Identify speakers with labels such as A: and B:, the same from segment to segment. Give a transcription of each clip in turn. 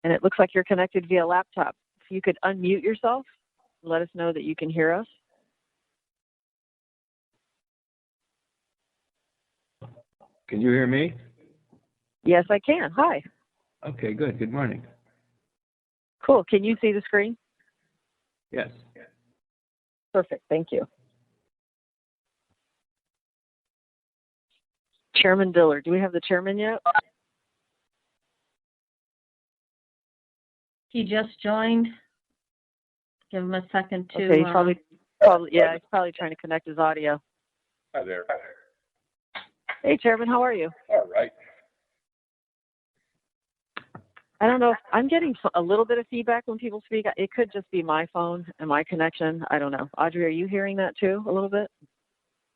A: And it looks like you're connected via laptop. If you could unmute yourself, let us know that you can hear us.
B: Can you hear me?
A: Yes, I can. Hi.
B: Okay, good. Good morning.
A: Cool. Can you see the screen?
B: Yes.
A: Perfect. Thank you. Chairman Diller. Do we have the chairman yet?
C: He just joined. Give him a second to.
A: Okay, he's probably, yeah, he's probably trying to connect his audio.
D: Hi there.
A: Hey, Chairman, how are you?
D: All right.
A: I don't know if I'm getting a little bit of feedback when people speak. It could just be my phone and my connection. I don't know. Audrey, are you hearing that too a little bit?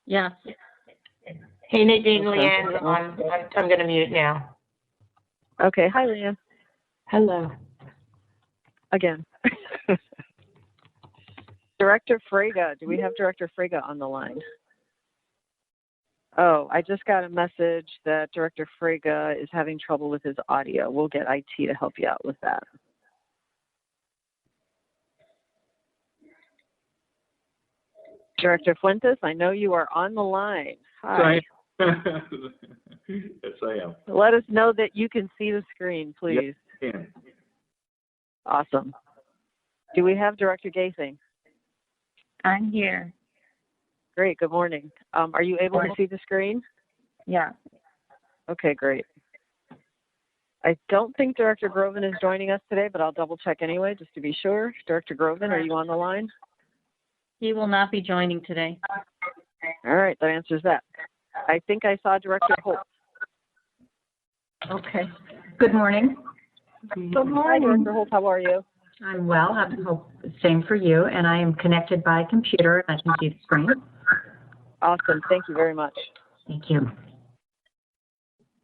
C: Yes.
E: Hey, Nadine,
A: Okay.
E: Leanne, I'm going to mute now.
A: Okay. Hi, Leanne.
E: Hello.
A: Again. Director Frega. Do we have Director Frega on the line? Oh, I just got a message that Director Frega is having trouble with his audio. We'll get IT to help you out with that. Director Fuentes, I know you are on the line. Hi.
D: Yes, I am.
A: Let us know that you can see the screen, please.
D: Yes, I can.
A: Awesome. Do we have Director Gaithing?
E: I'm here.
A: Great. Good morning. Are you able to see the screen?
E: Yeah.
A: Okay, great. I don't think Director Groven is joining us today, but I'll double check anyway, just to be sure. Director Groven, are you on the line?
C: He will not be joining today.
A: All right, that answers that. I think I saw Director Holt.
E: Okay. Good morning. Good
A: Hi,
E: morning.
A: Director Holt. How are you?
E: I'm well. I hope the same for you. And I am connected by computer, and I can see the screen.
A: Awesome. Thank you very much.
E: Thank you.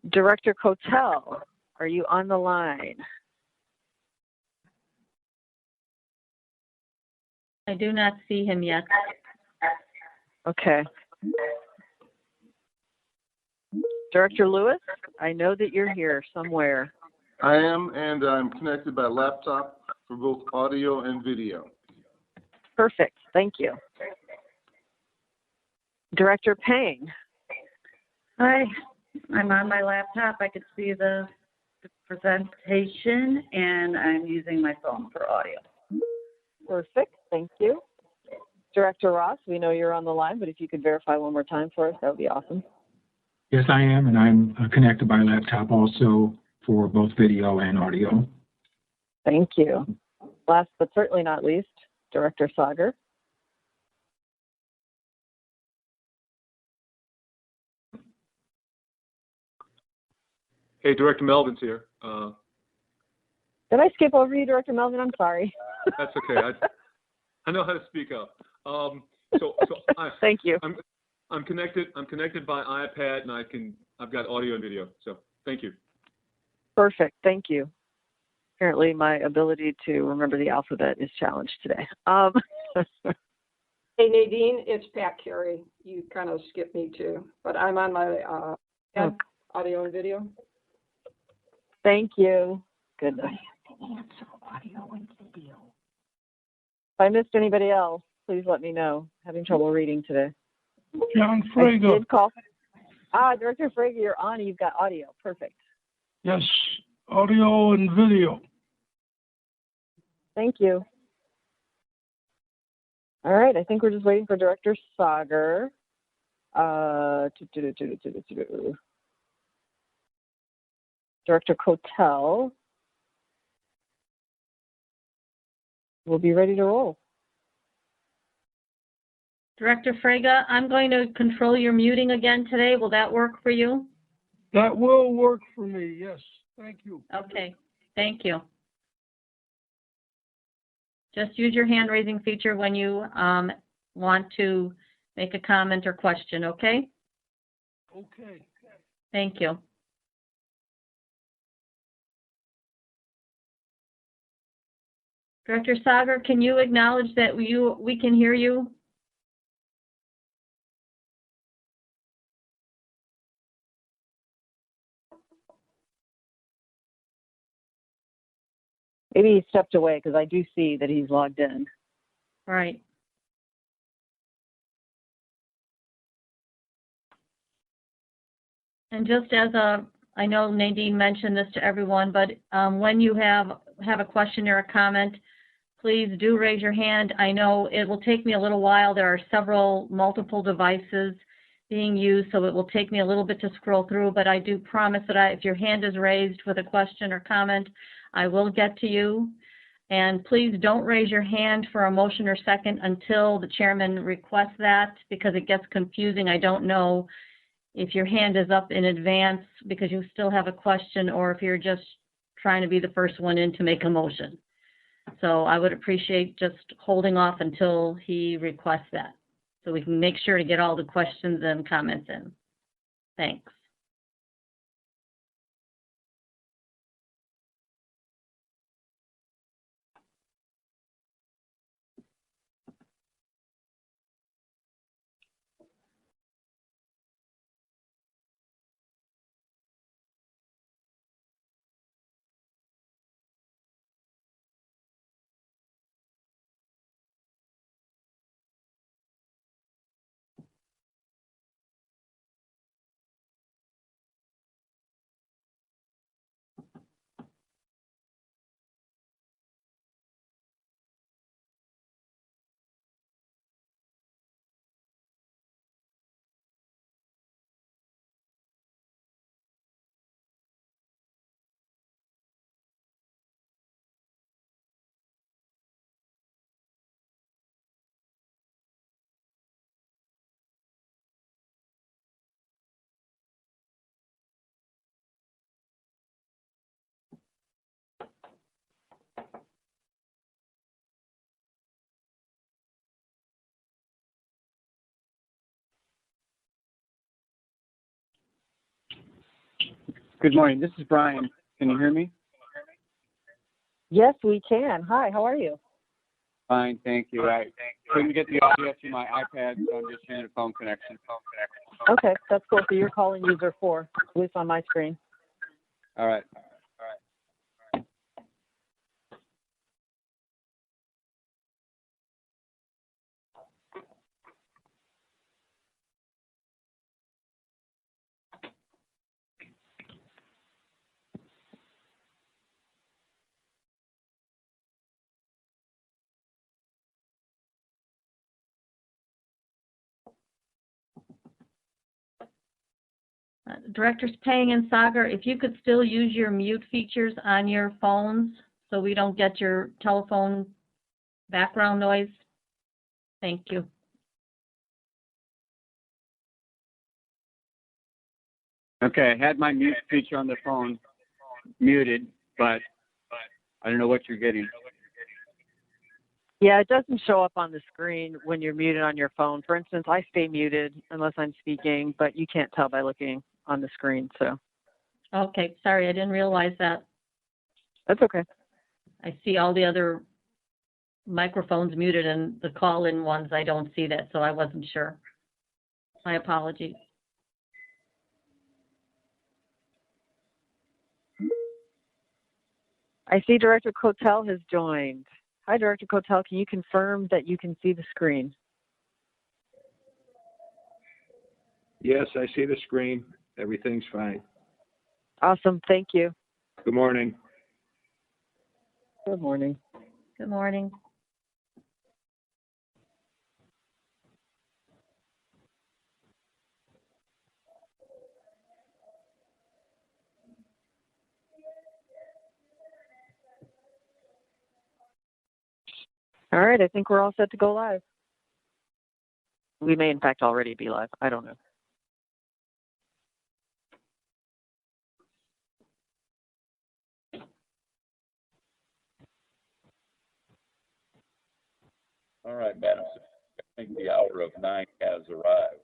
A: Director Cotel, are you on the line?
C: I do not see him yet.
A: Okay. Director Lewis, I know that you're here somewhere.
F: I am, and I'm connected by laptop for both audio and video.
A: Perfect. Thank you. Director Payne.
G: Hi, I'm on my laptop. I could see the presentation, and I'm using my phone for audio.
A: Perfect. Thank you. Director Ross, we know you're on the line, but if you could verify one more time for us, that would be awesome.
H: Yes, I am, and I'm connected by laptop also for both video and audio.
A: Thank you. Last but certainly not least, Director Sagar.
D: Hey, Director Melvin's here.
A: Did I skip over you, Director Melvin? I'm sorry.
D: That's okay. I know how to speak up.
A: Thank you.
D: I'm connected. I'm connected by iPad, and I've got audio and video. So thank you.
A: Perfect. Thank you. Apparently, my ability to remember the alphabet is challenged today.
I: Hey, Nadine, it's Pat Carey. You kind of skipped me too, but I'm on my audio and video.
A: Thank you. Goodness.
E: Audio and video.
A: If I missed anybody else, please let me know. Having trouble reading today.
J: John
A: I
J: Frago.
A: did call. Director Fraga, you're on. You've got audio. Perfect.
J: Yes, audio and video.
A: Thank you. All right. I think we're just waiting for Director Sagar. Director Cotel will be ready to roll.
C: Director Frega, I'm going to control your muting again today. Will that work for you?
J: That will work for me, yes. Thank you.
C: Okay. Thank you. Just use your hand raising feature when you want to make a comment or question, okay?
J: Okay.
C: Thank you. Director Sagar, can you acknowledge that we can hear you?
A: Maybe he stepped away because I do see that he's logged in.
C: Right. And just as I know Nadine mentioned this to everyone, but when you have a question or a comment, please do raise your hand. I know it will take me a little while. There are multiple devices being used, so it will take me a little bit to scroll through, but I do promise that if your hand is raised with a question or comment, I will get to you. And please don't raise your hand for a motion or second until the chairman requests that, because it gets confusing. I don't know if your hand is up in advance because you still have a question, or if you're just trying to be the first one in to make a motion. So I would appreciate just holding off until he requests that, so we can make sure to get all the questions and comments in. Thanks.
K: Good morning. This is Brian. Can you hear me?
A: Yes, we can. Hi, how are you?
K: Fine, thank you. I couldn't get the audio to my iPad, so I'm just using a phone connection.
A: Okay, that's cool. So you're calling user 4, at least on my screen.
K: All right.
C: Directors Pang and Sagar, if you could still use your mute features on your phones so we don't get your telephone background noise. Thank you.
K: Okay, I had my mute feature on the phone muted, but I don't know what you're getting.
A: Yeah, it doesn't show up on the screen when you're muted on your phone. For instance, I stay muted unless I'm speaking, but you can't tell by looking on the screen, so.
C: Okay, sorry, I didn't realize that.
A: That's okay.
C: I see all the other microphones muted and the call-in ones, I don't see that, so I wasn't sure. My apologies.
A: I see Director Cotel has joined. Hi, Director Cotel. Can you confirm that you can see the screen?
B: Yes, I see the screen. Everything's fine.
A: Awesome. Thank you.
B: Good morning.
A: Good morning.
C: Good morning.
A: All right, I think we're all set to go live. We may, in fact, already be live. I don't know.
L: All right, Madam Secretary, I think the hour of 9 has arrived.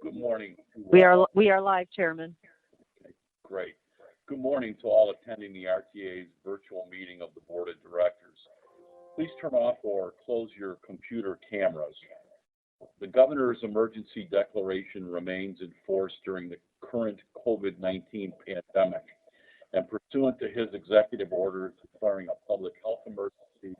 L: Good morning.
A: We are live, Chairman.
L: Okay, great. Good morning to all attending the RTA's virtual meeting of the Board of Directors. Please turn off or close your computer cameras. The governor's emergency declaration remains in force during the current COVID-19 pandemic. And pursuant to his executive orders declaring a public health emergency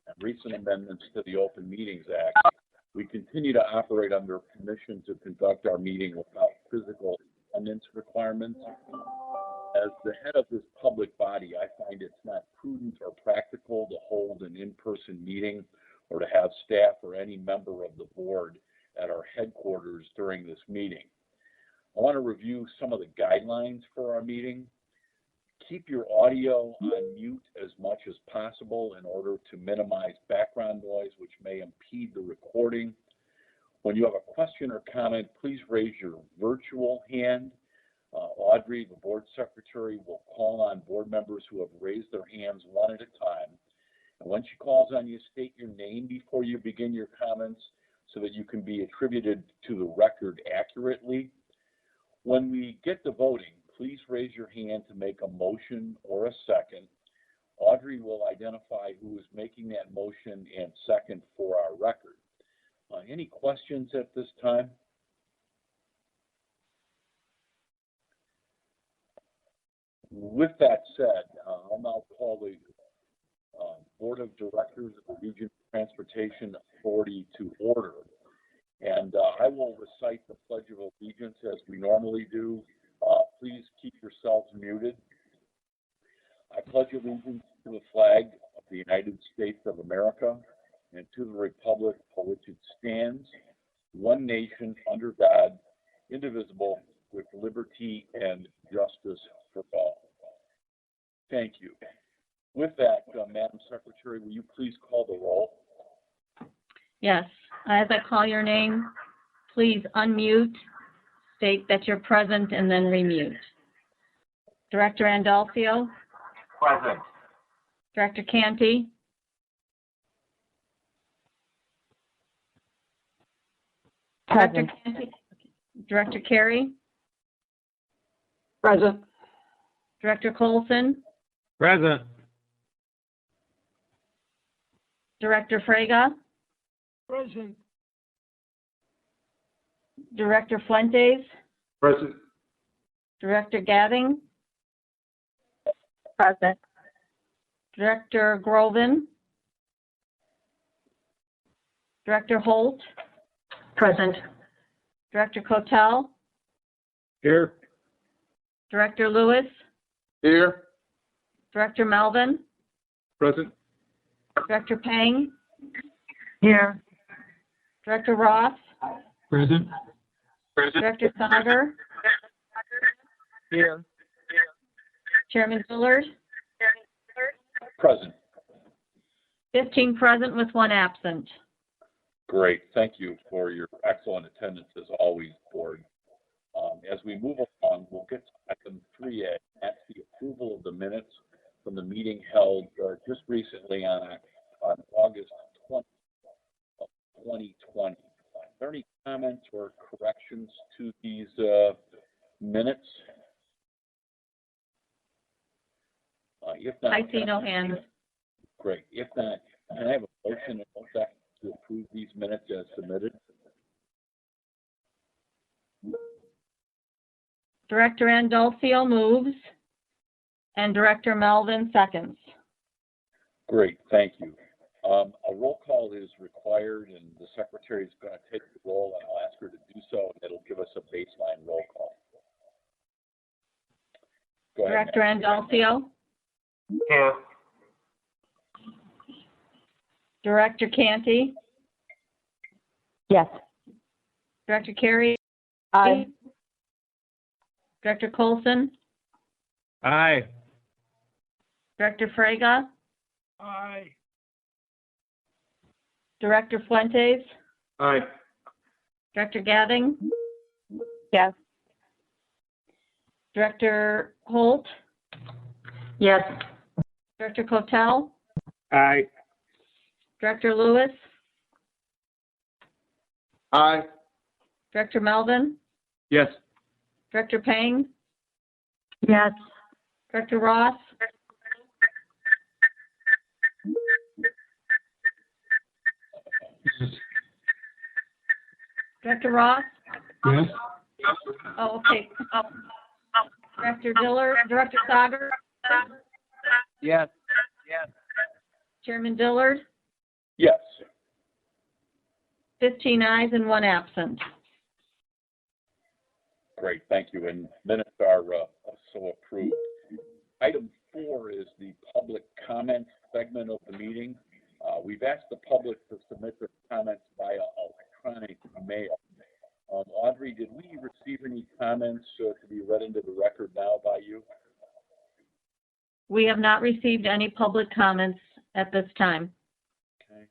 L: and recent amendments to the Open Meetings Act, we continue to operate under permission to conduct our meeting without physical attendance requirements. As the head of this public body, I find it's not prudent or practical to hold an in-person meeting or to have staff or any member of the board at our headquarters during this meeting. I want to review some of the guidelines for our meeting. Keep your audio on mute as much as possible in order to minimize background noise, which may impede the recording. When you have a question or comment, please raise your virtual hand. Audrey, the board secretary, will call on board members who have raised their hands one at a time. And when she calls on you, state your name before you begin your comments so that you can be attributed to the record accurately. When we get to voting, please raise your hand to make a motion or a second. Audrey will identify who is making that motion and second for our record. Any questions at this time? With that said, I'll now call the Board of Directors of the Regional Transportation Authority to order. And I will recite the Pledge of Allegiance as we normally do. Please keep yourselves muted. I pledge allegiance to the flag of the United States of America and to the republic for which it stands, one nation under God, indivisible, with liberty and justice for all. Thank you. With that, Madam Secretary, will you please call the roll?
C: Yes. As I call your name, please unmute, state that you're present, and then remute. Director Andolfio?
B: Present.
C: Director Canty? Director Canty? Director Carey?
I: Present.
C: Director Colson?
J: Present.
C: Director Frega?
J: Present.
C: Director Fuentes?
B: Present.
C: Director Gadding?
A: Present.
C: Director Groven? Director Holt?
E: Present.
C: Director Cotel?
B: Here.
C: Director Lewis?
F: Here.
C: Director Melvin?
B: Present.
C: Director Pang?
E: Here.
C: Director Ross?
H: Present.
C: Director Sauger?
J: Here.
C: Chairman Bullard?
L: Present.
C: 15 present with 1 absent.
L: Great. Thank you for your excellent attendance as always, board. As we move along, we'll get to item 3A. That's the approval of the minutes from the meeting held just recently on August 20th of 2020. Are there any comments or corrections to these minutes? If not,
C: I see no hands.
L: Great. If not, can I have a motion and a second to approve these minutes as submitted?
C: Director Andolfio moves, and Director Melvin seconds.
L: Great, thank you. A roll call is required, and the secretary is going to take the roll, and I'll ask her to do so, and it'll give us a baseline roll call. Go ahead,
C: Director Andolfio?
B: Here.
C: Director Canty?
E: Yes.
C: Director Carey?
E: Aye.
C: Director Colson?
J: Aye.
C: Director Frega?
J: Aye.
C: Director Fuentes?
B: Aye.
C: Director Gadding?
A: Yes.
C: Director Holt?
E: Yes.
C: Director Cotel?
B: Aye.
C: Director Lewis?
F: Aye.
C: Director Melvin?
B: Yes.
C: Director Pang?
E: Yes.
C: Director Ross?
H: Yes.
C: Director Ross?
H: Yes.
C: Oh, okay. Director Dillard, Director Sager,
K: Yes.
C: Chairman Dillard,
L: Yes.
C: 15 ayes and 1 absent.
L: Great, thank you. And minutes are so approved. Item 4 is the public comment segment of the meeting. We've asked the public to submit their comments via electronic mail. Audrey, did we receive any comments to be read into the record now by you?
C: We have not received any public comments at this time.
L: Okay.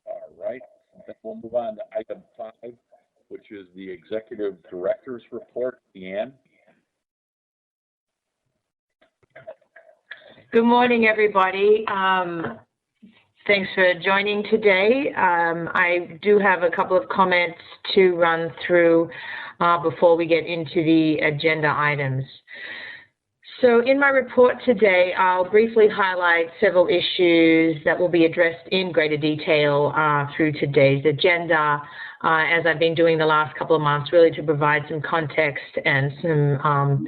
L: All right. Then we'll move on to item 5, which is the executive director's report. Deanne?
M: Good morning, everybody. Thanks for joining today. I do have a couple of comments to run through before we get into the agenda items. So in my report today, I'll briefly highlight several issues that will be addressed in greater detail through today's agenda, as I've been doing the last couple of months, really to provide some context and some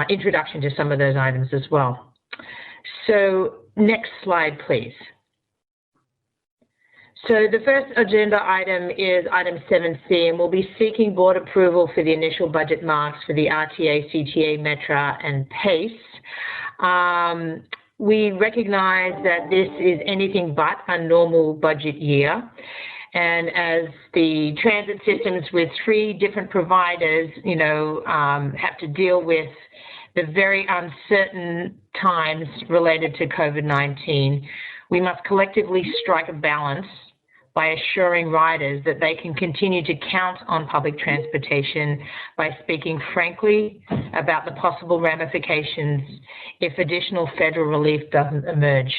M: introduction to some of those items as well. So next slide, please. So the first agenda item is item 7C, and we'll be seeking board approval for the initial budget marks for the RTA, CTA, Metra, and PACE. We recognize that this is anything but a normal budget year. And as the transit systems with 3 different providers, have to deal with the very uncertain times related to COVID-19, we must collectively strike a balance by assuring riders that they can continue to count on public transportation by speaking frankly about the possible ramifications if additional federal relief doesn't emerge.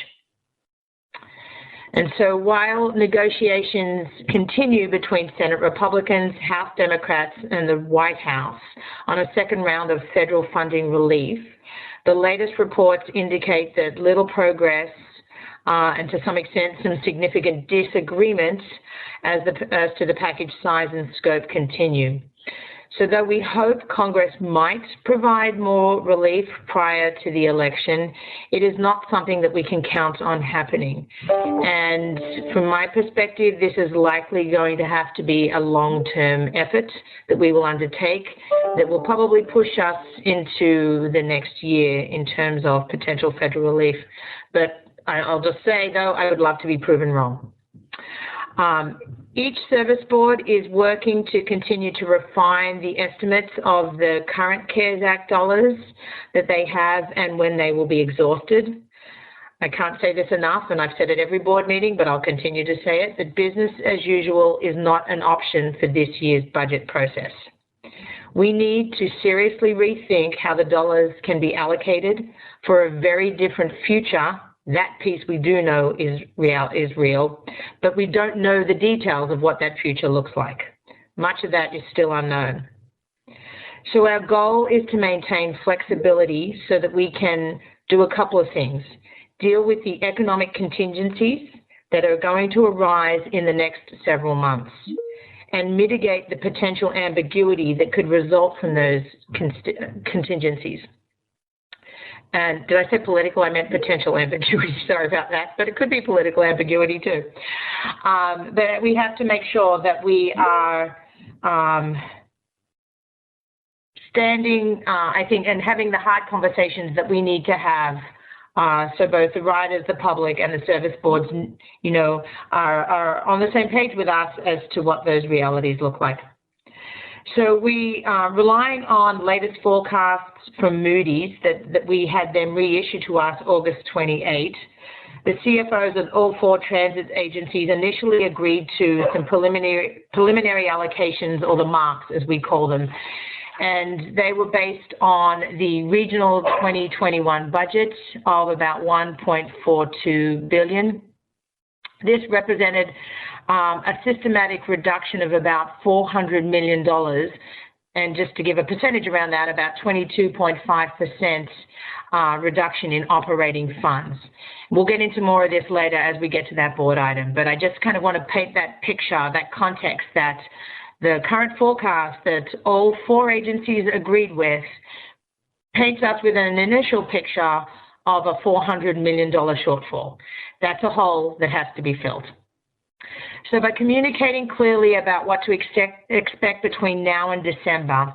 M: And so while negotiations continue between Senate Republicans, House Democrats, and the White House on a second round of federal funding relief, the latest reports indicate that little progress and to some extent some significant disagreements as to the package size and scope continue. So though we hope Congress might provide more relief prior to the election, it is not something that we can count on happening. And from my perspective, this is likely going to have to be a long-term effort that we will undertake that will probably push us into the next year in terms of potential federal relief. But I'll just say, though, I would love to be proven wrong. Each service board is working to continue to refine the estimates of the current CARES Act dollars that they have and when they will be exhausted. I can't say this enough, and I've said it every board meeting, but I'll continue to say it, that business as usual is not an option for this year's budget process. We need to seriously rethink how the dollars can be allocated for a very different future. That piece we do know is real, but we don't know the details of what that future looks like. Much of that is still unknown. So our goal is to maintain flexibility so that we can do a couple of things. Deal with the economic contingencies that are going to arise in the next several months and mitigate the potential ambiguity that could result from those contingencies. And did I say political? I meant potential ambiguity. Sorry about that. But it could be political ambiguity too. But we have to make sure that we are standing, I think, and having the hard conversations that we need to have. So both the riders, the public, and the service boards, are on the same page with us as to what those realities look like. So we are relying on latest forecasts from Moody's that we had them reissue to us August 28. The CFOs of all 4 transit agencies initially agreed to some preliminary allocations, or the marks as we call them, and they were based on the regional 2021 budget of about $1.42 billion. This represented a systematic reduction of about $400 million, and just to give a percentage around that, about 22.5% reduction in operating funds. We'll get into more of this later as we get to that board item, but I just kind of want to paint that picture, that context, that the current forecast that all 4 agencies agreed with paints us with an initial picture of a $400 million shortfall. That's a hole that has to be filled. So by communicating clearly about what to expect between now and December,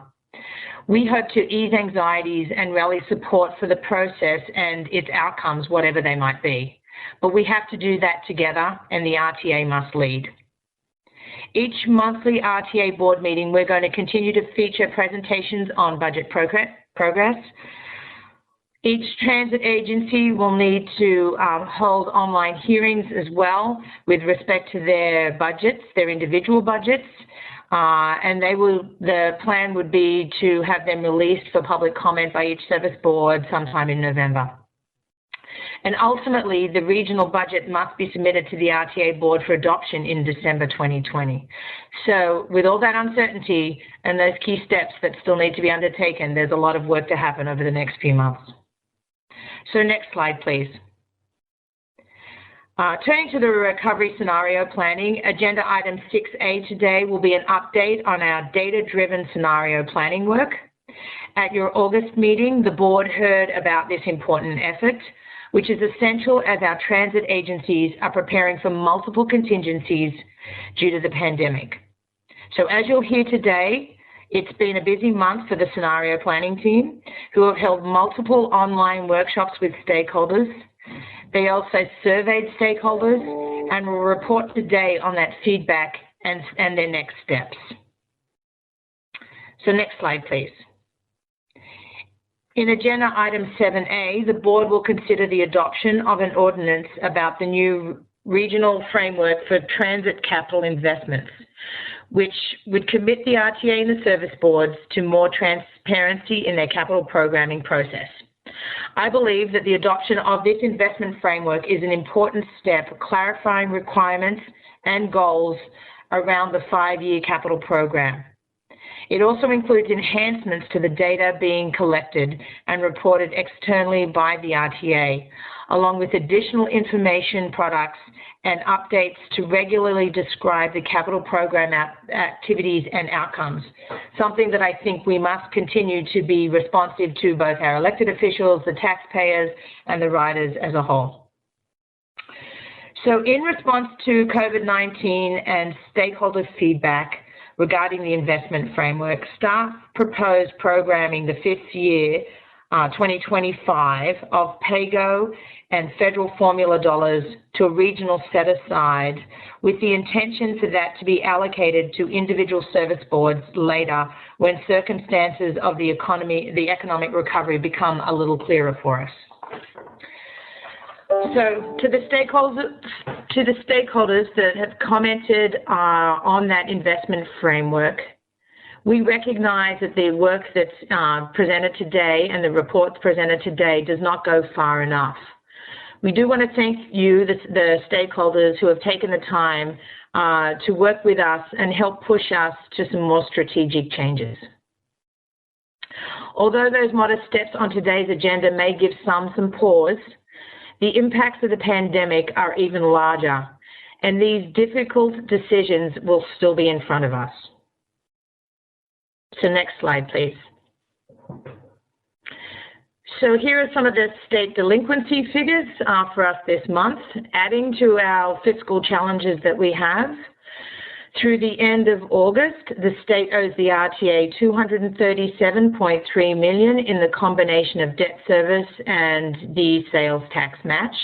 M: we hope to ease anxieties and rally support for the process and its outcomes, whatever they might be. But we have to do that together, and the RTA must lead. Each monthly RTA board meeting, we're going to continue to feature presentations on budget progress. Each transit agency will need to hold online hearings as well with respect to their budgets, their individual budgets, and the plan would be to have them released for public comment by each service board sometime in November. And ultimately, the regional budget must be submitted to the RTA board for adoption in December 2020. So with all that uncertainty and those key steps that still need to be undertaken, there's a lot of work to happen over the next few months. So next slide, please. Turning to the recovery scenario planning, agenda item 6A today will be an update on our data-driven scenario planning work. At your August meeting, the board heard about this important effort, which is essential as our transit agencies are preparing for multiple contingencies due to the pandemic. So as you'll hear today, it's been a busy month for the scenario planning team, who have held multiple online workshops with stakeholders. They also surveyed stakeholders and will report today on that feedback and their next steps. So next slide, please. In agenda item 7A, the board will consider the adoption of an ordinance about the new regional framework for transit capital investments, which would commit the RTA and the service boards to more transparency in their capital programming process. I believe that the adoption of this investment framework is an important step clarifying requirements and goals around the 5-year capital program. It also includes enhancements to the data being collected and reported externally by the RTA, along with additional information products and updates to regularly describe the capital program activities and outcomes, something that I think we must continue to be responsive to both our elected officials, the taxpayers, and the riders as a whole. So in response to COVID-19 and stakeholder feedback regarding the investment framework, staff proposed programming the 5th year, 2025, of PAYGO and federal formula dollars to a regional set-aside, with the intention for that to be allocated to individual service boards later when circumstances of the economic recovery become a little clearer for us. So to the stakeholders that have commented on that investment framework, we recognize that the work that's presented today and the reports presented today does not go far enough. We do want to thank you, the stakeholders who have taken the time to work with us and help push us to some more strategic changes. Although those modest steps on today's agenda may give some pause, the impacts of the pandemic are even larger, and these difficult decisions will still be in front of us. So next slide, please. So here are some of the state delinquency figures for us this month, adding to our fiscal challenges that we have. Through the end of August, the state owes the RTA $237.3 million in the combination of debt service and the sales tax match.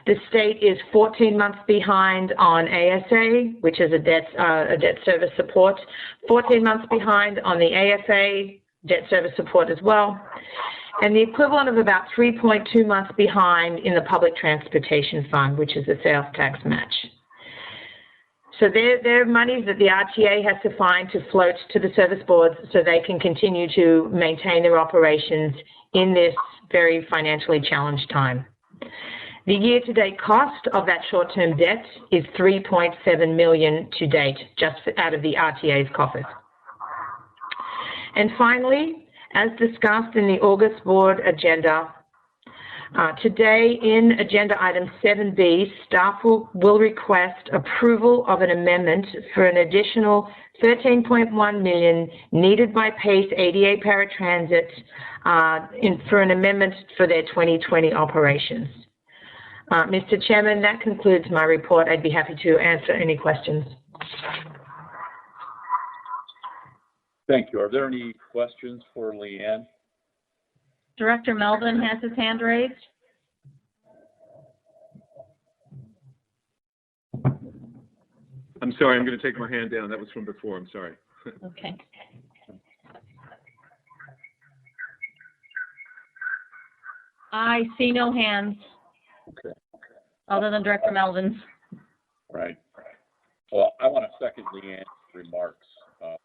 M: The state is 14 months behind on ASA, which is a debt service support, 14 months behind on the AFA, debt service support as well, and the equivalent of about 3.2 months behind in the public transportation fund, which is the sales tax match. So they're monies that the RTA has to find to float to the service boards so they can continue to maintain their operations in this very financially challenged time. The year-to-date cost of that short-term debt is $3.7 million to date, just out of the RTA's coffers. And finally, as discussed in the August board agenda, Today, in agenda item 7B, staff will request approval of an amendment for an additional $13.1 million needed by PACE ADA Paratransit for an amendment for their 2020 operations. Mr. Chairman, that concludes my report. I'd be happy to answer any questions.
L: Thank you. Are there any questions for Leanne?
C: Director Melvin has his hand raised.
D: I'm sorry, I'm going to take my hand down. That was from before. I'm sorry.
C: Okay. I see no hands.
L: Okay.
C: Other than Director Melvin's.
L: Right. Well, I want to second Leanne's remarks.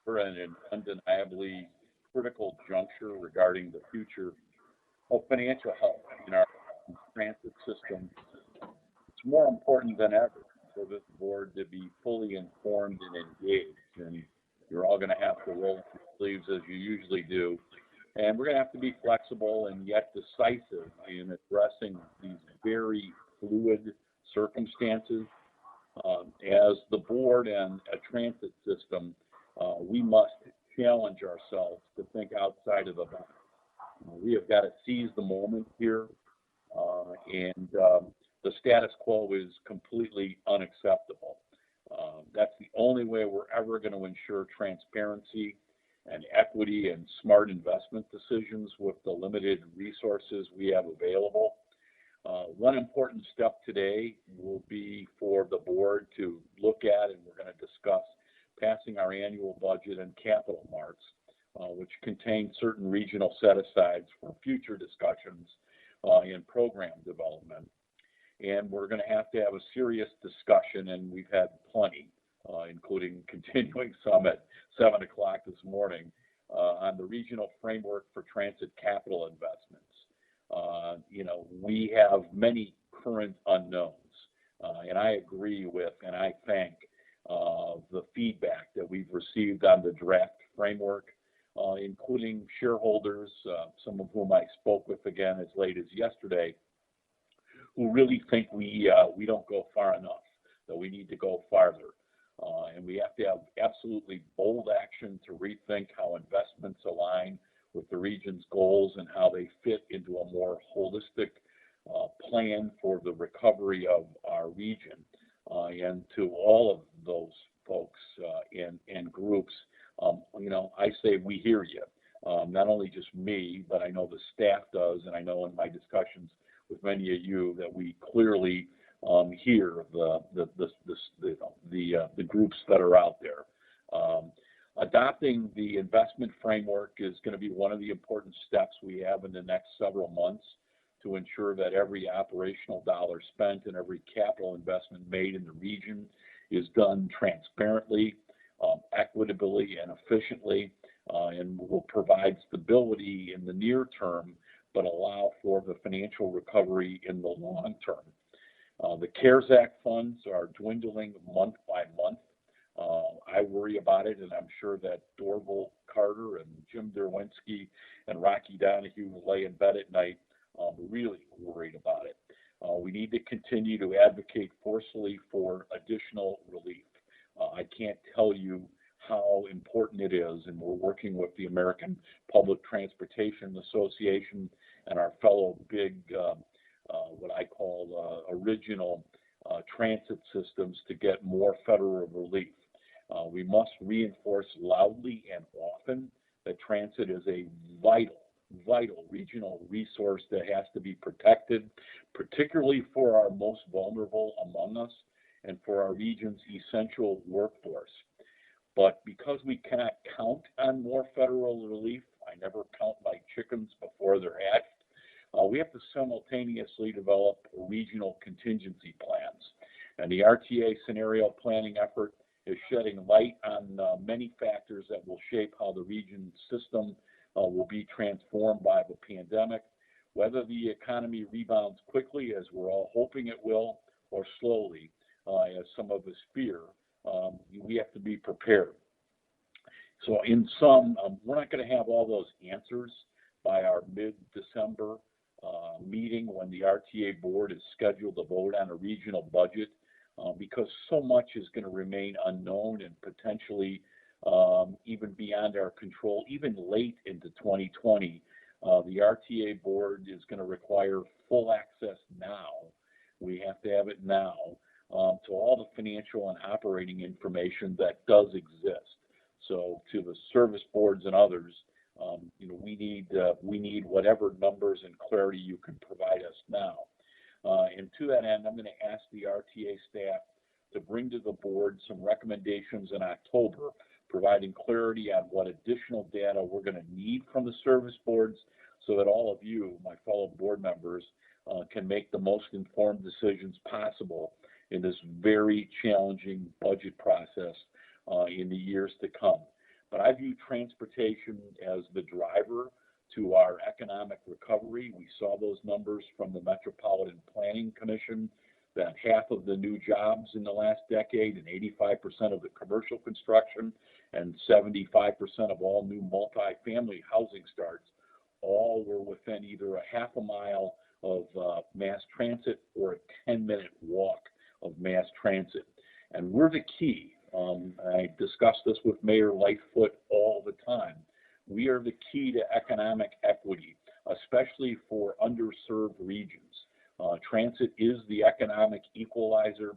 L: We're at an undeniably critical juncture regarding the future of financial health in our transit system. It's more important than ever for this board to be fully informed and engaged. And you're all going to have to roll up your sleeves as you usually do. And we're going to have to be flexible and yet decisive in addressing these very fluid circumstances. As the board and a transit system, we must challenge ourselves to think outside of the box. We have got to seize the moment here, and the status quo is completely unacceptable. That's the only way we're ever going to ensure transparency and equity and smart investment decisions with the limited resources we have available. One important step today will be for the board to look at, and we're going to discuss, passing our annual budget and capital marks, which contain certain regional set-asides for future discussions in program development. And we're going to have a serious discussion, and we've had plenty, including continuing some at 7 o'clock this morning, on the regional framework for transit capital investments. We have many current unknowns, and I agree with and I thank the feedback that we've received on the draft framework, including shareholders, some of whom I spoke with again as late as yesterday, who really think we don't go far enough, that we need to go farther. And we have to have absolutely bold action to rethink how investments align with the region's goals and how they fit into a more holistic plan for the recovery of our region. And to all of those folks and groups, I say we hear you. Not only just me, but I know the staff does, and I know in my discussions with many of you that we clearly hear the groups that are out there. Adopting the investment framework is going to be one of the important steps we have in the next several months to ensure that every operational dollar spent and every capital investment made in the region is done transparently, equitably, and efficiently, and will provide stability in the near term, but allow for the financial recovery in the long term. The CARES Act funds are dwindling month by month. I worry about it, and I'm sure that Dorval Carter and Jim Derwinski and Rocky Donahue who lay in bed at night really worried about it. We need to continue to advocate forcefully for additional relief. I can't tell you how important it is, and we're working with the American Public Transportation Association and our fellow big, what I call original transit systems to get more federal relief. We must reinforce loudly and often that transit is a vital regional resource that has to be protected, particularly for our most vulnerable among us and for our region's essential workforce. But because we cannot count on more federal relief, I never count my chickens before they're hatched, we have to simultaneously develop regional contingency plans. And the RTA scenario planning effort is shedding light on many factors that will shape how the region's system will be transformed by the pandemic. Whether the economy rebounds quickly, as we're all hoping it will, or slowly, as some of us fear, we have to be prepared. So in sum, we're not going to have all those answers by our mid-December meeting when the RTA board is scheduled to vote on a regional budget because so much is going to remain unknown and potentially even beyond our control, even late into 2020. The RTA board is going to require full access now. We have to have it now to all the financial and operating information that does exist. So to the service boards and others, we need whatever numbers and clarity you can provide us now. And to that end, I'm going to ask the RTA staff to bring to the board some recommendations in October, providing clarity on what additional data we're going to need from the service boards so that all of you, my fellow board members, can make the most informed decisions possible in this very challenging budget process in the years to come. But I view transportation as the driver to our economic recovery. We saw those numbers from the Metropolitan Planning Commission, that half of the new jobs in the last decade and 85% of the commercial construction and 75% of all new multifamily housing starts all were within either a half a mile of mass transit or a 10-minute walk of mass transit. And we're the key. I discuss this with Mayor Lightfoot all the time. We are the key to economic equity, especially for underserved regions. Transit is the economic equalizer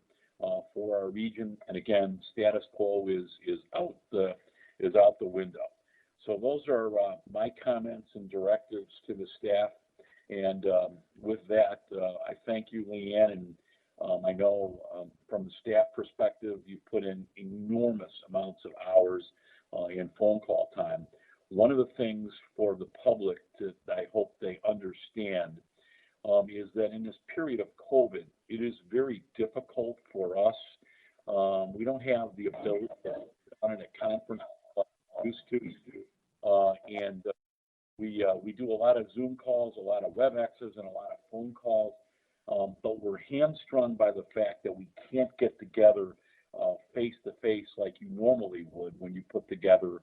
L: for our region, and again, status quo is out the window. So those are my comments and directives to the staff. And with that, I thank you, Leanne, and I know from the staff perspective, you put in enormous amounts of hours in phone call time. One of the things for the public that I hope they understand is that in this period of COVID, it is very difficult for us. We don't have the ability to run a conference like we used to, and we do a lot of Zoom calls, a lot of WebExes, and a lot of phone calls. But we're hamstrung by the fact that we can't get together face to face like you normally would when you put together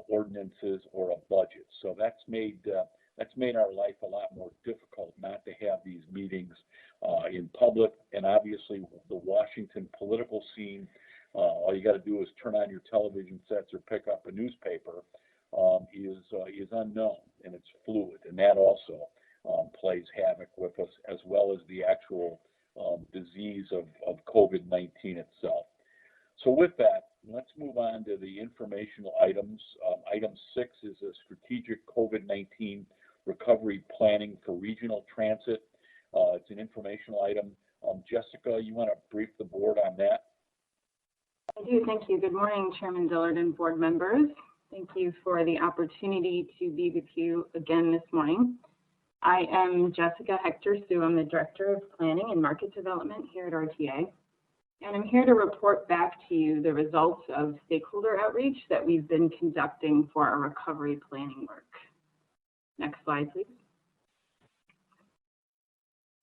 L: ordinances or a budget. So that's made our life a lot more difficult not to have these meetings in public. And obviously, the Washington political scene, all you got to do is turn on your television sets or pick up a newspaper, is unknown and it's fluid, and that also plays havoc with us, as well as the actual disease of COVID-19 itself. So with that, let's move on to the informational items. Item 6 is a strategic COVID-19 recovery planning for regional transit. It's an informational item. Jessica, you want to brief the board on that?
N: I do, thank you. Good morning, Chairman Dillard and board members. Thank you for the opportunity to be with you again this morning. I am Jessica Hector-Sue. I'm the Director of Planning and Market Development here at RTA. And I'm here to report back to you the results of stakeholder outreach that we've been conducting for our recovery planning work. Next slide, please.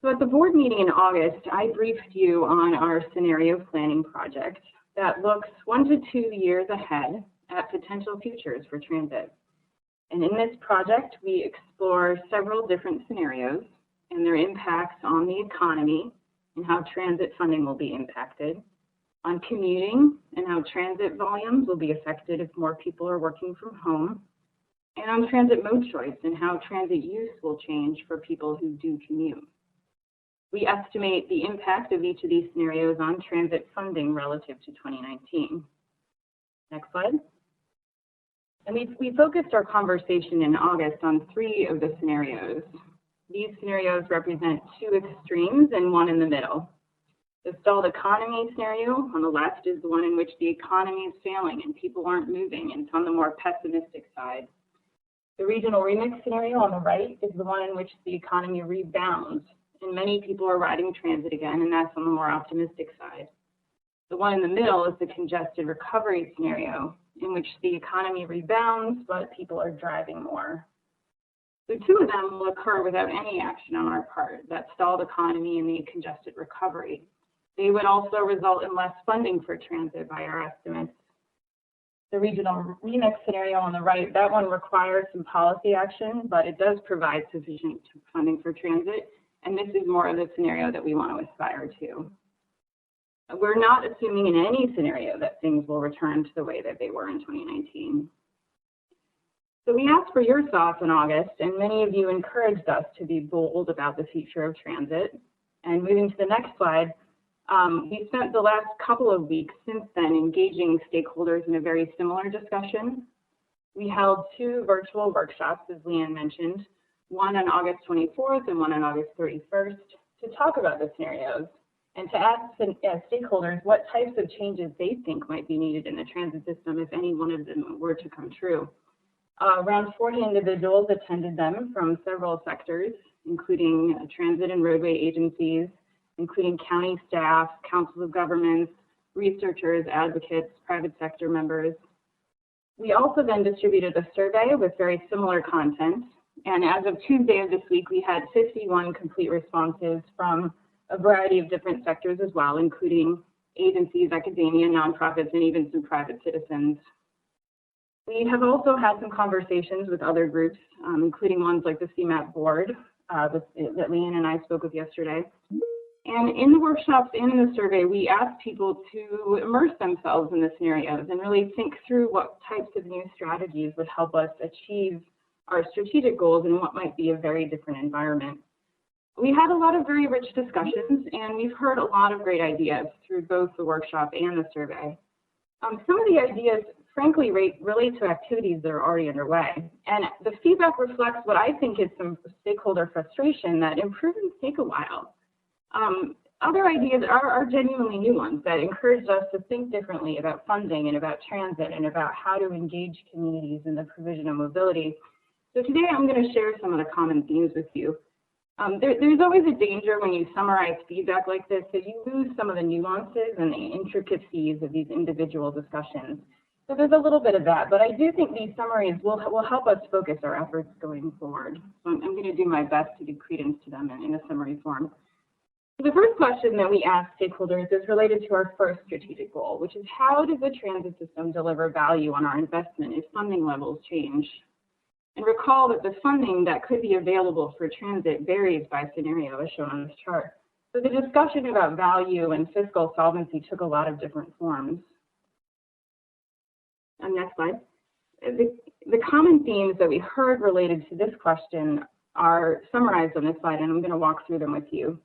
N: So at the board meeting in August, I briefed you on our scenario planning project that looks 1 to 2 years ahead at potential futures for transit. And in this project, we explore several different scenarios and their impacts on the economy and how transit funding will be impacted, on commuting and how transit volumes will be affected if more people are working from home, and on transit mode choice and how transit use will change for people who do commute. We estimate the impact of each of these scenarios on transit funding relative to 2019. Next slide. And we focused our conversation in August on 3 of the scenarios. These scenarios represent 2 extremes and 1 in the middle. The stalled economy scenario on the left is the one in which the economy is failing and people aren't moving, and it's on the more pessimistic side. The regional remix scenario on the right is the one in which the economy rebounds and many people are riding transit again, and that's on the more optimistic side. The one in the middle is the congested recovery scenario, in which the economy rebounds, but people are driving more. So 2 of them will occur without any action on our part, that stalled economy and the congested recovery. They would also result in less funding for transit by our estimates. The regional remix scenario on the right, that one requires some policy action, but it does provide sufficient funding for transit. And this is more of the scenario that we want to aspire to. We're not assuming in any scenario that things will return to the way that they were in 2019. So we asked for your thoughts in August, and many of you encouraged us to be bold about the future of transit. And moving to the next slide, we spent the last couple of weeks since then engaging stakeholders in a very similar discussion. We held 2 virtual workshops, as Leanne mentioned, one on August 24th and one on August 31st, to talk about the scenarios and to ask stakeholders what types of changes they think might be needed in the transit system if any one of them were to come true. Around 40 individuals attended them from several sectors, including transit and roadway agencies, including county staff, councils of governments, researchers, advocates, private sector members. We also then distributed a survey with very similar content. And as of Tuesday of this week, we had 51 complete responses from a variety of different sectors as well, including agencies, academia, nonprofits, and even some private citizens. We have also had some conversations with other groups, including ones like the CMAP board that Leanne and I spoke with yesterday. And in the workshops and in the survey, we asked people to immerse themselves in the scenarios and really think through what types of new strategies would help us achieve our strategic goals in what might be a very different environment. We had a lot of very rich discussions, and we've heard a lot of great ideas through both the workshop and the survey. Some of the ideas, frankly, relate to activities that are already underway. And the feedback reflects what I think is some stakeholder frustration that improvements take a while. Other ideas are genuinely new ones that encouraged us to think differently about funding and about transit and about how to engage communities in the provision of mobility. So today I'm going to share some of the common themes with you. There's always a danger when you summarize feedback like this that you lose some of the nuances and the intricacies of these individual discussions. So there's a little bit of that, but I do think these summaries will help us focus our efforts going forward. So I'm going to do my best to give credence to them in a summary form. So the first question that we asked stakeholders is related to our first strategic goal, which is how does the transit system deliver value on our investment if funding levels change? And recall that the funding that could be available for transit varies by scenario as shown on this chart. So the discussion about value and fiscal solvency took a lot of different forms. Next slide. The common themes that we heard related to this question are summarized on this slide, and I'm going to walk through them with you.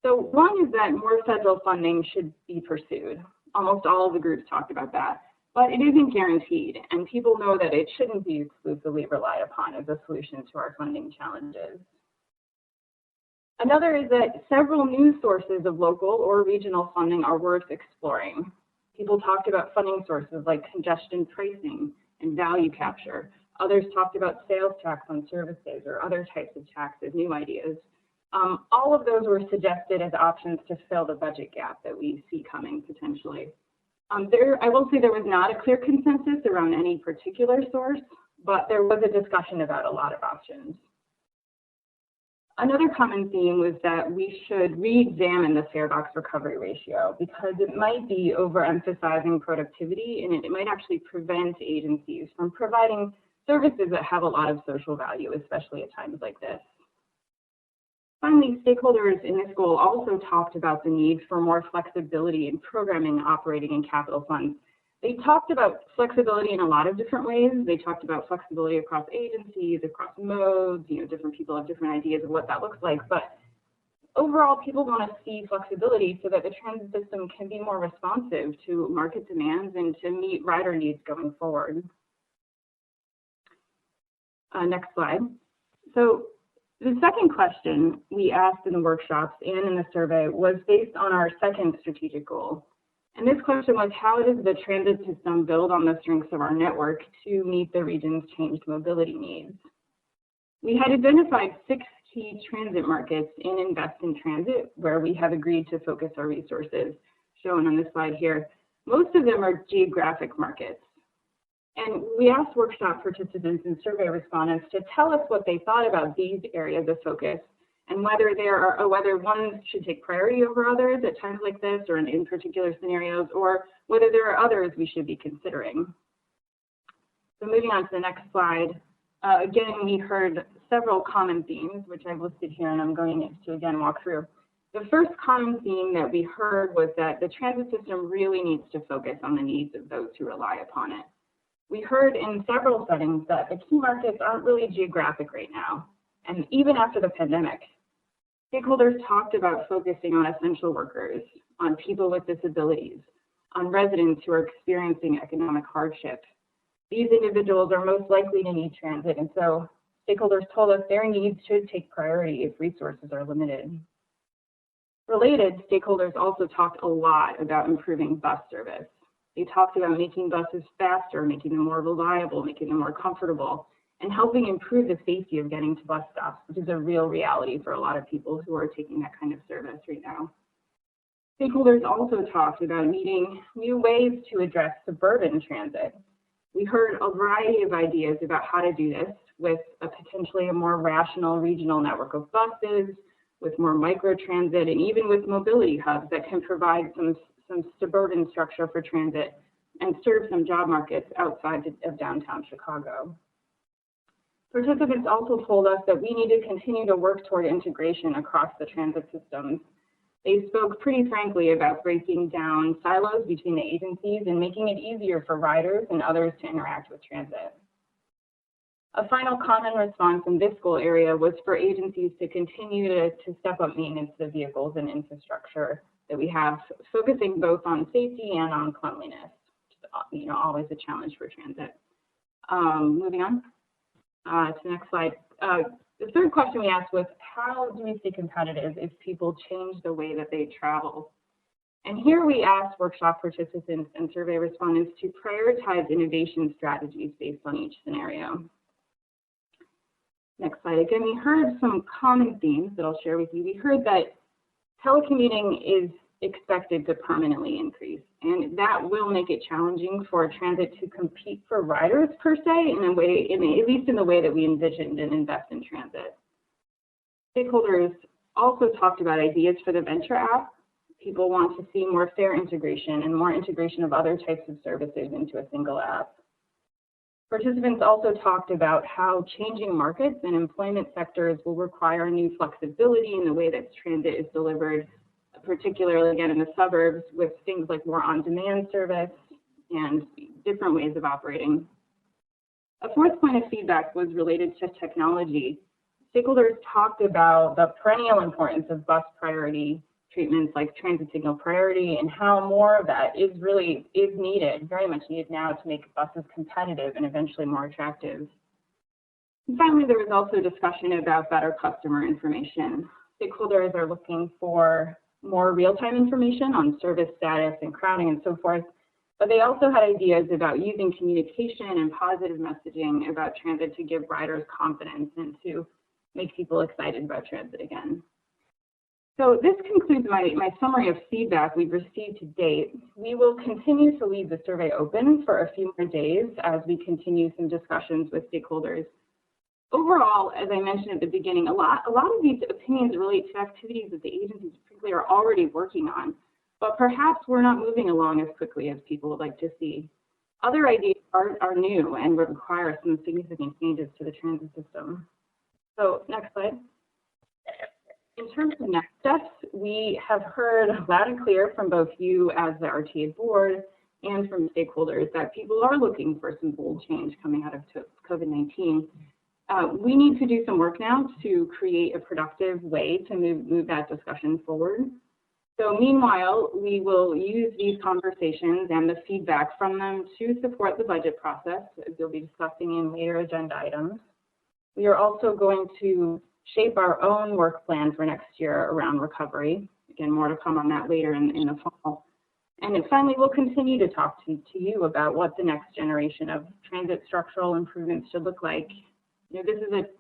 N: So one is that more federal funding should be pursued. Almost all of the groups talked about that. But it isn't guaranteed, and people know that it shouldn't be exclusively relied upon as a solution to our funding challenges. Another is that several new sources of local or regional funding are worth exploring. People talked about funding sources like congestion pricing and value capture. Others talked about sales tax on services or other types of taxes, new ideas. All of those were suggested as options to fill the budget gap that we see coming potentially. I will say there was not a clear consensus around any particular source, but there was a discussion about a lot of options. Another common theme was that we should re-examine the fare box recovery ratio because it might be overemphasizing productivity and it might actually prevent agencies from providing services that have a lot of social value, especially at times like this. Finally, stakeholders in this goal also talked about the need for more flexibility in programming, operating, and capital funds. They talked about flexibility in a lot of different ways. They talked about flexibility across agencies, across modes, different people have different ideas of what that looks like. But overall, people want to see flexibility so that the transit system can be more responsive to market demands and to meet rider needs going forward. Next slide. So the second question we asked in the workshops and in the survey was based on our second strategic goal. And this question was, how does the transit system build on the strengths of our network to meet the region's changed mobility needs? We had identified 6 key transit markets in Invest in Transit, where we have agreed to focus our resources, shown on this slide here. Most of them are geographic markets. And we asked workshop participants and survey respondents to tell us what they thought about these areas of focus and whether one should take priority over others at times like this or in particular scenarios, or whether there are others we should be considering. So moving on to the next slide, again, we heard several common themes, which I've listed here, and I'm going to again walk through. The first common theme that we heard was that the transit system really needs to focus on the needs of those who rely upon it. We heard in several settings that the key markets aren't really geographic right now, and even after the pandemic. Stakeholders talked about focusing on essential workers, on people with disabilities, on residents who are experiencing economic hardship. These individuals are most likely to need transit, and so stakeholders told us their needs should take priority if resources are limited. Related, stakeholders also talked a lot about improving bus service. They talked about making buses faster, making them more reliable, making them more comfortable, and helping improve the safety of getting to bus stops, which is a real reality for a lot of people who are taking that kind of service right now. Stakeholders also talked about needing new ways to address suburban transit. We heard a variety of ideas about how to do this with potentially a more rational regional network of buses, with more microtransit, and even with mobility hubs that can provide some suburban structure for transit and serve some job markets outside of downtown Chicago. Participants also told us that we need to continue to work toward integration across the transit systems. They spoke pretty frankly about breaking down silos between the agencies and making it easier for riders and others to interact with transit. A final common response in this goal area was for agencies to continue to step up maintenance of the vehicles and infrastructure that we have, focusing both on safety and on cleanliness, which is, always a challenge for transit. Moving on to the next slide. The third question we asked was, how do we stay competitive if people change the way that they travel? And here we asked workshop participants and survey respondents to prioritize innovation strategies based on each scenario. Next slide. Again, we heard some common themes that I'll share with you. We heard that telecommuting is expected to permanently increase, and that will make it challenging for transit to compete for riders per se, in a way, at least in the way that we envisioned and invest in transit. Stakeholders also talked about ideas for the Venture app. People want to see more fair integration and more integration of other types of services into a single app. Participants also talked about how changing markets and employment sectors will require new flexibility in the way that transit is delivered, particularly again in the suburbs, with things like more on-demand service and different ways of operating. A fourth point of feedback was related to technology. Stakeholders talked about the perennial importance of bus priority treatments like transit signal priority, and how more of that is needed, very much needed now, to make buses competitive and eventually more attractive. And finally, there was also discussion about better customer information. Stakeholders are looking for more real-time information on service status and crowding and so forth, but they also had ideas about using communication and positive messaging about transit to give riders confidence and to make people excited about transit again. So this concludes my summary of feedback we've received to date. We will continue to leave the survey open for a few more days as we continue some discussions with stakeholders. Overall, as I mentioned at the beginning, a lot of these opinions relate to activities that the agencies particularly are already working on, but perhaps we're not moving along as quickly as people would like to see. Other ideas are new and require some significant changes to the transit system. So next slide. In terms of next steps, we have heard loud and clear from both you as the RTA board and from stakeholders that people are looking for some bold change coming out of COVID-19. We need to do some work now to create a productive way to move that discussion forward. So meanwhile, we will use these conversations and the feedback from them to support the budget process, as you'll be discussing in later agenda items. We are also going to shape our own work plan for next year around recovery. Again, more to come on that later in the fall. And then finally, we'll continue to talk to you about what the next generation of transit structural improvements should look like. This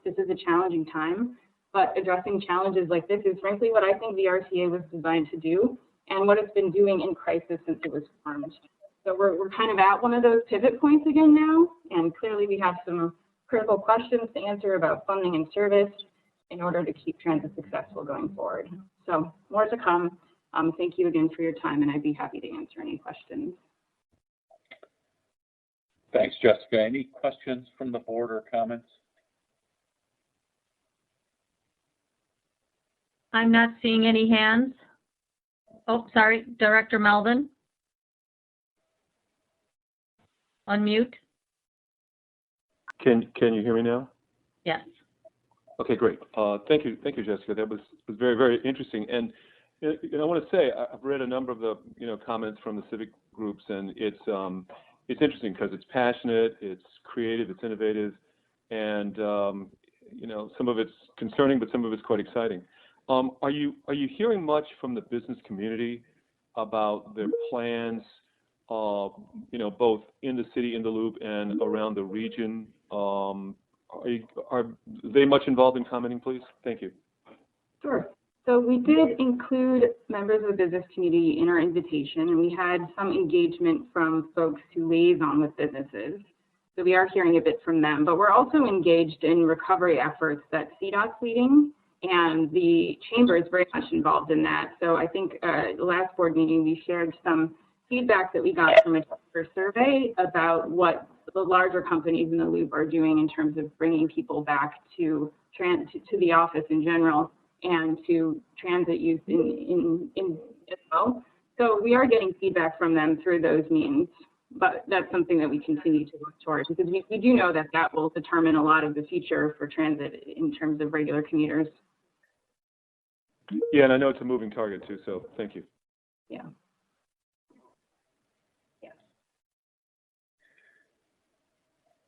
N: is a challenging time, but addressing challenges like this is frankly what I think the RTA was designed to do and what it's been doing in crisis since it was formed. So we're kind of at one of those pivot points again now, and clearly we have some critical questions to answer about funding and service in order to keep transit successful going forward. So more to come. Thank you again for your time, and I'd be happy to answer any questions.
L: Thanks, Jessica. Any questions from the board or comments?
C: I'm not seeing any hands. Oh, sorry, Director Melvin. Unmute.
D: Can you hear me now?
C: Yes.
D: Okay, great. Thank you, Jessica. That was very, very interesting. And I want to say I've read a number of the comments from the civic groups, and it's interesting because it's passionate, it's creative, it's innovative, and some of it's concerning, but some of it's quite exciting. Are you hearing much from the business community about their plans, both in the city, in the loop, and around the region? Are they much involved in commenting, please? Thank you.
N: Sure. So we did include members of the business community in our invitation, and we had some engagement from folks who liaison with businesses. So we are hearing a bit from them, but we're also engaged in recovery efforts that CDOT's leading, and the chamber is very much involved in that. So I think last board meeting we shared some feedback that we got from a chamber survey about what the larger companies in the loop are doing in terms of bringing people back to the office in general and to transit use in as well. So we are getting feedback from them through those means, but that's something that we continue to work towards because we do know that that will determine a lot of the future for transit in terms of regular commuters.
D: Yeah, and I know it's a moving target too, so thank you.
N: Yeah.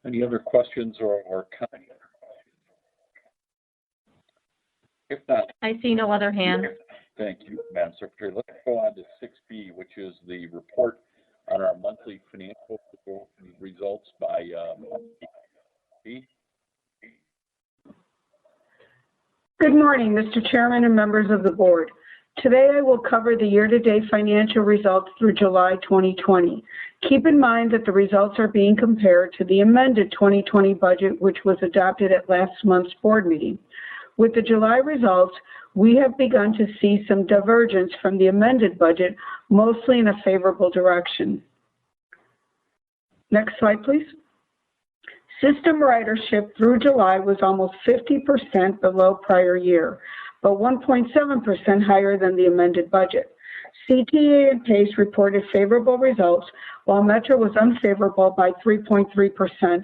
L: Any other questions or comments? If not,
C: I see no other hands.
L: thank you, Madam Secretary. Let's go on to 6B, which is the report on our monthly financial results by B.
J: Good morning, Mr. Chairman and members of the board. Today I will cover the year-to-date financial results through July 2020. Keep in mind that the results are being compared to the amended 2020 budget, which was adopted at last month's board meeting. With the July results, we have begun to see some divergence from the amended budget, mostly in a favorable direction. Next slide, please. System ridership through July was almost 50% below prior year, but 1.7% higher than the amended budget. CTA and PACE reported favorable results, while Metro was unfavorable by 3.3%,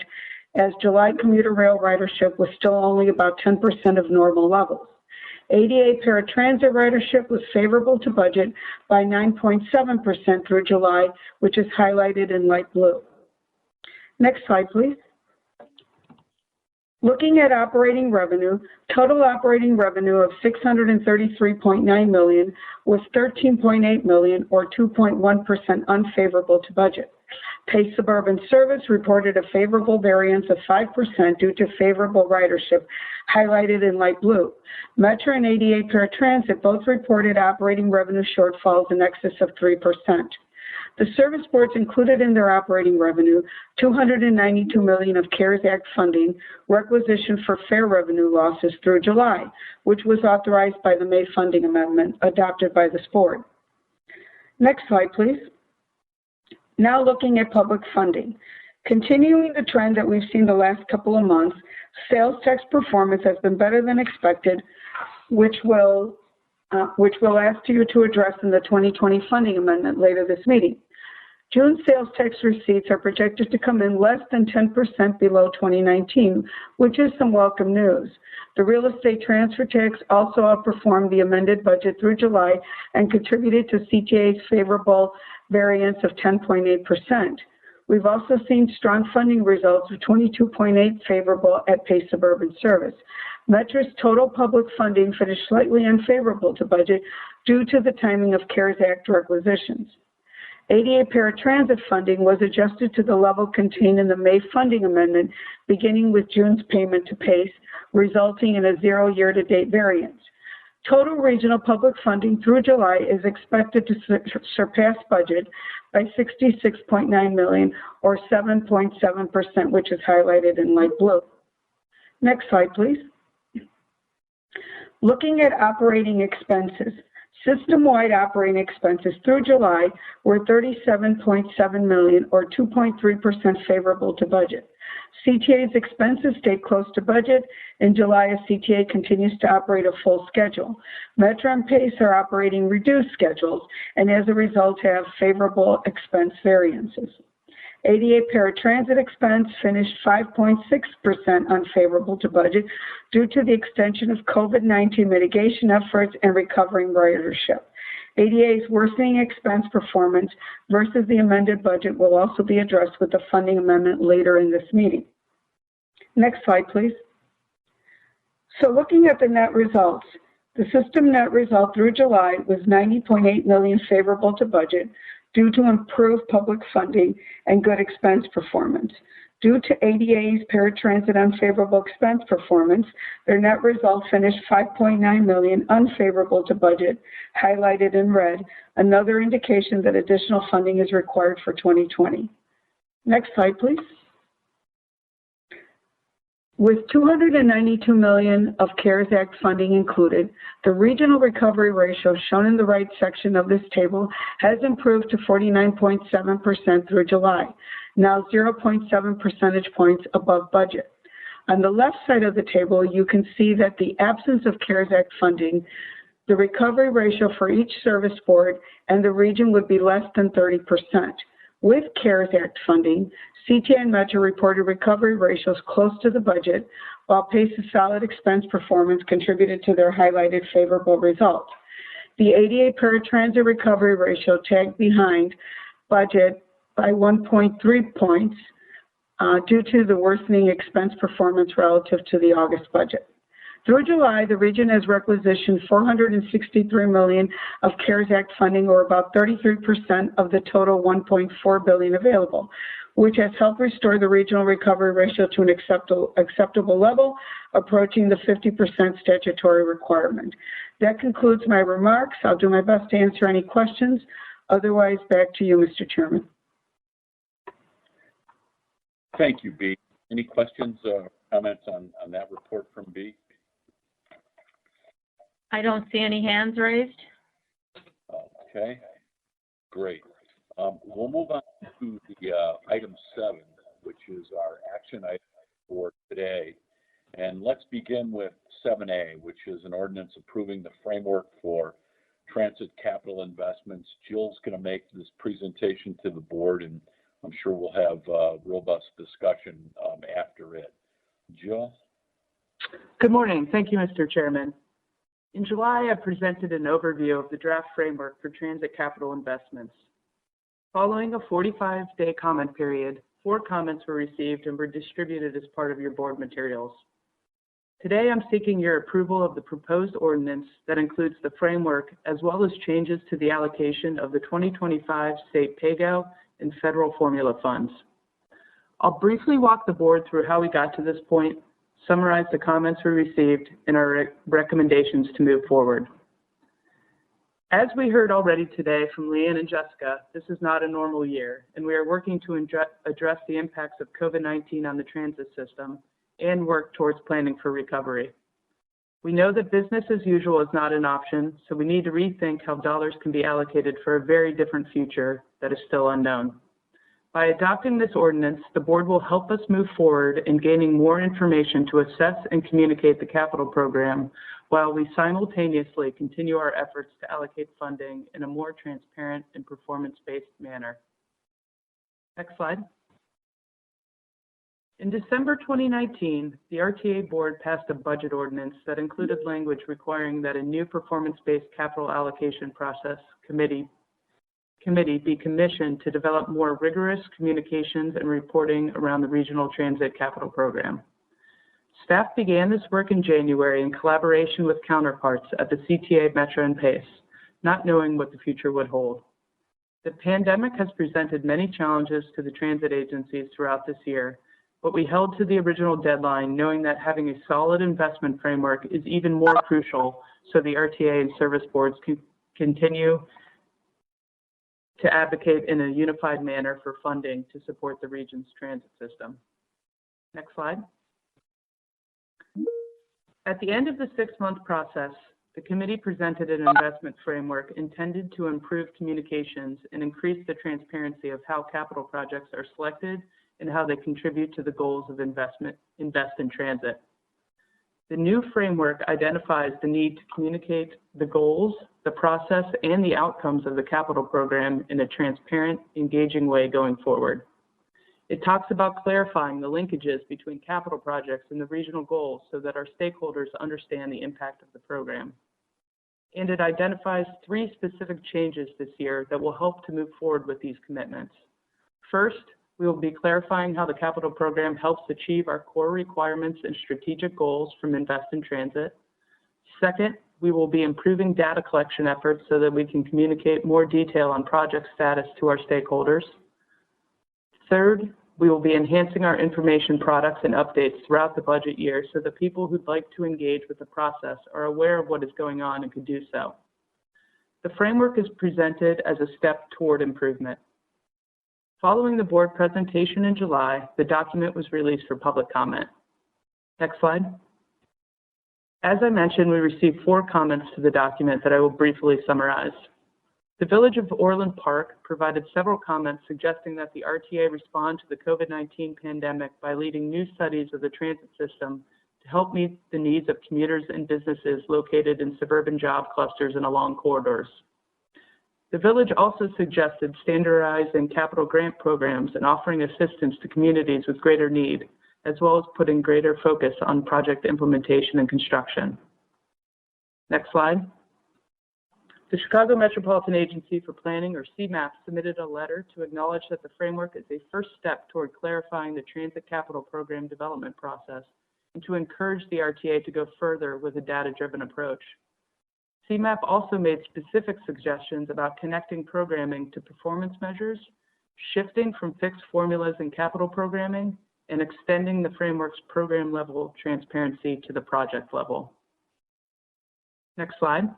J: as July commuter rail ridership was still only about 10% of normal levels. ADA paratransit ridership was favorable to budget by 9.7% through July, which is highlighted in light blue. Next slide, please. Looking at operating revenue, total operating revenue of $633.9 million was $13.8 million, or 2.1% unfavorable to budget. PACE Suburban Service reported a favorable variance of 5% due to favorable ridership, highlighted in light blue. Metro and ADA Paratransit both reported operating revenue shortfalls in excess of 3%. The service boards included in their operating revenue $292 million of CARES Act funding requisitioned for fare revenue losses through July, which was authorized by the May funding amendment adopted by this board. Next slide, please. Now looking at public funding. Continuing the trend that we've seen the last couple of months, sales tax performance has been better than expected, which we'll ask you to address in the 2020 funding amendment later this meeting. June sales tax receipts are projected to come in less than 10% below 2019, which is some welcome news. The real estate transfer tax also outperformed the amended budget through July and contributed to CTA's favorable variance of 10.8%. We've also seen strong funding results of 22.8 favorable at PACE Suburban Service. Metro's total public funding finished slightly unfavorable to budget due to the timing of CARES Act requisitions. ADA paratransit funding was adjusted to the level contained in the May funding amendment, beginning with June's payment to PACE, resulting in a 0 year-to-date variance. Total regional public funding through July is expected to surpass budget by $66.9 million, or 7.7%, which is highlighted in light blue. Next slide, please. Looking at operating expenses, System-wide operating expenses through July were $37.7 million, or 2.3% favorable to budget. CTA's expenses stayed close to budget. In July, as CTA continues to operate a full schedule. Metro and PACE are operating reduced schedules, and as a result have favorable expense variances. ADA paratransit expense finished 5.6% unfavorable to budget due to the extension of COVID-19 mitigation efforts and recovering ridership. ADA's worsening expense performance versus the amended budget will also be addressed with the funding amendment later in this meeting. Next slide, please. So looking at the net results, the system net result through July was $90.8 million favorable to budget due to improved public funding and good expense performance. Due to ADA's paratransit unfavorable expense performance, their net result finished $5.9 million unfavorable to budget, highlighted in red, another indication that additional funding is required for 2020. Next slide, please. With $292 million of CARES Act funding included, the regional recovery ratio shown in the right section of this table has improved to 49.7% through July, now 0.7 percentage points above budget. On the left side of the table, you can see that the absence of CARES Act funding, the recovery ratio for each service board and the region would be less than 30%. With CARES Act funding, CTA and Metro reported recovery ratios close to the budget, while PACE's solid expense performance contributed to their highlighted favorable results. The ADA paratransit recovery ratio tagged behind budget by 1.3 points due to the worsening expense performance relative to the August budget. Through July, the region has requisitioned $463 million of CARES Act funding, or about 33% of the total $1.4 billion available, which has helped restore the regional recovery ratio to an acceptable level, approaching the 50% statutory requirement. That concludes my remarks. I'll do my best to answer any questions. Otherwise, back to you, Mr. Chairman.
L: Thank you, B. Any questions or comments on that report from B?
C: I don't see any hands raised.
L: Okay, great. We'll move on to the item 7, which is our action item for today. And let's begin with 7A, which is an ordinance approving the framework for transit capital investments. Jill's going to make this presentation to the board, and I'm sure we'll have robust discussion after it. Jill?
O: Good morning. Thank you, Mr. Chairman. In July, I presented an overview of the draft framework for transit capital investments. Following a 45-day comment period, 4 comments were received and were distributed as part of your board materials. Today, I'm seeking your approval of the proposed ordinance that includes the framework as well as changes to the allocation of the 2025 state PAYGO and federal formula funds. I'll briefly walk the board through how we got to this point, summarize the comments we received, and our recommendations to move forward. As we heard already today from Leanne and Jessica, this is not a normal year, and we are working to address the impacts of COVID-19 on the transit system and work towards planning for recovery. We know that business as usual is not an option, so we need to rethink how dollars can be allocated for a very different future that is still unknown. By adopting this ordinance, the board will help us move forward in gaining more information to assess and communicate the capital program, while we simultaneously continue our efforts to allocate funding in a more transparent and performance-based manner. Next slide. In December 2019, the RTA board passed a budget ordinance that included language requiring that a new performance-based capital allocation process committee be commissioned to develop more rigorous communications and reporting around the regional transit capital program. Staff began this work in January in collaboration with counterparts at the CTA, Metro, and PACE, not knowing what the future would hold. The pandemic has presented many challenges to the transit agencies throughout this year, but we held to the original deadline, knowing that having a solid investment framework is even more crucial so the RTA and service boards can continue to advocate in a unified manner for funding to support the region's transit system. Next slide. At the end of the 6-month process, the committee presented an investment framework intended to improve communications and increase the transparency of how capital projects are selected and how they contribute to the goals of Invest in Transit. The new framework identifies the need to communicate the goals, the process, and the outcomes of the capital program in a transparent, engaging way going forward. It talks about clarifying the linkages between capital projects and the regional goals so that our stakeholders understand the impact of the program. And it identifies 3 specific changes this year that will help to move forward with these commitments. First, we will be clarifying how the capital program helps achieve our core requirements and strategic goals from Invest in Transit. Second, we will be improving data collection efforts so that we can communicate more detail on project status to our stakeholders. Third, we will be enhancing our information products and updates throughout the budget year so that people who'd like to engage with the process are aware of what is going on and can do so. The framework is presented as a step toward improvement. Following the board presentation in July, the document was released for public comment. Next slide. As I mentioned, we received 4 comments to the document that I will briefly summarize. The Village of Orland Park provided several comments suggesting that the RTA respond to the COVID-19 pandemic by leading new studies of the transit system to help meet the needs of commuters and businesses located in suburban job clusters and along corridors. The village also suggested standardizing capital grant programs and offering assistance to communities with greater need, as well as putting greater focus on project implementation and construction. Next slide. The Chicago Metropolitan Agency for Planning, or CMAP, submitted a letter to acknowledge that the framework is a first step toward clarifying the Transit Capital Program development process and to encourage the RTA to go further with a data-driven approach. CMAP also made specific suggestions about connecting programming to performance measures, shifting from fixed formulas in capital programming, and extending the framework's program-level transparency to the project level. Next slide.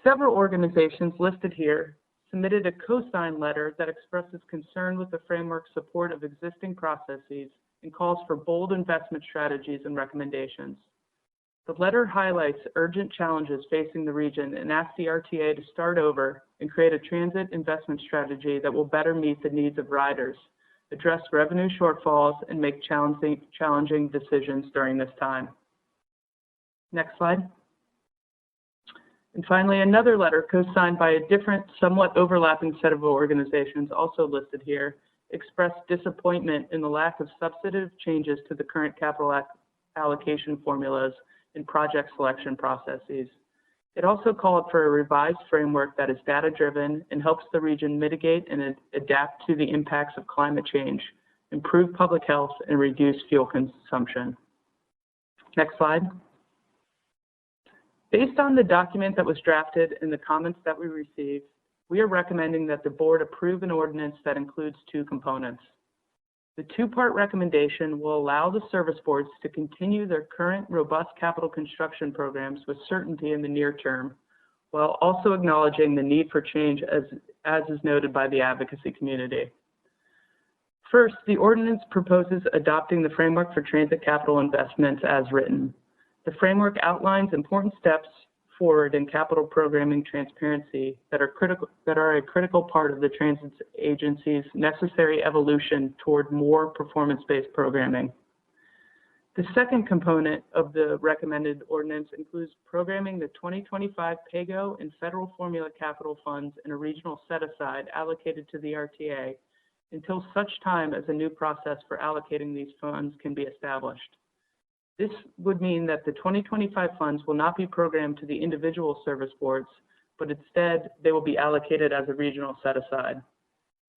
O: Several organizations listed here submitted a co-signed letter that expresses concern with the framework's support of existing processes and calls for bold investment strategies and recommendations. The letter highlights urgent challenges facing the region and asks the RTA to start over and create a transit investment strategy that will better meet the needs of riders, address revenue shortfalls, and make challenging decisions during this time. Next slide. And finally, another letter co-signed by a different, somewhat overlapping set of organizations also listed here expressed disappointment in the lack of substantive changes to the current capital allocation formulas and project selection processes. It also called for a revised framework that is data-driven and helps the region mitigate and adapt to the impacts of climate change, improve public health, and reduce fuel consumption. Next slide. Based on the document that was drafted and the comments that we received, we are recommending that the board approve an ordinance that includes 2 components. The 2-part recommendation will allow the service boards to continue their current robust capital construction programs with certainty in the near term, while also acknowledging the need for change as is noted by the advocacy community. First, the ordinance proposes adopting the framework for transit capital investments as written. The framework outlines important steps forward in capital programming transparency that are a critical part of the transit agency's necessary evolution toward more performance-based programming. The second component of the recommended ordinance includes programming the 2025 PAYGO and federal formula capital funds in a regional set-aside allocated to the RTA until such time as a new process for allocating these funds can be established. This would mean that the 2025 funds will not be programmed to the individual service boards, but instead they will be allocated as a regional set-aside.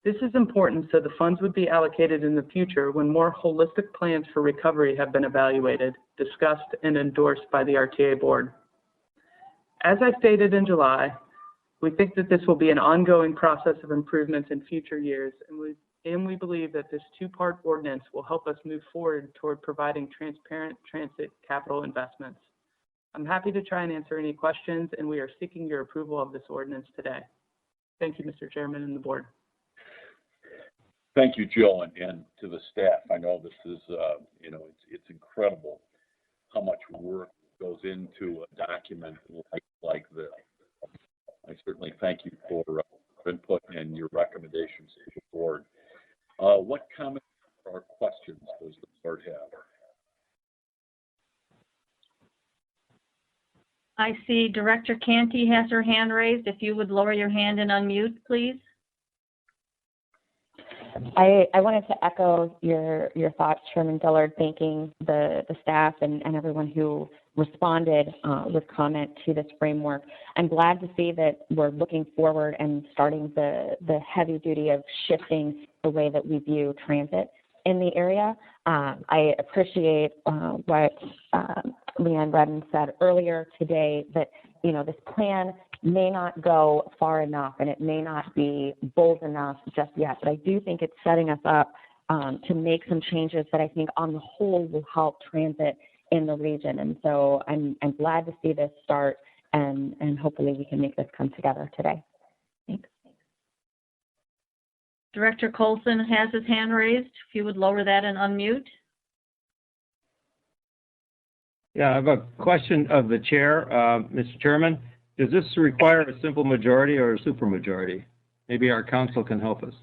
O: This is important so the funds would be allocated in the future when more holistic plans for recovery have been evaluated, discussed, and endorsed by the RTA board. As I stated in July, we think that this will be an ongoing process of improvements in future years, and we believe that this 2-part ordinance will help us move forward toward providing transparent transit capital investments. I'm happy to try and answer any questions, and we are seeking your approval of this ordinance today. Thank you, Mr. Chairman and the board.
L: Thank you, Joe, and to the staff. I know this is, it's incredible how much work goes into a document like this. I certainly thank you for input and your recommendations to the board. What comments or questions does the board have?
C: I see Director Canty has her hand raised. If you would lower your hand and unmute, please.
P: I wanted to echo your thoughts, Chairman Dillard, thanking the staff and everyone who responded with comment to this framework. I'm glad to see that we're looking forward and starting the heavy duty of shifting the way that we view transit in the area. I appreciate what Leanne Redden said earlier today, that this plan may not go far enough and it may not be bold enough just yet, but I do think it's setting us up to make some changes that I think on the whole will help transit in the region. And so I'm glad to see this start, and hopefully we can make this come together today. Thanks.
C: Director Colson has his hand raised. If you would lower that and unmute.
Q: Yeah, I have a question of the chair. Mr. Chairman, does this require a simple majority or a supermajority? Maybe our council can help us.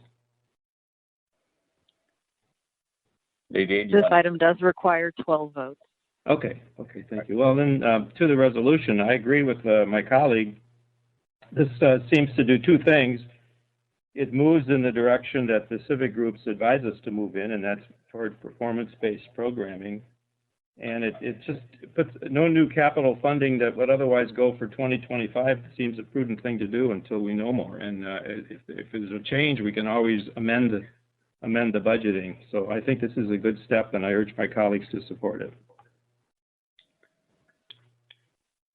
L: Nadine,
A: This item does require 12 votes.
Q: Okay, thank you. Well, then, to the resolution, I agree with my colleague. This seems to do two things. It moves in the direction that the civic groups advise us to move in, and that's toward performance-based programming. And it just puts no new capital funding that would otherwise go for 2025 seems a prudent thing to do until we know more. And if there's a change, we can always amend the budgeting. So I think this is a good step, and I urge my colleagues to support it.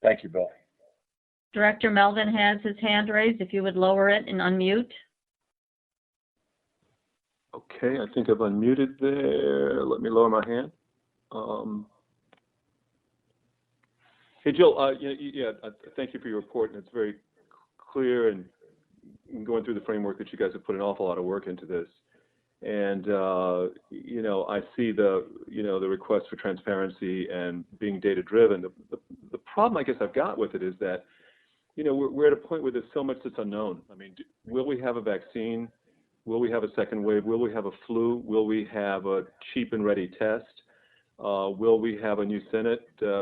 L: Thank you, Bill.
C: Director Melvin has his hand raised. If you would lower it and unmute.
D: Okay, I think I've unmuted there. Let me lower my hand. Hey, Jill, thank you for your report, and it's very clear, and going through the framework that you guys have put an awful lot of work into this. And, I see the request for transparency and being data-driven. The problem I guess I've got with it is that, we're at a point where there's so much that's unknown. I mean, will we have a vaccine? Will we have a second wave? Will we have a flu? Will we have a cheap and ready test? Will we have a new Senate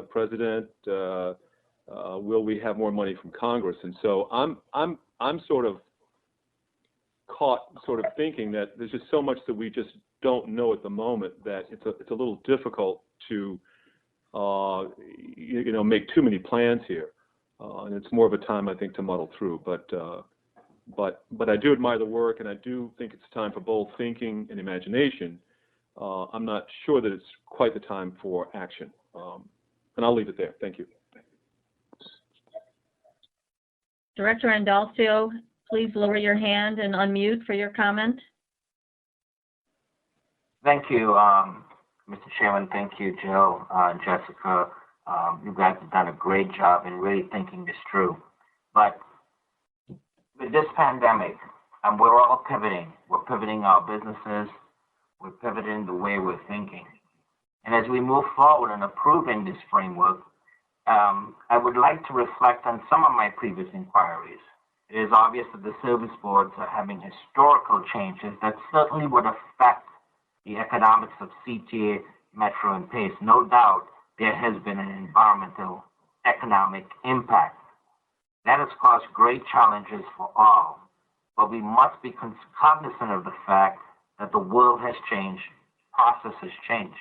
D: president? Will we have more money from Congress? And so I'm sort of caught thinking that there's just so much that we just don't know at the moment that it's a little difficult to make too many plans here, and it's more of a time I think to muddle through. But I do admire the work, and I do think it's time for bold thinking and imagination. I'm not sure that it's quite the time for action, and I'll leave it there. Thank you.
C: Director Andalcio, please lower your hand and unmute for your comment.
R: Thank you, Mr. Chairman. Thank you, Jill, Jessica. You guys have done a great job in really thinking this through. But with this pandemic, we're all pivoting. We're pivoting our businesses. We're pivoting the way we're thinking. And as we move forward in approving this framework, I would like to reflect on some of my previous inquiries. It is obvious that the service boards are having historical changes that certainly would affect the economics of CTA, Metro, and PACE. No doubt there has been an environmental economic impact. That has caused great challenges for all, but we must be cognizant of the fact that the world has changed, process has changed.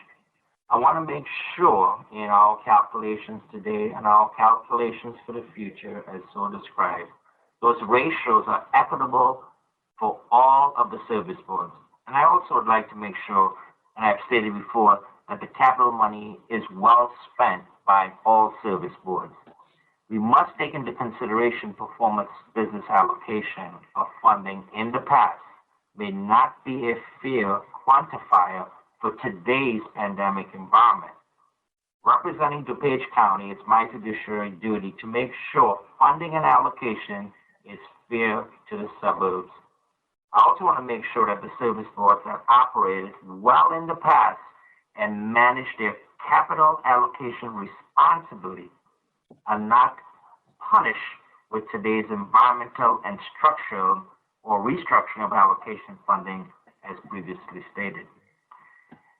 R: I want to make sure in our calculations today and our calculations for the future, as so described, those ratios are equitable for all of the service boards. And I also would like to make sure, and I've stated before, that the capital money is well spent by all service boards. We must take into consideration performance business allocation of funding in the past may not be a fair quantifier for today's pandemic environment. Representing DuPage County, it's my fiduciary duty to make sure funding and allocation is fair to the suburbs. I also want to make sure that the service boards have operated well in the past and managed their capital allocation responsibility are not punished with today's environmental and structural or restructuring of allocation funding as previously stated.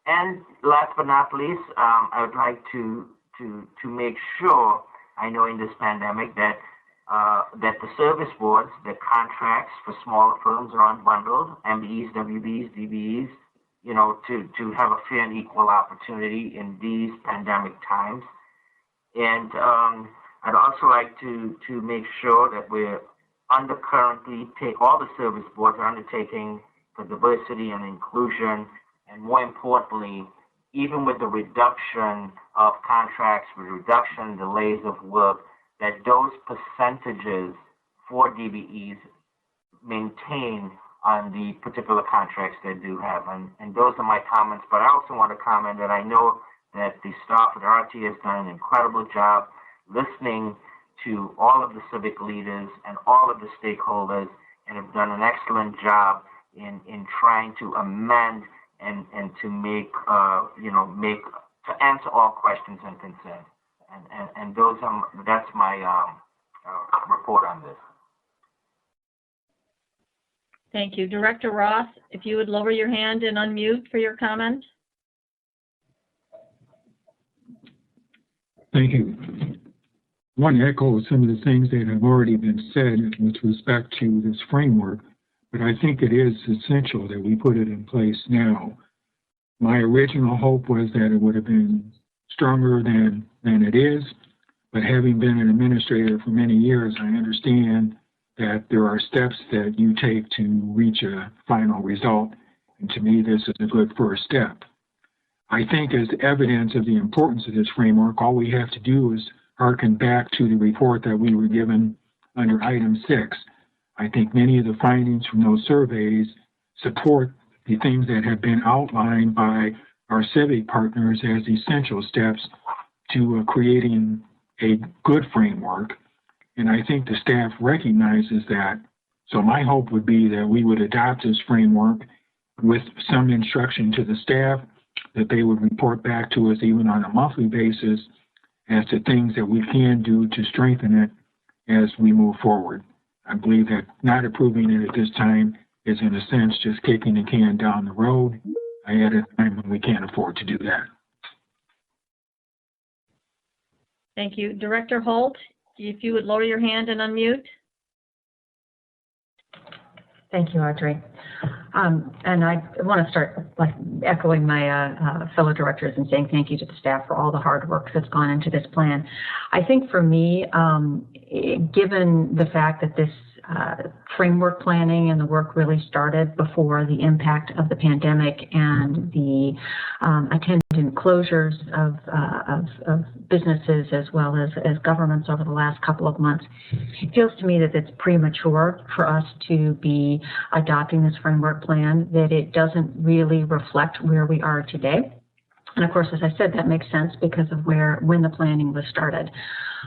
R: And last but not least, I would like to make sure, I know in this pandemic that that the service boards, the contracts for smaller firms are unbundled, MBEs, WBs, DBEs, you know, to have a fair and equal opportunity in these pandemic times. And I'd also like to make sure that we're all the service boards are undertaking for diversity and inclusion, and more importantly, even with the reduction of contracts, with reduction delays of work, that those percentages for DBEs maintain on the particular contracts they do have. And those are my comments, but I also want to comment that I know that the staff at RTA has done an incredible job listening to all of the civic leaders and all of the stakeholders, and have done an excellent job in trying to amend and to make, to answer all questions and concerns. And that's my report on this.
C: Thank you. Director Ross, if you would lower your hand and unmute for your comment.
H: Thank you. I want to echo some of the things that have already been said with respect to this framework, but I think it is essential that we put it in place now. My original hope was that it would have been stronger than it is, but having been an administrator for many years, I understand that there are steps that you take to reach a final result, and to me this is a good first step. I think as evidence of the importance of this framework, all we have to do is harken back to the report that we were given under item 6. I think many of the findings from those surveys support the things that have been outlined by our civic partners as essential steps to creating a good framework. And I think the staff recognizes that. So my hope would be that we would adopt this framework with some instruction to the staff, that they would report back to us even on a monthly basis as to things that we can do to strengthen it as we move forward. I believe that not approving it at this time is in a sense just kicking the can down the road at a time when we can't afford to do that.
C: Thank you. Director Holt, if you would lower your hand and unmute.
E: Thank you, Audrey. And I want to start by echoing my fellow directors and saying thank you to the staff for all the hard work that's gone into this plan. I think for me, given the fact that this framework planning and the work really started before the impact of the pandemic and the attendant closures of businesses as well as governments over the last couple of months, it feels to me that it's premature for us to be adopting this framework plan, that it doesn't really reflect where we are today. And of course, as I said, that makes sense because of when the planning was started.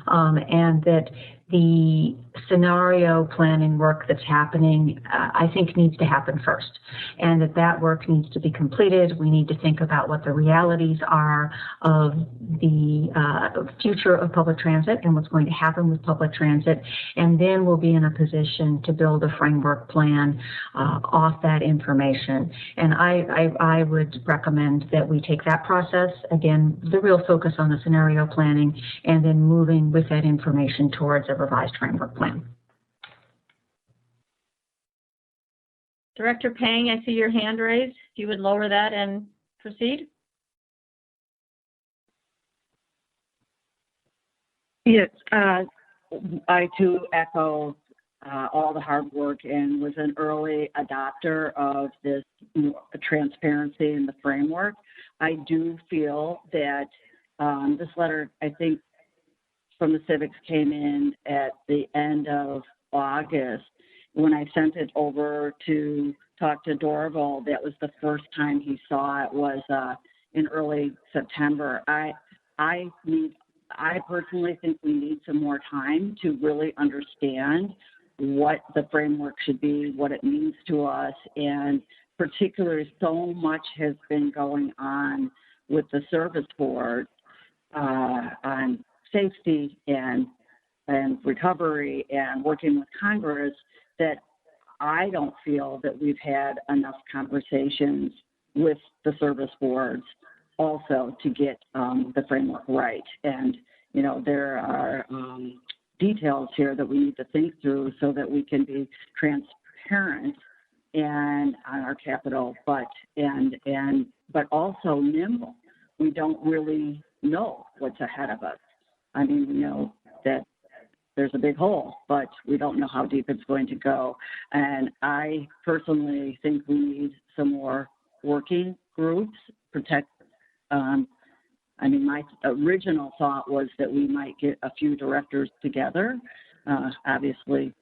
E: And that the scenario planning work that's happening, I think needs to happen first. And that work needs to be completed. We need to think about what the realities are of the future of public transit and what's going to happen with public transit. And then we'll be in a position to build a framework plan off that information. And I would recommend that we take that process, again, the real focus on the scenario planning, and then moving with that information towards a revised framework plan.
C: Director Pang, I see your hand raised. If you would lower that and proceed.
G: Yes, I too echo all the hard work and was an early adopter of this transparency in the framework. I do feel that this letter, I think, from the civics came in at the end of August. When I sent it over to talk to Dorval, that was the first time he saw it, was in early September. I personally think we need some more time to really understand what the framework should be, what it means to us, and particularly so much has been going on with the service board on safety and recovery and working with Congress, that I don't feel that we've had enough conversations with the service boards also to get the framework right. And, you know, there are details here that we need to think through so that we can be transparent and on our capital, but also nimble. We don't really know what's ahead of us. I mean, we know that there's a big hole, but we don't know how deep it's going to go. And I personally think we need some more working groups, I mean, my original thought was that we might get a few directors together, obviously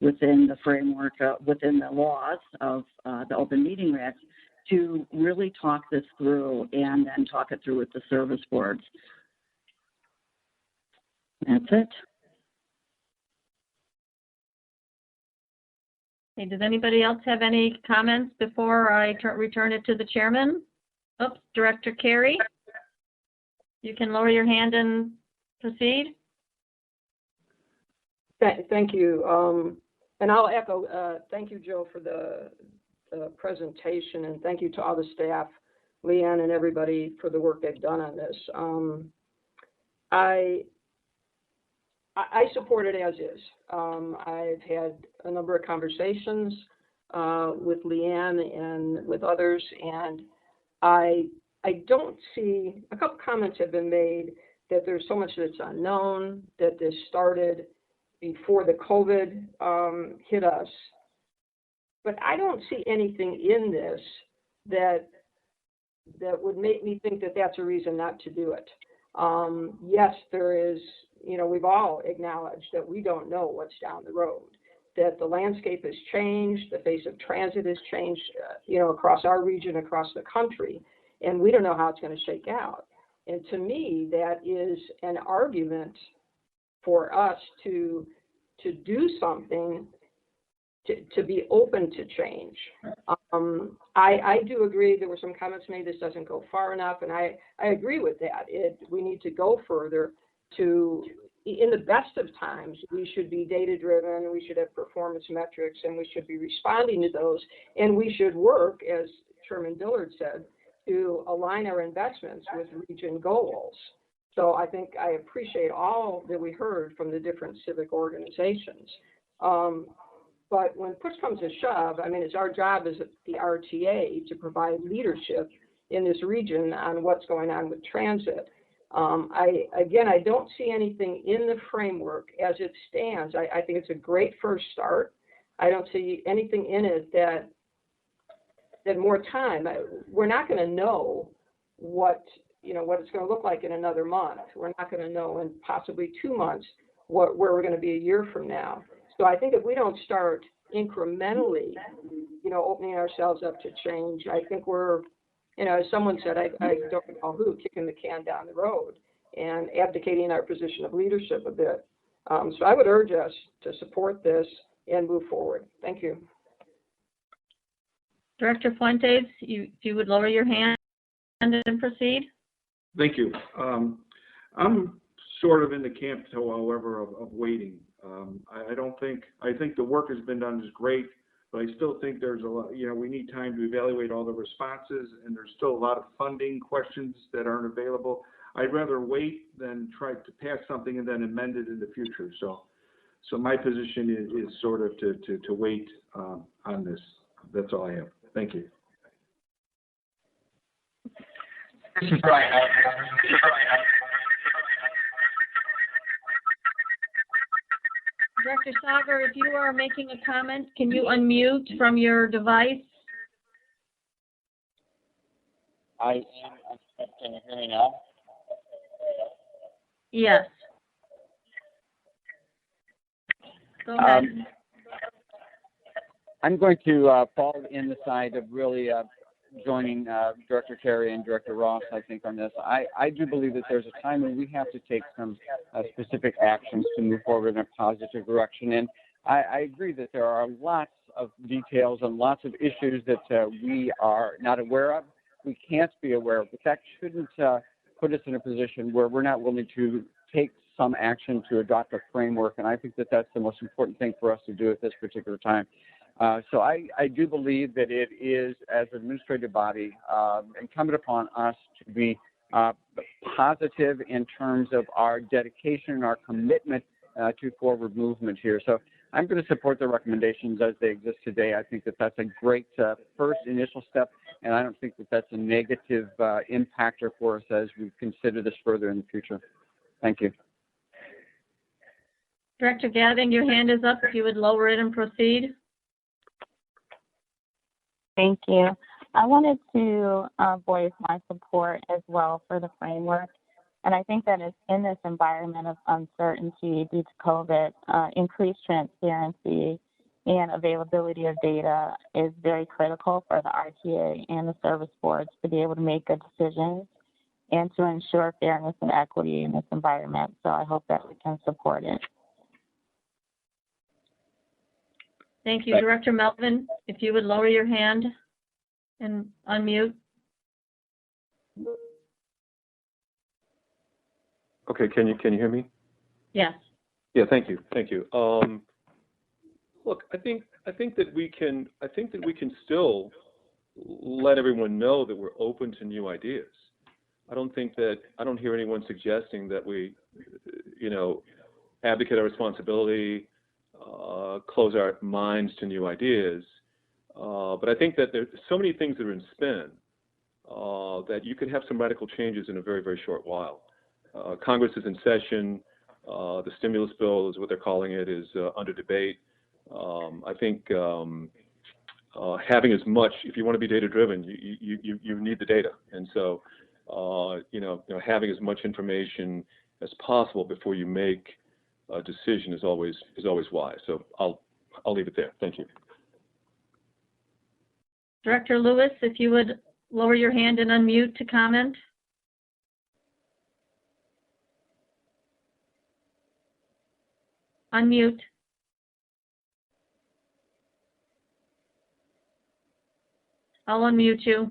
G: within the framework, within the laws of the Open Meeting Act, to really talk this through and then talk it through with the service boards. That's it.
C: Okay, does anybody else have any comments before I return it to the chairman? Oops, Director Carey, you can lower your hand and proceed.
I: Thank you. And I'll echo, thank you, Joe, for the presentation, and thank you to all the staff, Leanne and everybody, for the work they've done on this. I support it as is. I've had a number of conversations with Leanne and with others, and I don't see, a couple comments have been made that there's so much that's unknown, that this started before the COVID hit us. But I don't see anything in this that would make me think that that's a reason not to do it. Yes, there is, you know, we've all acknowledged that we don't know what's down the road, that the landscape has changed, the face of transit has changed, you know, across our region, across the country, and we don't know how it's going to shake out. And to me, that is an argument for us to do something, to be open to change. I do agree, there were some comments made, this doesn't go far enough, and I agree with that. We need to go further to, in the best of times, we should be data-driven, we should have performance metrics, and we should be responding to those, and we should work, as Chairman Dillard said, to align our investments with region goals. So I think I appreciate all that we heard from the different civic organizations. But when push comes to shove, I mean, it's our job as the RTA to provide leadership in this region on what's going on with transit. I don't see anything in the framework as it stands. I think it's a great first start. I don't see anything in it that more time. We're not going to know what it's going to look like in another month. We're not going to know in possibly 2 months where we're going to be a year from now. So I think if we don't start incrementally, you know, opening ourselves up to change, I think we're, you know, as someone said, I don't recall who, kicking the can down the road and abdicating our position of leadership a bit. So I would urge us to support this and move forward. Thank you.
C: Director Fuentes, if you would lower your hand and proceed.
B: Thank you. I'm sort of in the camp, however, of waiting. I think the work has been done is great, but I still think there's a lot, you know, we need time to evaluate all the responses, and there's still a lot of funding questions that aren't available. I'd rather wait than try to pass something and then amend it in the future. So my position is sort of to wait on this. That's all I have. Thank you.
R: This is Brian.
C: Director Sager, if you are making a comment, can you unmute from your device?
K: Can you hear me now?
C: Yes. Go ahead.
K: I'm going to fall in the side of really joining Director Carey and Director Ross, I think, on this. I do believe that there's a time when we have to take some specific actions to move forward in a positive direction. And I agree that there are lots of details and lots of issues that we are not aware of, we can't be aware of, but that shouldn't put us in a position where we're not willing to take some action to adopt a framework, and I think that that's the most important thing for us to do at this particular time. So I do believe that it is, as an administrative body, incumbent upon us to be positive in terms of our dedication and our commitment to forward movement here. So I'm going to support the recommendations as they exist today. I think that that's a great first initial step, and I don't think that that's a negative impactor for us as we consider this further in the future. Thank you.
C: Director Gadding, your hand is up. If you would lower it and proceed.
P: Thank you. I wanted to voice my support as well for the framework. And I think that it's in this environment of uncertainty due to COVID, increased transparency and availability of data is very critical for the RTA and the service boards to be able to make good decisions and to ensure fairness and equity in this environment. So I hope that we can support it.
C: Thank you. Director Melvin, if you would lower your hand and unmute.
D: Okay, can you hear me?
C: Yes.
D: Yeah, thank you. Look, I think that we can still let everyone know that we're open to new ideas. I don't hear anyone suggesting that we, abdicate our responsibility, close our minds to new ideas. But I think that there's so many things that are in spin that you could have some radical changes in a very, very short while. Congress is in session. The stimulus bill is what they're calling it, is under debate. I think having as much, if you want to be data driven, you need the data, and so having as much information as possible before you make a decision is always wise. So I'll leave it there. Thank you.
C: Director Lewis, if you would lower your hand and unmute to comment. Unmute. I'll unmute you.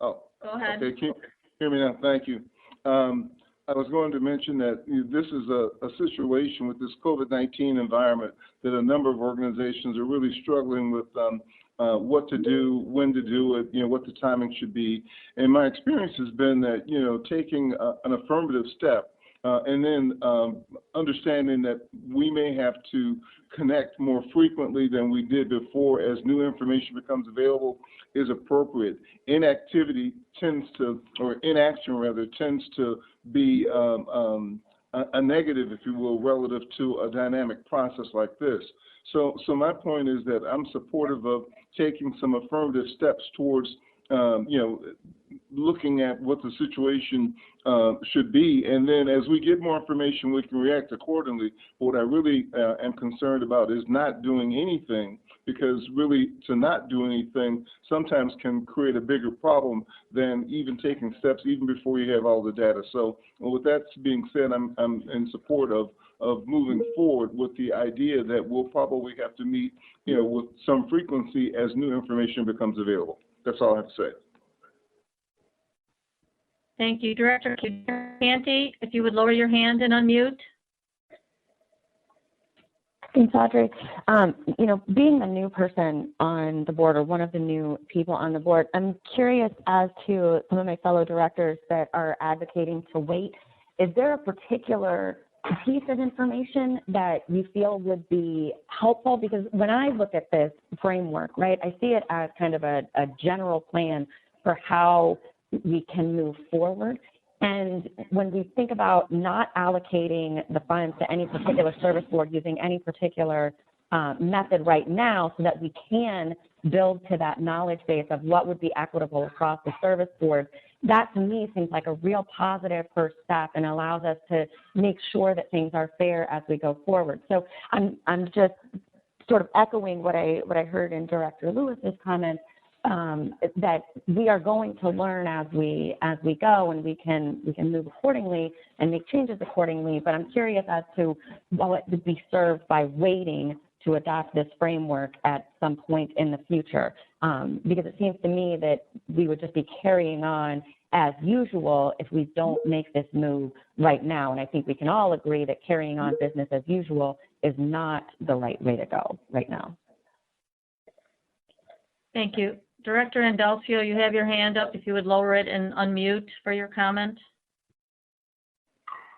F: Oh.
C: Go ahead.
F: Okay, can you hear me now? Thank you. I was going to mention that this is a situation with this COVID-19 environment that a number of organizations are really struggling with what to do, when to do it, what the timing should be. And my experience has been that, taking an affirmative step and then understanding that we may have to connect more frequently than we did before as new information becomes available is appropriate. Inaction rather, tends to be a negative, if you will, relative to a dynamic process like this. So my point is that I'm supportive of taking some affirmative steps towards looking at what the situation should be, and then as we get more information, we can react accordingly. But what I really am concerned about is not doing anything, because really to not do anything sometimes can create a bigger problem than even taking steps even before you have all the data. So with that being said, I'm in support of moving forward with the idea that we'll probably have to meet, with some frequency as new information becomes available. That's all I have to say.
C: Thank you. Director Canty, if you would lower your hand and unmute.
P: Thanks, Audrey. Being a new person on the board, or one of the new people on the board, I'm curious as to some of my fellow directors that are advocating to wait. Is there a particular piece of information that you feel would be helpful? Because when I look at this framework, right, I see it as kind of a general plan for how we can move forward. And when we think about not allocating the funds to any particular service board using any particular method right now, so that we can build to that knowledge base of what would be equitable across the service board, that to me seems like a real positive first step and allows us to make sure that things are fair as we go forward. So I'm just sort of echoing what I heard in Director Lewis's comments, that we are going to learn as we go, and we can move accordingly and make changes accordingly. But I'm curious as to what would be served by waiting to adopt this framework at some point in the future, because it seems to me that we would just be carrying on as usual if we don't make this move right now. And I think we can all agree that carrying on business as usual is not the right way to go right now.
C: Thank you. Director Andalcio, you have your hand up. If you would lower it and unmute for your comment.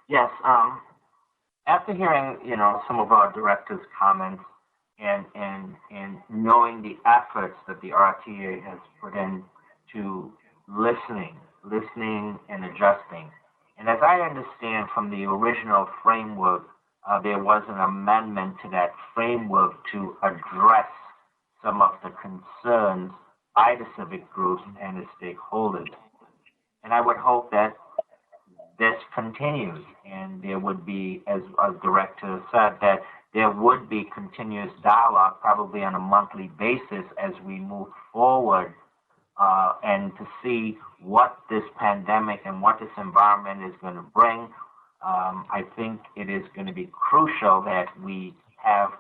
R: Yes, after hearing, some of our directors' comments and knowing the efforts that the RTA has put into listening and adjusting. And as I understand from the original framework, there was an amendment to that framework to address some of the concerns by the civic groups and the stakeholders. And I would hope that this continues and there would be, as our director said, that there would be continuous dialogue probably on a monthly basis as we move forward and to see what this pandemic and what this environment is going to bring. I think it is going to be crucial that we have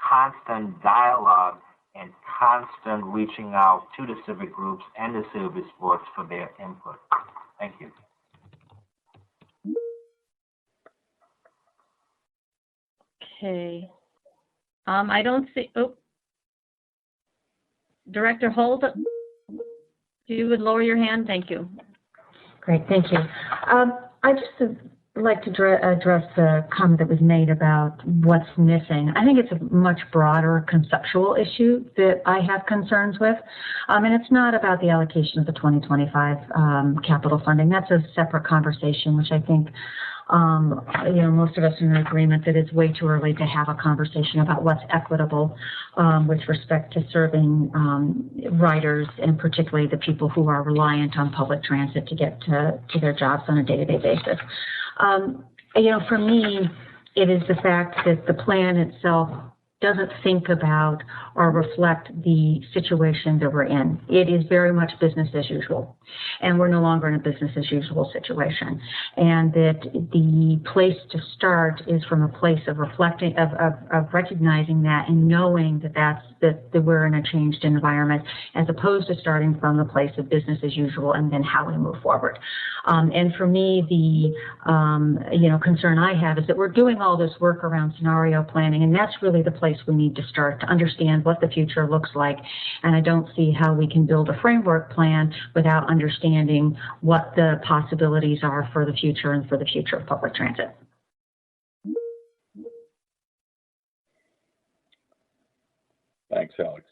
R: constant dialogue and constant reaching out to the civic groups and the service boards for their input. Thank you.
C: Okay. I don't see, Director Holt, if you would lower your hand, thank you.
E: Great, thank you. I just would like to address the comment that was made about what's missing. I think it's a much broader conceptual issue that I have concerns with. And it's not about the allocation of the 2025 capital funding. That's a separate conversation, which I think most of us are in agreement that it's way too early to have a conversation about what's equitable with respect to serving riders, and particularly the people who are reliant on public transit to get to their jobs on a day-to-day basis. For me, it is the fact that the plan itself doesn't think about or reflect the situation that we're in. It is very much business as usual, and we're no longer in a business as usual situation. And that the place to start is from a place of reflecting, of recognizing that and knowing that we're in a changed environment, as opposed to starting from the place of business as usual and then how we move forward. And for me, the concern I have is that we're doing all this work around scenario planning, and that's really the place we need to start to understand what the future looks like. And I don't see how we can build a framework plan without understanding what the possibilities are for the future and for the future of public transit.
L: Thanks, Alex.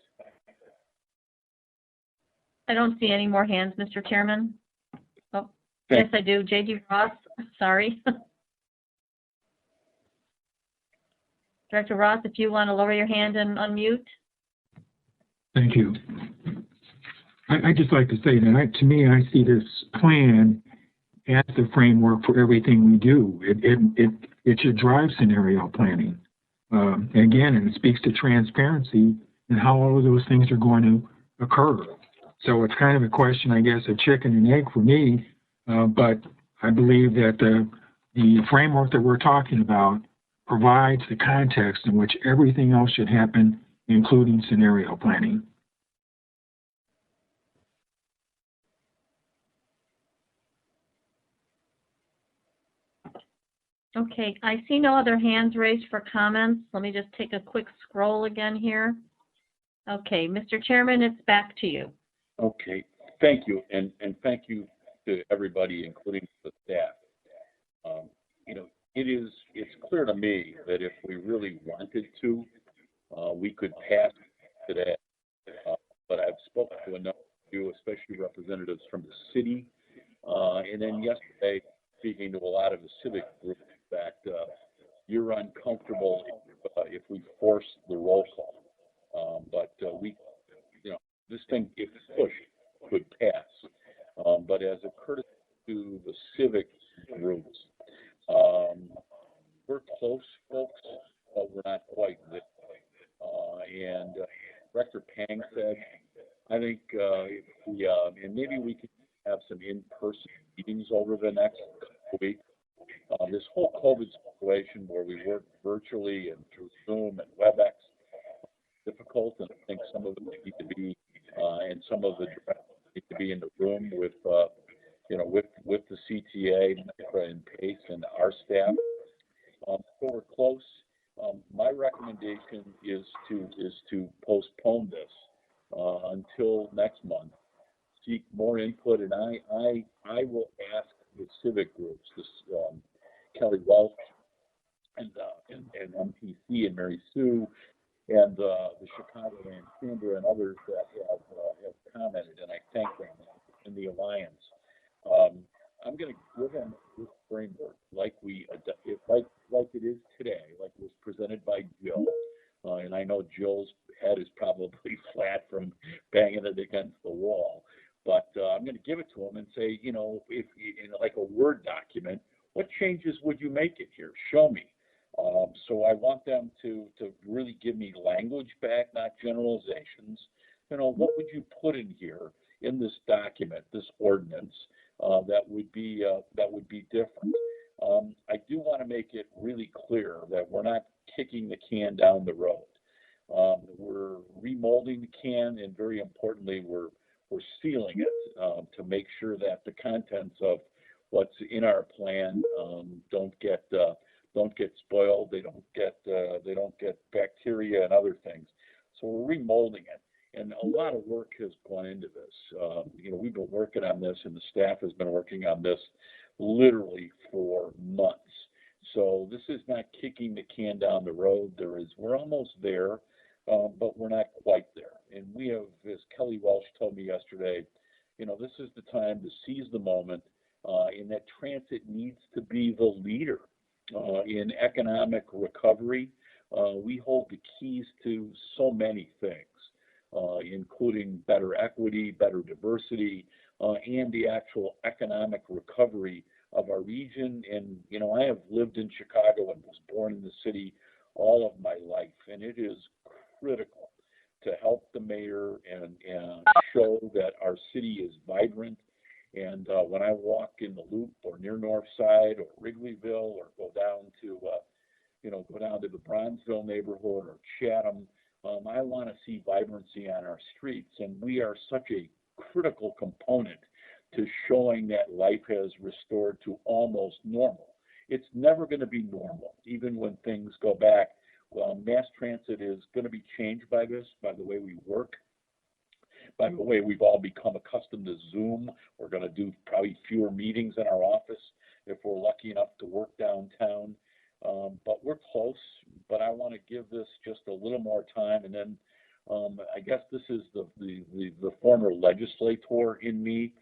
C: I don't see any more hands, Mr. Chairman. Oh, yes, I do. J.D. Ross, sorry. Director Ross, if you want to lower your hand and unmute.
H: Thank you. I'd just like to say that to me, I see this plan as the framework for everything we do. It should drive scenario planning. Again, and it speaks to transparency and how all of those things are going to occur. So it's kind of a question, I guess, of chicken and egg for me, but I believe that the framework that we're talking about provides the context in which everything else should happen, including scenario planning.
C: Okay, I see no other hands raised for comments. Let me just take a quick scroll again here. Okay, Mr. Chairman, it's back to you.
L: Okay, thank you, and thank you to everybody, including the staff. It's clear to me that if we really wanted to, we could pass today. But I've spoken to a number of you, especially representatives from the city, and then yesterday speaking to a lot of the civic groups. In fact, you're uncomfortable if we force the roll call, but this thing, if pushed, could pass. But as a courtesy to the civic groups, we're close, folks, but we're not quite there. And Director Pang said, I think if we, and maybe we could have some in-person meetings over the next couple weeks. This whole COVID situation where we work virtually and through Zoom and WebEx, difficult, and I think some of them need to be, and some of the directors need to be in the room with, with the CTA and PACE and our staff. So we're close. My recommendation is to postpone this until next month. Seek more input, and I will ask the civic groups, this Kelly Welch and MPC and Mary Sue and the Chicagoland Chamber and others that have commented, and I thank them in the alliance. I'm going to give them this framework like it is today, like it was presented by Jill. And I know Jill's head is probably flat from banging it against the wall. But I'm going to give it to them and say, if in like a Word document, what changes would you make it here? Show me. So I want them to really give me language back, not generalizations. What would you put in here in this document, this ordinance, that would be different? I do want to make it really clear that we're not kicking the can down the road. We're remolding the can, and very importantly, we're sealing it to make sure that the contents of what's in our plan don't get spoiled. They don't get bacteria and other things. So we're remolding it, and a lot of work has gone into this. We've been working on this, and the staff has been working on this literally for months. So this is not kicking the can down the road. We're almost there, but we're not quite there. And we have, as Kelly Welch told me yesterday, this is the time to seize the moment, in that transit needs to be the leader in economic recovery. We hold the keys to so many things, including better equity, better diversity, and the actual economic recovery of our region. And, I have lived in Chicago and was born in the city all of my life, and it is critical to help the mayor and show that our city is vibrant. And when I walk in the Loop or near North Side or Wrigleyville, or go down to the Bronzeville neighborhood or Chatham, I want to see vibrancy on our streets. And we are such a critical component to showing that life has restored to almost normal. It's never going to be normal, even when things go back. Well, mass transit is going to be changed by this, by the way we work, by the way we've all become accustomed to Zoom. We're going to do probably fewer meetings in our office if we're lucky enough to work downtown. But we're close, but I want to give this just a little more time. And then I guess this is the former legislator in me.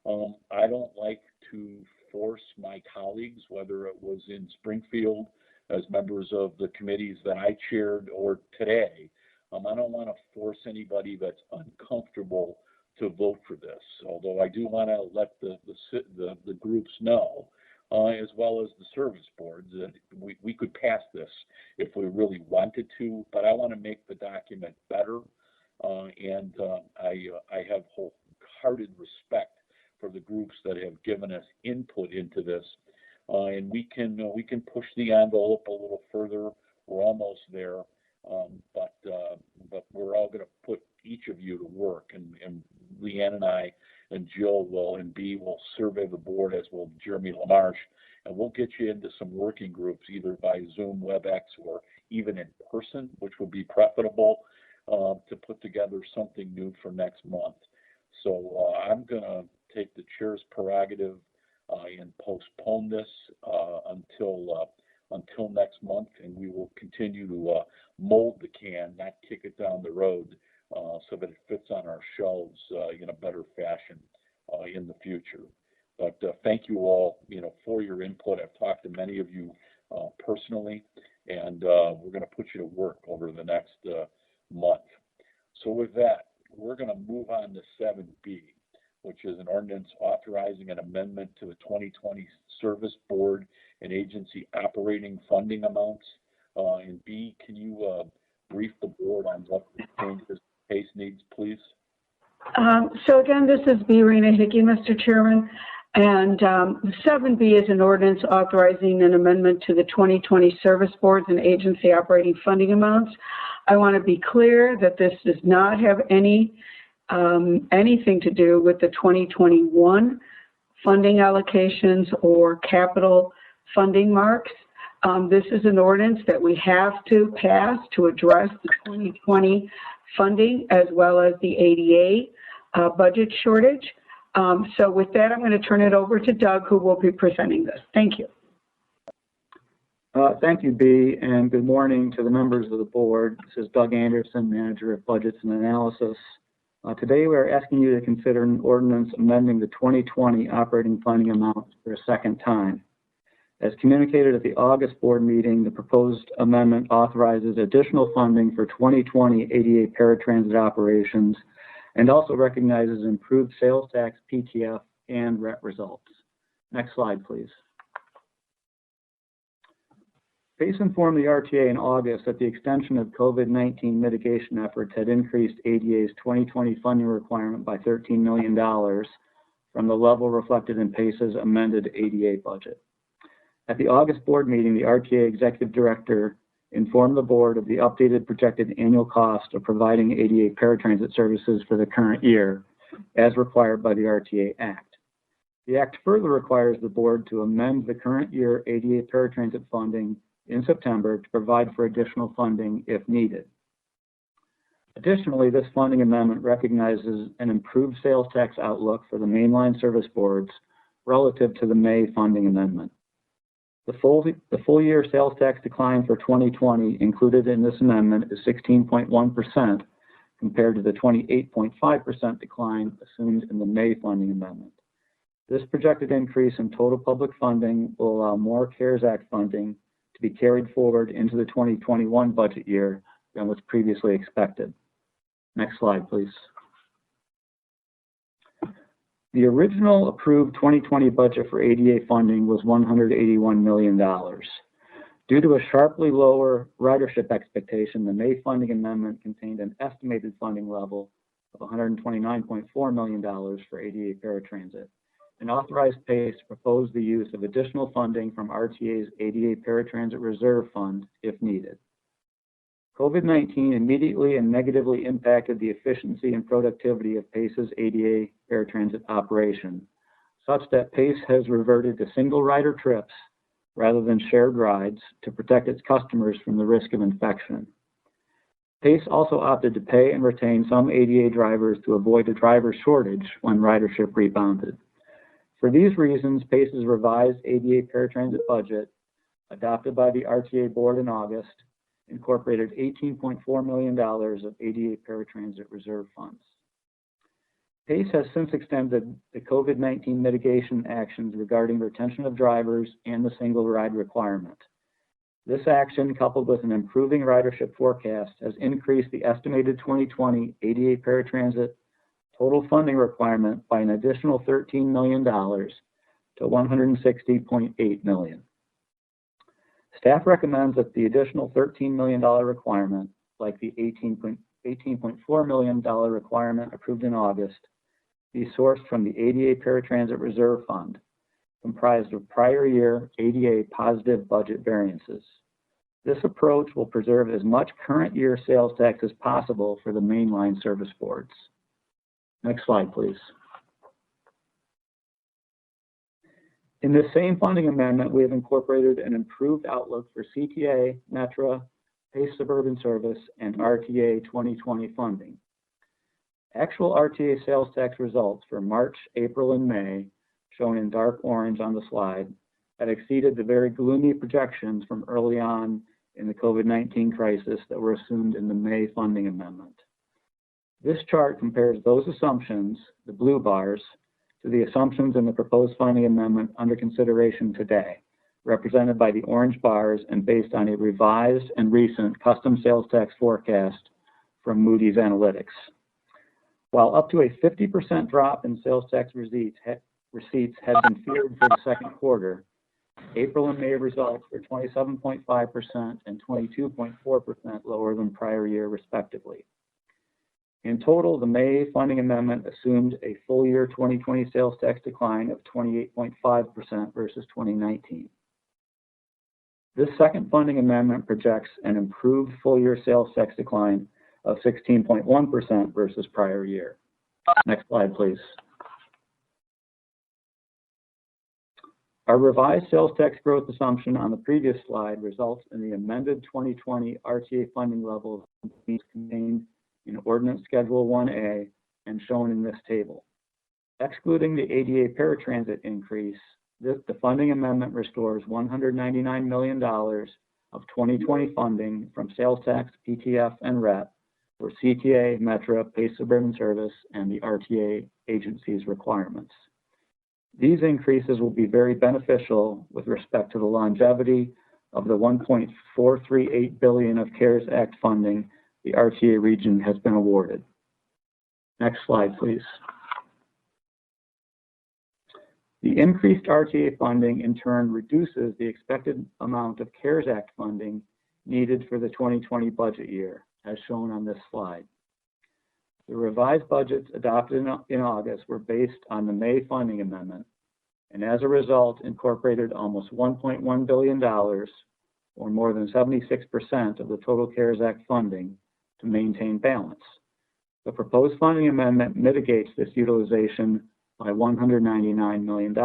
L: I don't like to force my colleagues, whether it was in Springfield as members of the committees that I chaired or today. I don't want to force anybody that's uncomfortable to vote for this, although I do want to let the groups know, as well as the service boards, that we could pass this if we really wanted to, but I want to make the document better, and I have wholehearted respect for the groups that have given us input into this, and we can push the envelope a little further. We're almost there, but we're all going to put each of you to work, and Leanne and I and Jill will survey the board, as will Jeremy LaMarche, and we'll get you into some working groups, either by Zoom, WebEx, or even in person, which would be preferable, to put together something new for next month. So I'm going to take the chair's prerogative and postpone this until next month, and we will continue to mold the can, not kick it down the road, so that it fits on our shelves in a better fashion in the future. But thank you all, for your input. I've talked to many of you personally, and we're going to put you to work over the next month. So with that, we're going to move on to 7B, which is an ordinance authorizing an amendment to the 2020 Service Board and Agency operating funding amounts. And B, can you brief the board on what the changes PACE needs, please?
J: So again, this is B. Rena Hickey, Mr. Chairman. And 7B is an ordinance authorizing an amendment to the 2020 service boards and agency operating funding amounts. I want to be clear that this does not have anything to do with the 2021 funding allocations or capital funding marks. This is an ordinance that we have to pass to address the 2020 funding as well as the ADA budget shortage. So with that, I'm going to turn it over to Doug, who will be presenting this. Thank you.
S: Thank you, Bea, and good morning to the members of the board. This is Doug Anderson, Manager of Budgets and Analysis. Today, we are asking you to consider an ordinance amending the 2020 operating funding amount for a second time. As communicated at the August board meeting, the proposed amendment authorizes additional funding for 2020 ADA paratransit operations and also recognizes improved sales tax, PTF, and RET results. Next slide, please. PACE informed the RTA in August that the extension of COVID-19 mitigation efforts had increased ADA's 2020 funding requirement by $13 million from the level reflected in PACE's amended ADA budget. At the August board meeting, the RTA executive director informed the board of the updated projected annual cost of providing ADA paratransit services for the current year, as required by the RTA Act. The Act further requires the board to amend the current year ADA paratransit funding in September to provide for additional funding if needed. Additionally, this funding amendment recognizes an improved sales tax outlook for the mainline service boards relative to the May funding amendment. The full year sales tax decline for 2020 included in this amendment is 16.1% compared to the 28.5% decline assumed in the May funding amendment. This projected increase in total public funding will allow more CARES Act funding to be carried forward into the 2021 budget year than was previously expected. Next slide, please. The original approved 2020 budget for ADA funding was $181 million. Due to a sharply lower ridership expectation, the May funding amendment contained an estimated funding level of $129.4 million for ADA paratransit and authorized PACE to propose the use of additional funding from RTA's ADA Paratransit Reserve Fund if needed. COVID-19 immediately and negatively impacted the efficiency and productivity of PACE's ADA paratransit operation, such that PACE has reverted to single rider trips rather than shared rides to protect its customers from the risk of infection. PACE also opted to pay and retain some ADA drivers to avoid a driver shortage when ridership rebounded. For these reasons, PACE's revised ADA paratransit budget, adopted by the RTA board in August, incorporated $18.4 million of ADA paratransit reserve funds. PACE has since extended the COVID-19 mitigation actions regarding retention of drivers and the single ride requirement. This action, coupled with an improving ridership forecast, has increased the estimated 2020 ADA paratransit total funding requirement by an additional $13 million to $160.8 million. Staff recommends that the additional $13 million requirement, like the $18.4 million requirement approved in August, be sourced from the ADA Paratransit Reserve Fund, comprised of prior year ADA positive budget variances. This approach will preserve as much current year sales tax as possible for the mainline service boards. Next slide, please. In this same funding amendment, we have incorporated an improved outlook for CTA, Metra, PACE Suburban Service, and RTA 2020 funding. Actual RTA sales tax results for March, April, and May, shown in dark orange on the slide, had exceeded the very gloomy projections from early on in the COVID-19 crisis that were assumed in the May funding amendment. This chart compares those assumptions, the blue bars, to the assumptions in the proposed funding amendment under consideration today, represented by the orange bars and based on a revised and recent custom sales tax forecast from Moody's Analytics. While up to a 50% drop in sales tax receipts had been feared for the second quarter, April and May results were 27.5% and 22.4% lower than prior year, respectively. In total, the May funding amendment assumed a full year 2020 sales tax decline of 28.5% versus 2019. This second funding amendment projects an improved full year sales tax decline of 16.1% versus prior year. Next slide, please. Our revised sales tax growth assumption on the previous slide results in the amended 2020 RTA funding level contained in Ordinance Schedule 1A and shown in this table. Excluding the ADA paratransit increase, the funding amendment restores $199 million of 2020 funding from sales tax, PTF, and RET for CTA, Metra, Pace Suburban Service, and the RTA agency's requirements. These increases will be very beneficial with respect to the longevity of the $1.438 billion of CARES Act funding the RTA region has been awarded. Next slide, please. The increased RTA funding in turn reduces the expected amount of CARES Act funding needed for the 2020 budget year, as shown on this slide. The revised budgets adopted in August were based on the May funding amendment, and as a result incorporated almost $1.1 billion, or more than 76% of the total CARES Act funding, to maintain balance. The proposed funding amendment mitigates this utilization by $199 million.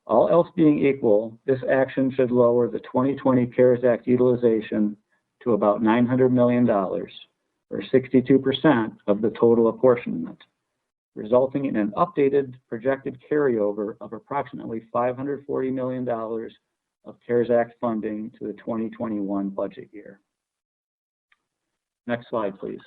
S: All else being equal, this action should lower the 2020 CARES Act utilization to about $900 million, or 62% of the total apportionment, resulting in an updated projected carryover of approximately $540 million of CARES Act funding to the 2021 budget year. Next slide, please.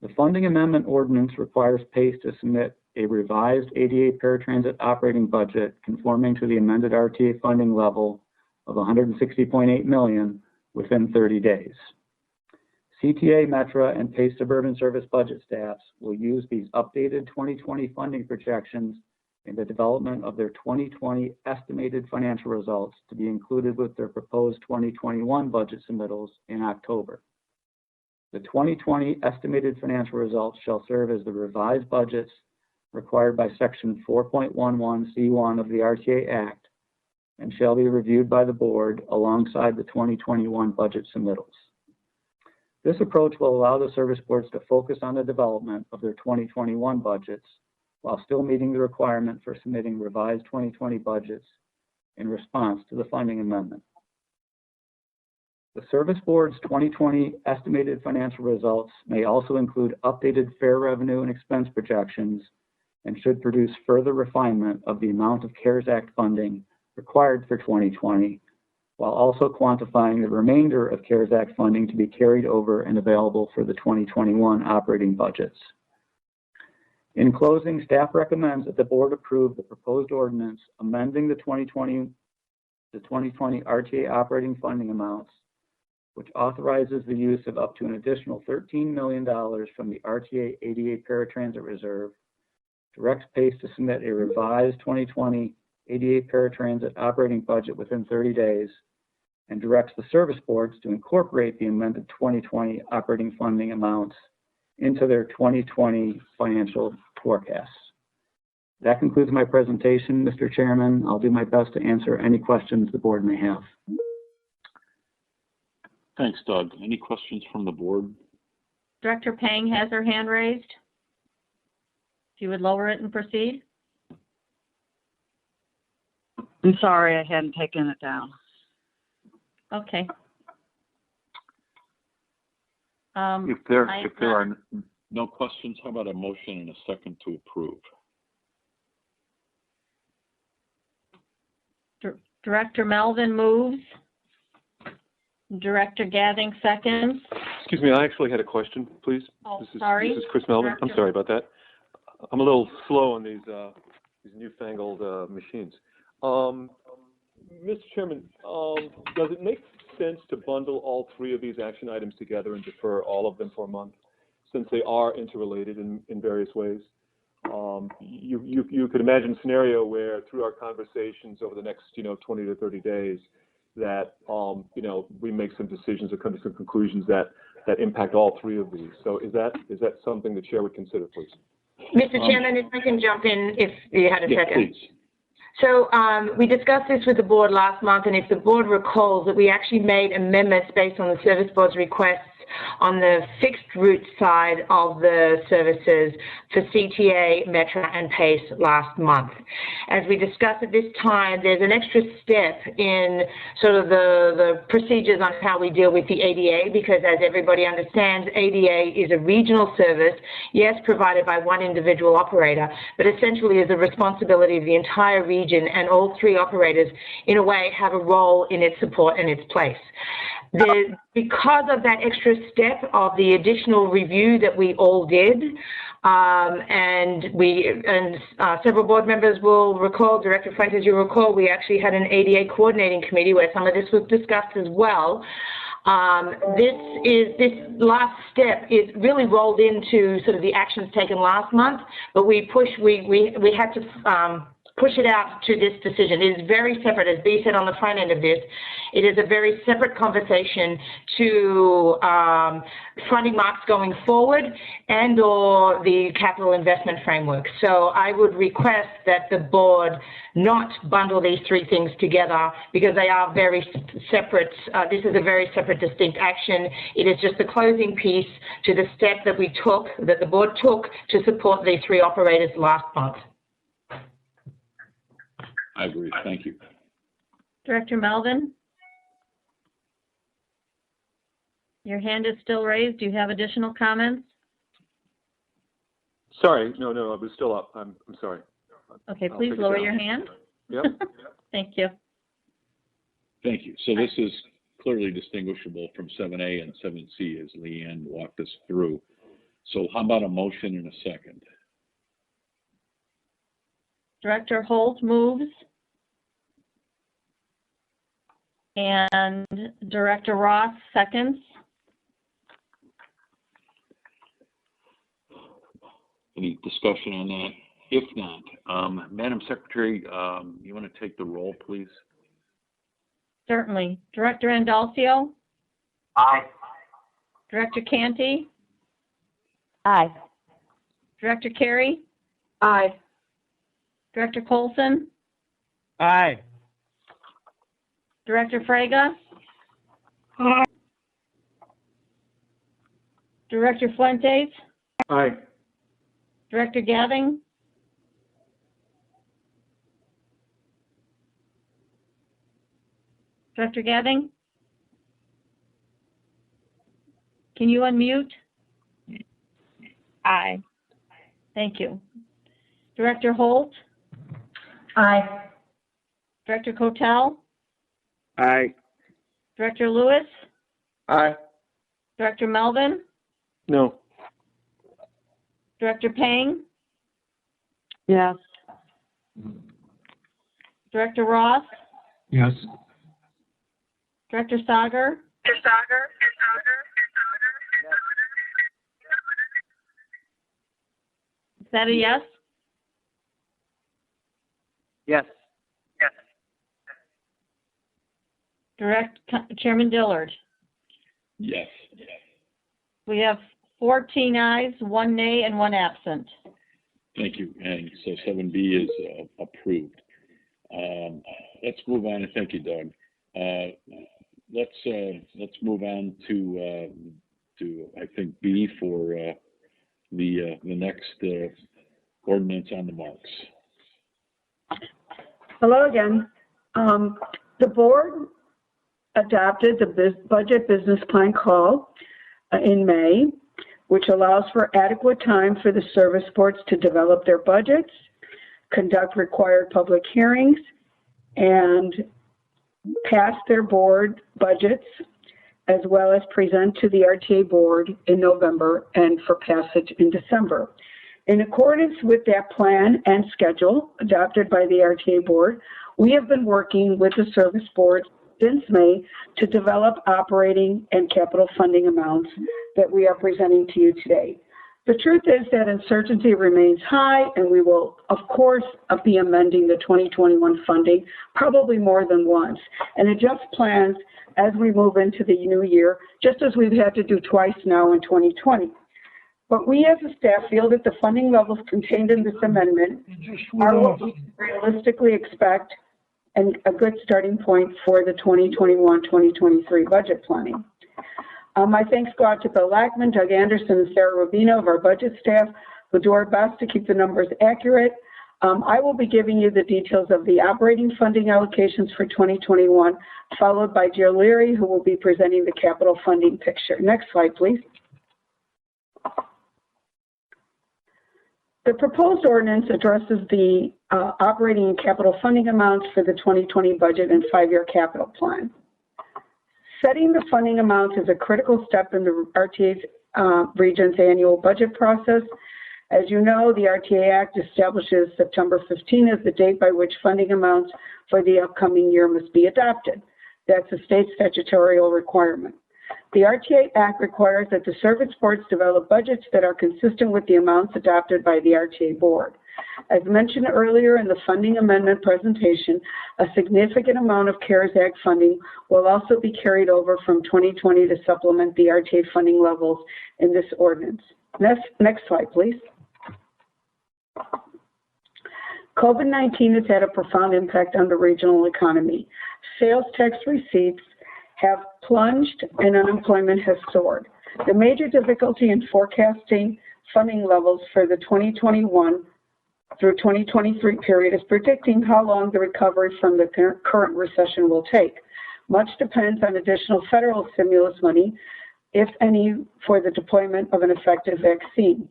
S: The funding amendment ordinance requires PACE to submit a revised ADA paratransit operating budget conforming to the amended RTA funding level of $160.8 million within 30 days. CTA, Metra, and PACE Suburban Service budget staffs will use these updated 2020 funding projections in the development of their 2020 estimated financial results to be included with their proposed 2021 budget submittals in October. The 2020 estimated financial results shall serve as the revised budgets required by Section 4.11C1 of the RTA Act and shall be reviewed by the board alongside the 2021 budget submittals. This approach will allow the service boards to focus on the development of their 2021 budgets while still meeting the requirement for submitting revised 2020 budgets in response to the funding amendment. The service board's 2020 estimated financial results may also include updated fare revenue and expense projections and should produce further refinement of the amount of CARES Act funding required for 2020, while also quantifying the remainder of CARES Act funding to be carried over and available for the 2021 operating budgets. In closing, staff recommends that the board approve the proposed ordinance amending the 2020 RTA operating funding amounts, which authorizes the use of up to an additional $13 million from the RTA ADA Paratransit Reserve, directs PACE to submit a revised 2020 ADA Paratransit operating budget within 30 days, and directs the service boards to incorporate the amended 2020 operating funding amounts into their 2020 financial forecasts. That concludes my presentation, Mr. Chairman. I'll do my best to answer any questions the board may have.
L: Thanks, Doug. Any questions from the board?
C: Director Pang has her hand raised. If you would lower it and proceed.
G: I'm sorry, I hadn't taken it down.
C: Okay.
L: If there are no questions, how about a motion and a second to approve?
C: Director Melvin moves. Director Gathing seconds.
D: Excuse me, I actually had a question, please.
C: Oh,
D: This is Chris Melvin. I'm sorry about that. I'm a little slow on these newfangled machines. Mr. Chairman, does it make sense to bundle all three of these action items together and defer all of them for a month, since they are interrelated in various ways? You could imagine a scenario where through our conversations over the next 20 to 30 days, that, you know, we make some decisions or come to some conclusions that impact all three of these. So is that something the chair would consider, please?
M: Mr. Chairman, if I can jump in if you had a
D: yes,
M: second.
D: Please.
M: So we discussed this with the board last month, and if the board recalls that we actually made amendments based on the service board's requests on the fixed route side of the services for CTA, Metra, and PACE last month. As we discussed at this time, there's an extra step in sort of the procedures on how we deal with the ADA, because as everybody understands, ADA is a regional service, yes, provided by one individual operator, but essentially is a responsibility of the entire region, and all three operators, in a way, have a role in its support and its place. Because of that extra step of the additional review that we all did, and several board members will recall, Director Fuentes, you recall, we actually had an ADA coordinating committee where some of this was discussed as well. This last step is really rolled into sort of the actions taken last month, but we had to push it out to this decision. It is very separate, as Bea said on the front end of this. It is a very separate conversation to funding marks going forward and or the capital investment framework. So I would request that the board not bundle these three things together because they are very separate. This is a very separate, distinct action. It is just the closing piece to the step that we took, that the board took to support these three operators last month.
L: I agree. Thank you.
C: Director Melvin? Your hand is still raised. Do you have additional comments?
D: Sorry, no, I was still up. I'm sorry.
C: Okay, please lower your hand.
D: Yep.
C: Thank you.
L: Thank you. So this is clearly distinguishable from 7A and 7C, as Leanne walked us through. So how about a motion in a second?
C: Director Holt moves. And Director Ross seconds.
L: Any discussion on that? If not, Madam Secretary, you want to take the roll, please?
C: Certainly. Director Andalcio?
R: Aye.
C: Director Canty?
P: Aye.
C: Director Carey?
I: Aye.
C: Director Colson?
Q: Aye.
C: Director Fraga?
I: Aye.
C: Director Fuentes?
B: Aye.
C: Director Gavin? Director Gavin? Can you unmute?
P: Aye.
C: Thank you. Director Holt?
E: Aye.
C: Director Kotel?
B: Aye.
C: Director Lewis?
B: Aye.
C: Director Melvin?
D: No.
C: Director Pang?
I: Yes.
C: Director Ross?
H: Yes.
C: Director Sager? Is that a yes?
Q: Yes.
C: Chairman Dillard?
L: Yes.
C: We have 14 ayes, 1 nay, and 1 absent.
L: Thank you. And so 7B is approved. Let's move on, and thank you, Doug. Let's move on to I think B for the next ordinance on the marks.
J: Hello again. The board adopted the budget business plan call in May, which allows for adequate time for the service boards to develop their budgets, conduct required public hearings, and pass their board budgets, as well as present to the RTA board in November and for passage in December. In accordance with that plan and schedule adopted by the RTA board, we have been working with the service boards since May to develop operating and capital funding amounts that we are presenting to you today. The truth is that uncertainty remains high, and we will, of course, be amending the 2021 funding probably more than once and adjust plans as we move into the new year, just as we've had to do twice now in 2020. But we as a staff feel that the funding levels contained in this amendment are what we realistically expect and a good starting point for the 2021-2023 budget planning. My thanks go out to Bill Lackman, Doug Anderson, and Sarah Rubino of our budget staff who do our best to keep the numbers accurate. I will be giving you the details of the operating funding allocations for 2021, followed by Jill Leary, who will be presenting the capital funding picture. Next slide, please. The proposed ordinance addresses the operating and capital funding amounts for the 2020 budget and 5-year capital plan. Setting the funding amounts is a critical step in the RTA's region's annual budget process. As you know, the RTA Act establishes September 15 as the date by which funding amounts for the upcoming year must be adopted. That's a state statutory requirement. The RTA Act requires that the service boards develop budgets that are consistent with the amounts adopted by the RTA board. As mentioned earlier in the funding amendment presentation, a significant amount of CARES Act funding will also be carried over from 2020 to supplement the RTA funding levels in this ordinance. Next slide, please. COVID-19 has had a profound impact on the regional economy. Sales tax receipts have plunged and unemployment has soared. The major difficulty in forecasting funding levels for the 2021 through 2023 period is predicting how long the recovery from the current recession will take. Much depends on additional federal stimulus money, if any, for the deployment of an effective vaccine.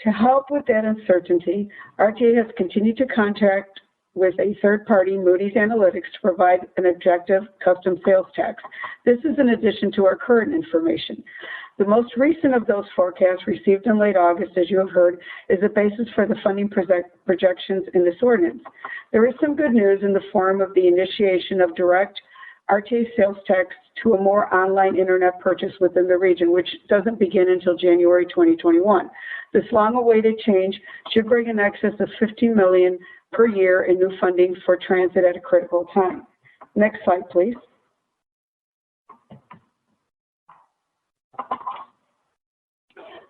J: To help with that uncertainty, RTA has continued to contract with a third party, Moody's Analytics, to provide an objective custom sales tax. This is in addition to our current information. The most recent of those forecasts received in late August, as you have heard, is the basis for the funding projections in this ordinance. There is some good news in the form of the initiation of direct RTA sales tax to a more online internet purchase within the region, which doesn't begin until January 2021. This long-awaited change should bring in excess of $50 million per year in new funding for transit at a critical time. Next slide, please.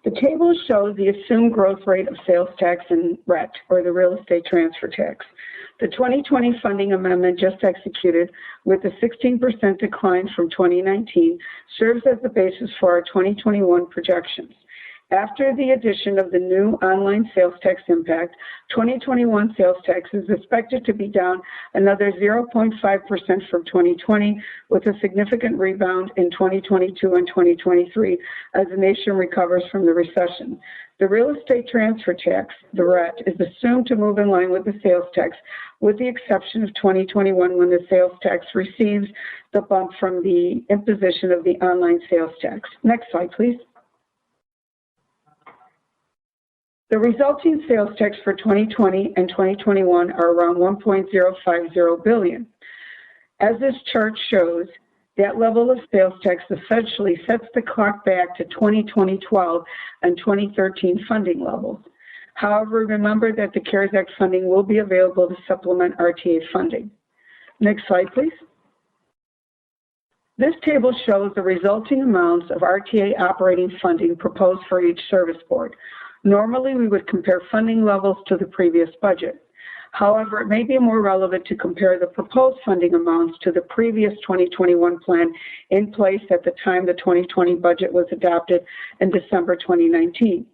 J: The table shows the assumed growth rate of sales tax and RET, or the real estate transfer tax. The 2020 funding amendment just executed with a 16% decline from 2019 serves as the basis for our 2021 projections. After the addition of the new online sales tax impact, 2021 sales tax is expected to be down another 0.5% from 2020, with a significant rebound in 2022 and 2023 as the nation recovers from the recession. The real estate transfer tax, the RET, is assumed to move in line with the sales tax, with the exception of 2021 when the sales tax receives the bump from the imposition of the online sales tax. Next slide, please. The resulting sales tax for 2020 and 2021 are around $1.050 billion. As this chart shows, that level of sales tax essentially sets the clock back to 2012 and 2013 funding levels. However, remember that the CARES Act funding will be available to supplement RTA funding. Next slide, please. This table shows the resulting amounts of RTA operating funding proposed for each service board. Normally, we would compare funding levels to the previous budget. However, it may be more relevant to compare the proposed funding amounts to the previous 2021 plan in place at the time the 2020 budget was adopted in December 2019.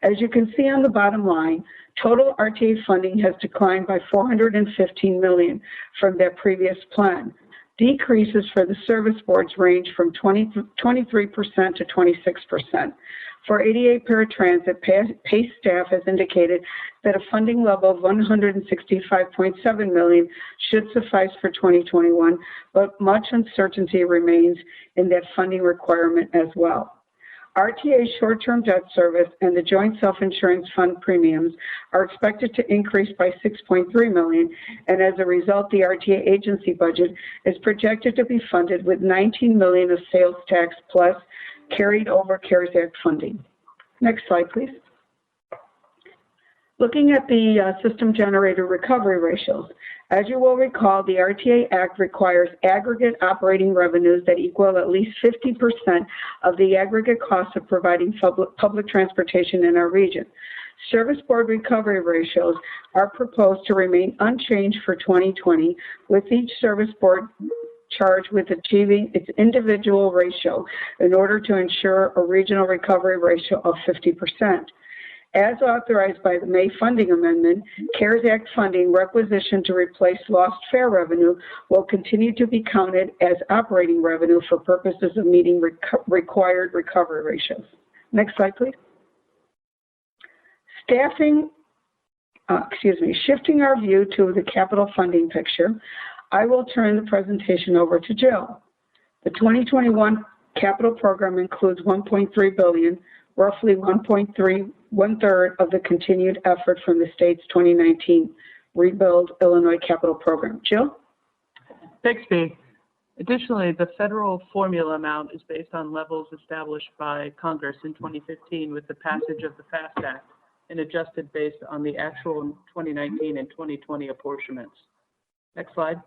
J: As you can see on the bottom line, total RTA funding has declined by $415 million from that previous plan. Decreases for the service boards range from 23% to 26%. For ADA paratransit, PACE staff has indicated that a funding level of $165.7 million should suffice for 2021, but much uncertainty remains in that funding requirement as well. RTA short-term debt service and the joint self-insurance fund premiums are expected to increase by $6.3 million, and as a result, the RTA agency budget is projected to be funded with $19 million of sales tax plus carried over CARES Act funding. Next slide, please. Looking at the system generator recovery ratios, as you will recall, the RTA Act requires aggregate operating revenues that equal at least 50% of the aggregate cost of providing public transportation in our region. Service Board recovery ratios are proposed to remain unchanged for 2020, with each Service Board charged with achieving its individual ratio in order to ensure a regional recovery ratio of 50%. As authorized by the May funding amendment, CARES Act funding requisitioned to replace lost fare revenue will continue to be counted as operating revenue for purposes of meeting required recovery ratios. Next slide, please. Shifting our view to the capital funding picture, I will turn the presentation over to Jill. The 2021 capital program includes $1.3 billion, roughly one-third of the continued effort from the state's 2019 Rebuild Illinois Capital Program. Jill?
O: Thanks, Bea. Additionally, the federal formula amount is based on levels established by Congress in 2015 with the passage of the FAST Act and adjusted based on the actual 2019 and 2020 apportionments. Next slide.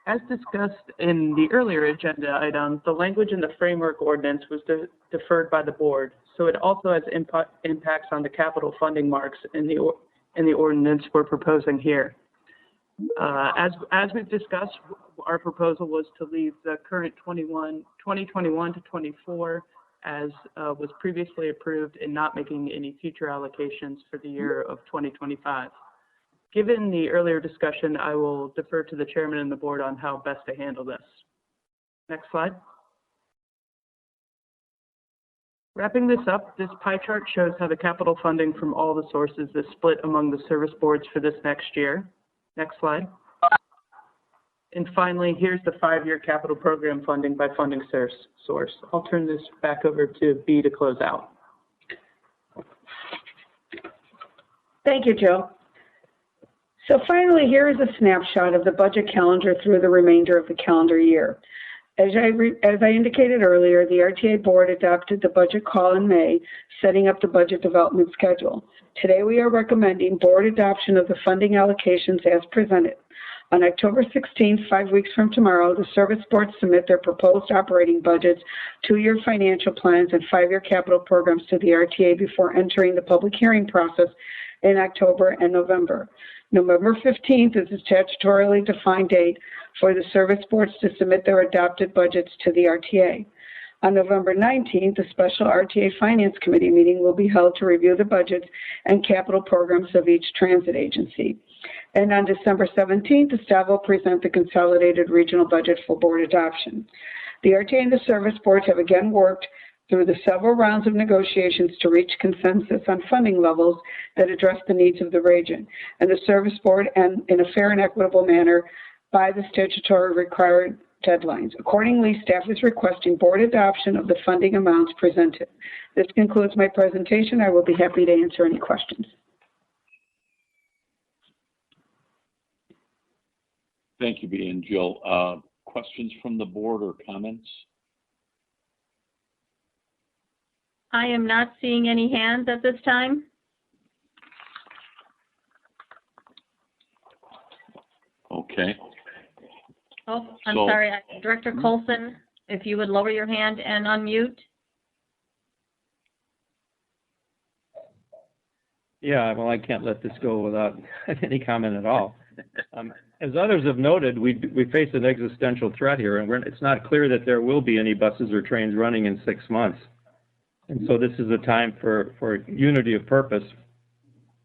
O: As discussed in the earlier agenda item, the language in the framework ordinance was deferred by the board, so it also has impacts on the capital funding marks in the ordinance we're proposing here. As we've discussed, our proposal was to leave the current 2021 to 24 as was previously approved and not making any future allocations for the year of 2025. Given the earlier discussion, I will defer to the chairman and the board on how best to handle this. Next slide. Wrapping this up, this pie chart shows how the capital funding from all the sources is split among the service boards for this next year. Next slide. And finally, here's the 5-year capital program funding by funding source. I'll turn this back over to Bea to close out.
J: Thank you, Jill. So finally, here is a snapshot of the budget calendar through the remainder of the calendar year. As I indicated earlier, the RTA board adopted the budget call in May, setting up the budget development schedule. Today, we are recommending board adoption of the funding allocations as presented. On October 16th, 5 weeks from tomorrow, the service boards submit their proposed operating budgets, 2-year financial plans, and 5-year capital programs to the RTA before entering the public hearing process in October and November. November 15th is the statutorily defined date for the service boards to submit their adopted budgets to the RTA. On November 19th, a special RTA Finance Committee meeting will be held to review the budgets and capital programs of each transit agency. And on December 17th, the staff will present the consolidated regional budget for board adoption. The RTA and the service boards have again worked through the several rounds of negotiations to reach consensus on funding levels that address the needs of the region and the service board and in a fair and equitable manner by the statutory required deadlines. Accordingly, staff is requesting board adoption of the funding amounts presented. This concludes my presentation. I will be happy to answer any questions.
L: Thank you, Bea and Jill. Questions from the board or comments?
C: I am not seeing any hands at this time.
L: Okay.
C: Oh, I'm sorry, Director Colson, if you would lower your hand and unmute.
Q: Yeah, well, I can't let this go without any comment at all. As others have noted, we face an existential threat here, and it's not clear that there will be any buses or trains running in 6 months. And so this is a time for unity of purpose,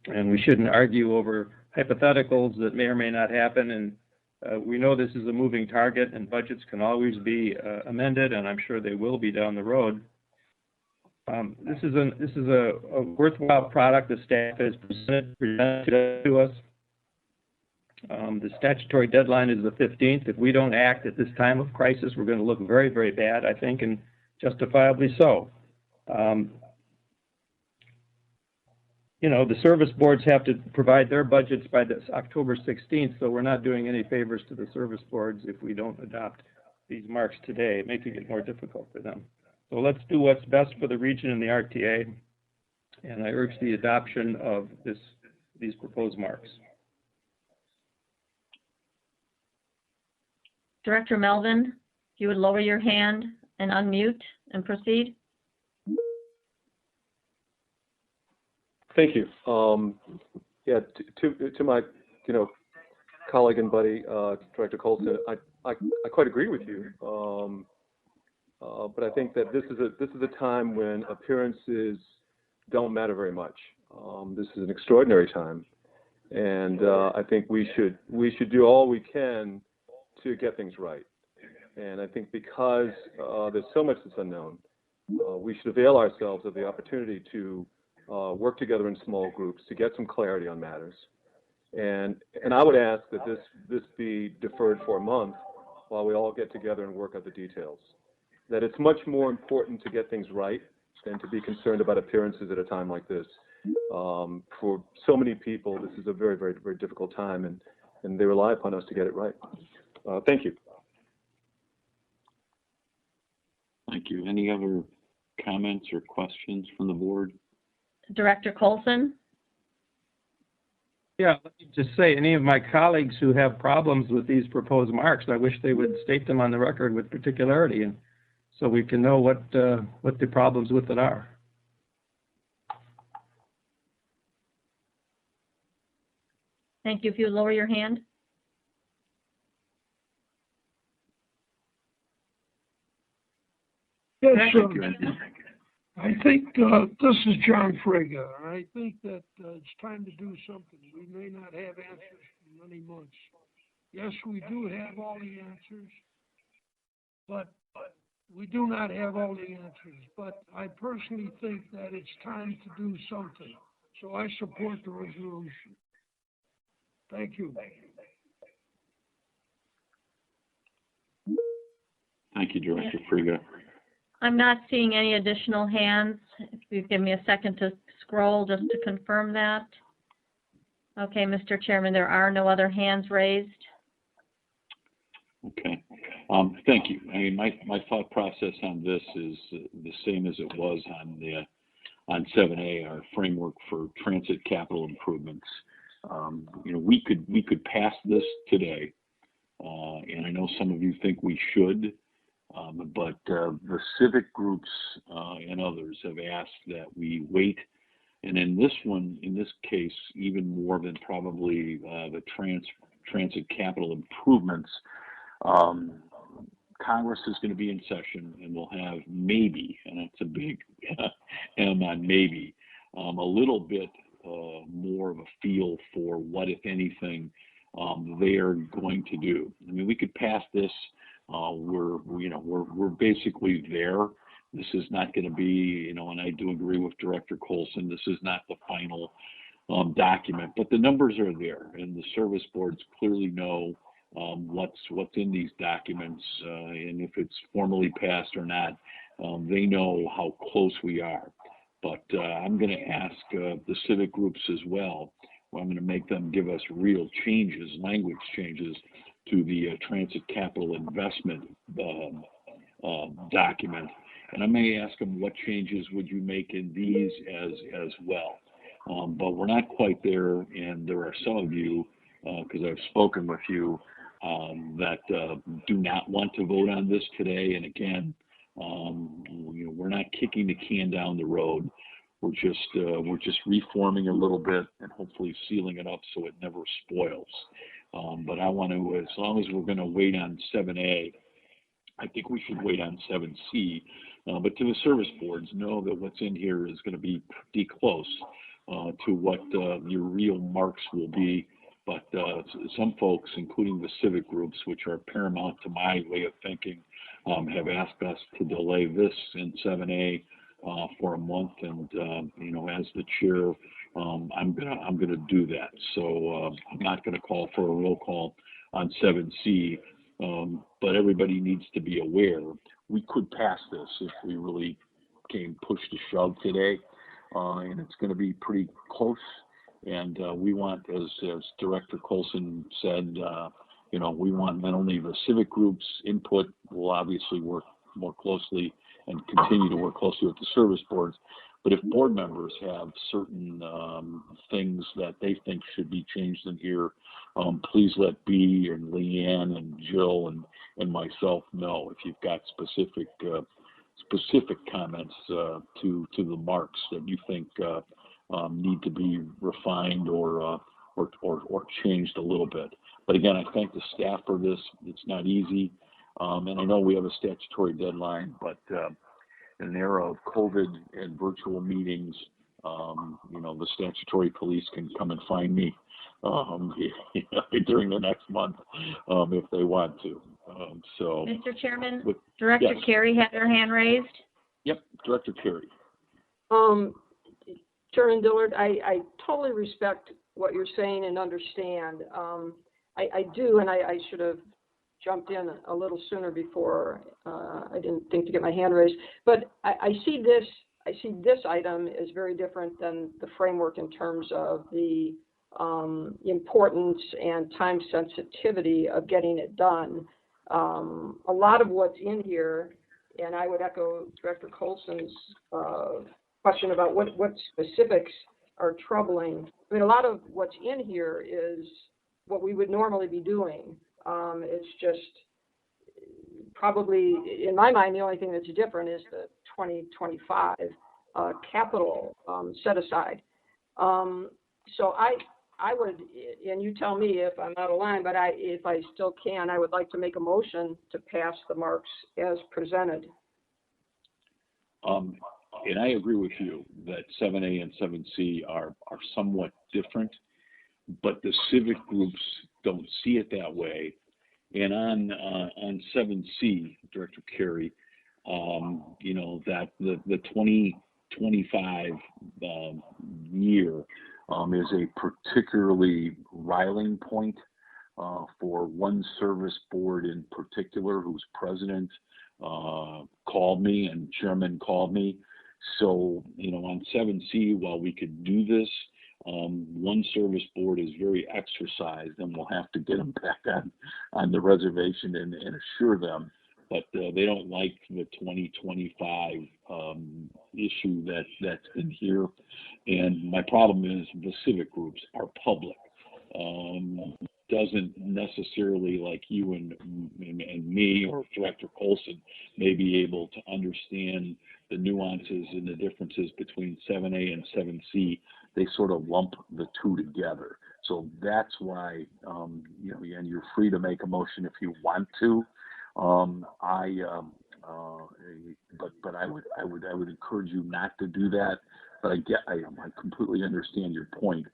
Q: and we shouldn't argue over hypotheticals that may or may not happen. And we know this is a moving target, and budgets can always be amended, and I'm sure they will be down the road. This is a worthwhile product the staff has presented to us. The statutory deadline is the 15th. If we don't act at this time of crisis, we're going to look very, very bad, I think, and justifiably so. You know, the service boards have to provide their budgets by this October 16th, so we're not doing any favors to the service boards if we don't adopt these marks today, making it more difficult for them. So let's do what's best for the region and the RTA. And I urge the adoption of these proposed marks.
C: Director Melvin, if you would lower your hand and unmute and proceed.
D: Thank you. Yeah, to my, colleague and buddy, Director Colson, I quite agree with you. But I think that this is a time when appearances don't matter very much. This is an extraordinary time, and I think we should do all we can to get things right. And I think because there's so much that's unknown, we should avail ourselves of the opportunity to work together in small groups to get some clarity on matters. And I would ask that this be deferred for a month while we all get together and work out the details. That it's much more important to get things right than to be concerned about appearances at a time like this. For so many people, this is a very, very, very difficult time, and they rely upon us to get it right. Thank you.
L: Thank you. Any other comments or questions from the board?
C: Director Colson?
Q: Yeah, let me just say, any of my colleagues who have problems with these proposed marks, I wish they would state them on the record with particularity, and so we can know what the problems with it are.
C: Thank you. If you would lower your hand.
T: Yes, I think this is John Frigga, and I think that it's time to do something. We may not have answers for many months. Yes, we do have all the answers, but we do not have all the answers. But I personally think that it's time to do something. So I support the resolution. Thank you.
L: Thank you, Director Frigga.
C: I'm not seeing any additional hands. If you give me a second to scroll just to confirm that. Okay, Mr. Chairman, there are no other hands raised.
L: Okay. Thank you. I mean, my thought process on this is the same as it was on 7A, our framework for transit capital improvements. We could pass this today, and I know some of you think we should. But the civic groups and others have asked that we wait, and in this case, even more than probably the transit capital improvements, Congress is going to be in session, and we'll have maybe, and it's a big M on maybe, a little bit more of a feel for what, if anything, they are going to do. I mean, we could pass this. We're basically there. This is not going to be, and I do agree with Director Colson, this is not the final document, but the numbers are there, and the service boards clearly know what's in these documents, and if it's formally passed or not, they know how close we are. But I'm going to ask the civic groups as well. I'm going to make them give us real changes, language changes, to the transit capital investment document. And I may ask them, what changes would you make in these as well? But we're not quite there, and there are some of you, because I've spoken with you, that do not want to vote on this today. And again, we're not kicking the can down the road. We're just reforming a little bit and hopefully sealing it up so it never spoils. But I want to, as long as we're going to wait on 7A, I think we should wait on 7C. But to the service boards, know that what's in here is going to be pretty close to what your real marks will be. But some folks, including the civic groups, which are paramount to my way of thinking, have asked us to delay this in 7A for a month. And as the chair, I'm gonna do that. So I'm not gonna call for a roll call on 7C, but everybody needs to be aware we could pass this if we really came push to shove today, and it's going to be pretty close. And we want, as Director Colson said, we want not only the civic groups' input. We'll obviously work more closely and continue to work closely with the service boards, But if board members have certain things that they think should be changed in here, please let B and Leanne and Jill and myself know if you've got specific comments to the marks that you think need to be refined or changed a little bit. But again, I thank the staff for this. It's not easy, and I know we have a statutory deadline, but in an era of COVID and virtual meetings, the statutory police can come and find me during the next month if they want to.
C: Mr. Chairman, Director
L: yes.
C: Carey had her hand raised.
L: Yep, Director Carey.
I: Chairman Dillard, I totally respect what you're saying and understand. I do, and I should have jumped in a little sooner before I didn't think to get my hand raised. But I see this item as very different than the framework in terms of the importance and time sensitivity of getting it done. A lot of what's in here, and I would echo Director Colson's question about what specifics are troubling. I mean, a lot of what's in here is what we would normally be doing. It's just probably, in my mind, the only thing that's different is the 2025 capital set aside. So I would, and you tell me if I'm out of line, but if I still can, I would like to make a motion to pass the marks as presented.
L: And I agree with you that 7A and 7C are somewhat different, but the civic groups don't see it that way. And on 7C, Director Carey, that the 2025 year is a particularly riling point for one service board in particular, whose president called me and chairman called me. So, on 7C, while we could do this, one service board is very exercised, and we'll have to get them back on the reservation and assure them. But they don't like the 2025 issue that's in here. And my problem is the civic groups are public. Doesn't necessarily, like you and me or Director Colson, may be able to understand the nuances and the differences between 7A and 7C. They sort of lump the two together. So that's why, and you're free to make a motion if you want to. But I would encourage you not to do that. But I completely understand your point.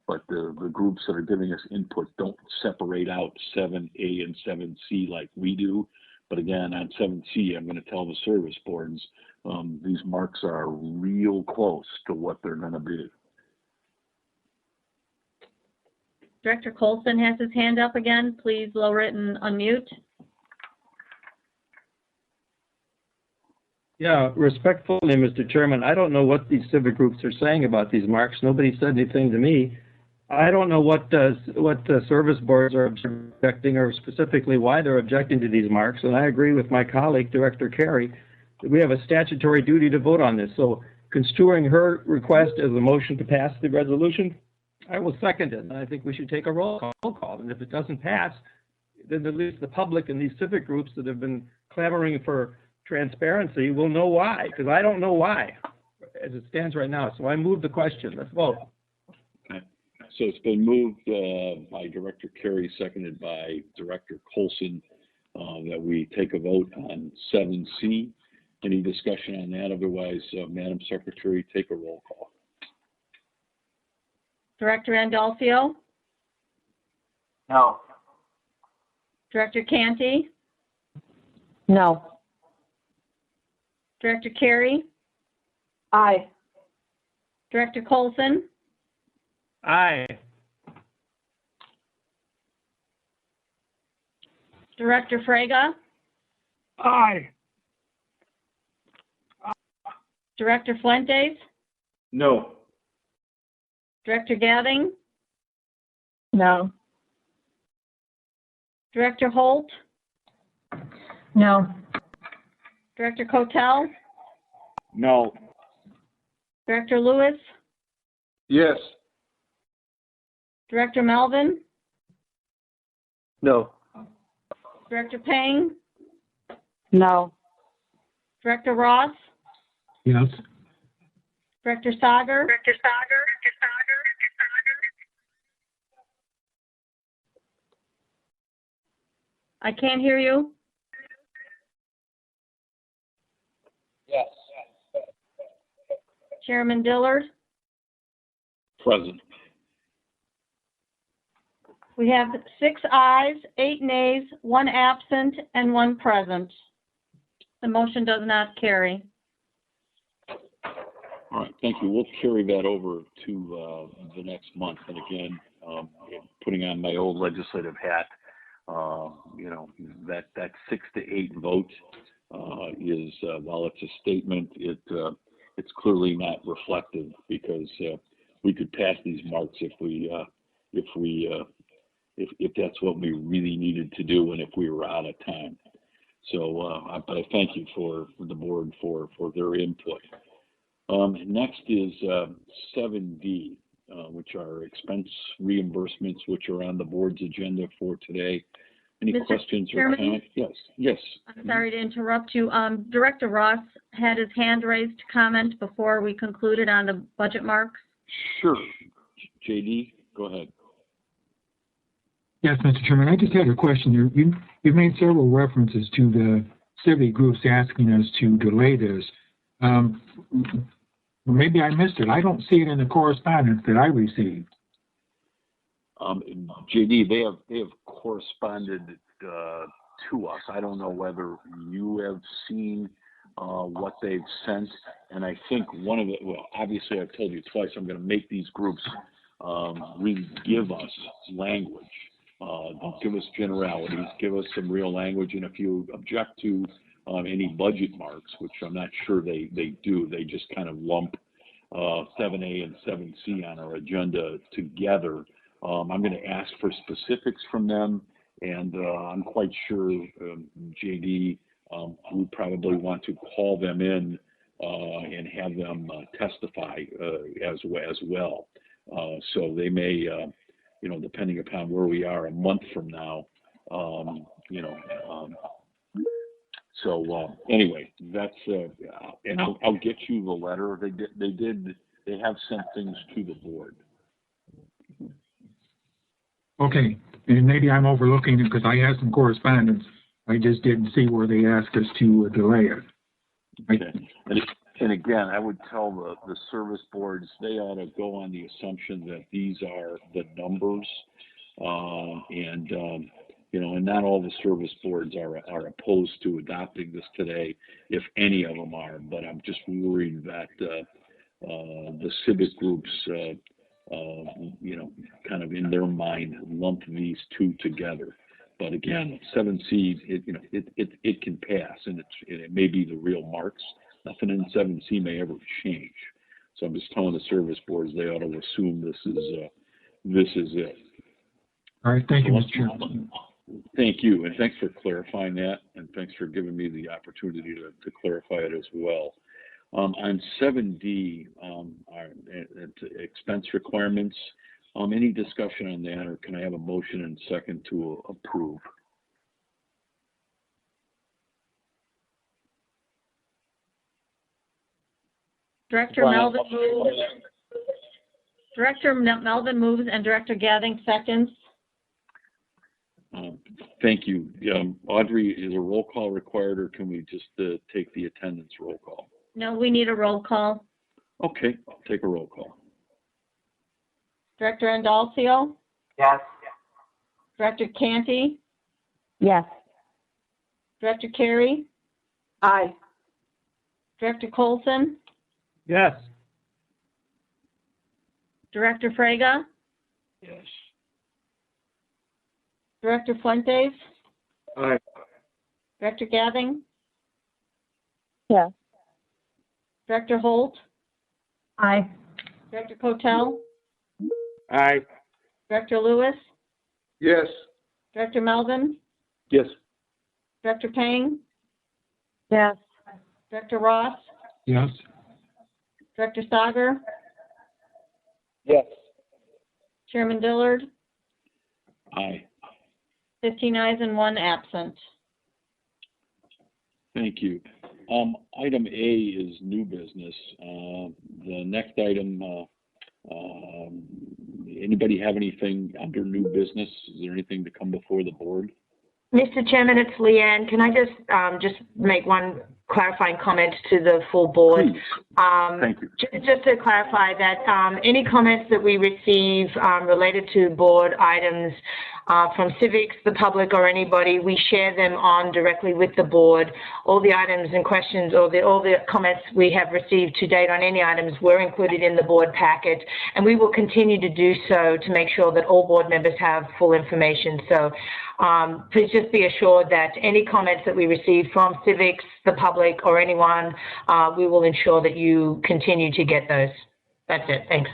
L: But the groups that are giving us input don't separate out 7A and 7C like we do. But again, on 7C, I'm going to tell the service boards these marks are real close to what they're going to be.
C: Director Colson has his hand up again. Please lower it and unmute.
Q: Yeah, respectfully, Mr. Chairman, I don't know what these civic groups are saying about these marks. Nobody said anything to me. I don't know what the service boards are objecting, or specifically why they're objecting to these marks. And I agree with my colleague, Director Carey, that we have a statutory duty to vote on this. So construing her request as a motion to pass the resolution, I will second it. And I think we should take a roll call. And if it doesn't pass, then at least the public and these civic groups that have been clamoring for transparency will know why, because I don't know why as it stands right now. So I move the question. Let's vote.
L: Okay. So it's been moved by Director Carey, seconded by Director Colson, that we take a vote on 7C. Any discussion on that? Otherwise, Madam Secretary, take a roll call.
C: Director Andolfio?
R: No.
C: Director Canty?
P: No.
C: Director Carey?
I: Aye.
C: Director Colson?
Q: Aye.
C: Director Fraga?
T: Aye.
C: Director Fuentes?
B: No.
C: Director Gadding?
E: No.
C: Director Holt?
E: No.
C: Director Cotel?
L: No.
C: Director Lewis,
F: Yes.
C: Director Melvin,
D: No.
C: Director Payne,
G: No.
C: Director Ross,
H: Yes.
C: Director Sager, I can't hear you.
L: Yes.
C: Chairman Dillard.
L: Present.
C: We have 6 ayes, 8 nays, 1 absent, and 1 present. The motion does not carry.
L: All right, thank you. We'll carry that over to the next month. And again, putting on my old legislative hat, you know, that 6 to 8 vote is, while it's a statement, it's clearly not reflective, because we could pass these marks if that's what we really needed to do, and if we were out of time. So, but I thank you for the board for their input. Next is 7D, which are expense reimbursements, which are on the board's agenda for today. Any
C: Mr.
L: questions or
C: Chairman?
L: comments? Yes, yes.
C: I'm sorry to interrupt you. Director Ross had his hand raised to comment before we concluded on the budget marks.
L: Sure. JD, go ahead.
H: Yes, Mr. Chairman, I just had a question. You've made several references to the civic groups asking us to delay this. Maybe I missed it. I don't see it in the correspondence that I received.
L: JD, they have corresponded to us. I don't know whether you have seen what they've sent, and I think one of it, well, obviously I've told you twice, I'm going to make these groups give us language. Don't give us generalities, give us some real language, and if you object to any budget marks, which I'm not sure they do, they just kind of lump 7A and 7C on our agenda together. I'm going to ask for specifics from them, and I'm quite sure JD would probably want to call them in and have them testify as well. So they may, you know, depending upon where we are a month from now, you know. So anyway, that's and I'll get you the letter. They have sent things to the board.
H: Okay, and maybe I'm overlooking it because I had some correspondence. I just didn't see where they asked us to delay it.
L: Okay. And again, I would tell the service boards, they ought to go on the assumption that these are the numbers, you know, and not all the service boards are opposed to adopting this today, if any of them are. But I'm just worried that the civic groups, you know, kind of in their mind lump these two together. But again, 7C, it can pass, and it may be the real marks. Nothing in 7C may ever change. So I'm just telling the service boards they ought to assume this is it.
H: All right, thank you, Mr. Chairman.
L: Thank you, and thanks for clarifying that, and thanks for giving me the opportunity to clarify it as well. On 7D, expense requirements, any discussion on that, or can I have a motion and second to approve?
C: Director Melvin moves. Director Melvin moves and Director Gathing seconds.
L: Thank you. Audrey, is a roll call required, or can we just take the attendance roll call?
C: No, we need a roll call.
L: Okay, I'll take a roll call.
C: Director Andalcio?
R: Yes.
C: Director Canty?
P: Yes.
C: Director Carey?
J: Aye.
C: Director Colson?
Q: Yes.
C: Director Frega?
T: Yes.
C: Director Fuentes?
B: Aye.
C: Director Gathing?
P: Yes.
C: Director Holt?
E: Aye.
C: Director Cotel?
B: Aye.
C: Director Lewis?
F: Yes.
C: Director Melvin?
D: Yes.
C: Director Payne?
E: Yes.
C: Director Ross?
H: Yes.
C: Director Sager,
K: Yes.
C: Chairman Dillard,
L: Aye.
C: 15 ayes and 1 absent.
L: Thank you. Item A is new business. The next item, anybody have anything under new business? Is there anything to come before the board?
M: Mr. Chairman, it's Leanne. Can I just make one clarifying comment to the full board?
L: Please. Thank you.
M: Just to clarify that any comments that we receive related to board items from civics, the public, or anybody, we share them on directly with the board. All the items and questions, or all the comments we have received to date on any items were included in the board packet, and we will continue to do so to make sure that all board members have full information. So please just be assured that any comments that we receive from civics, the public, or anyone, we will ensure that you continue to get those. That's it. Thanks.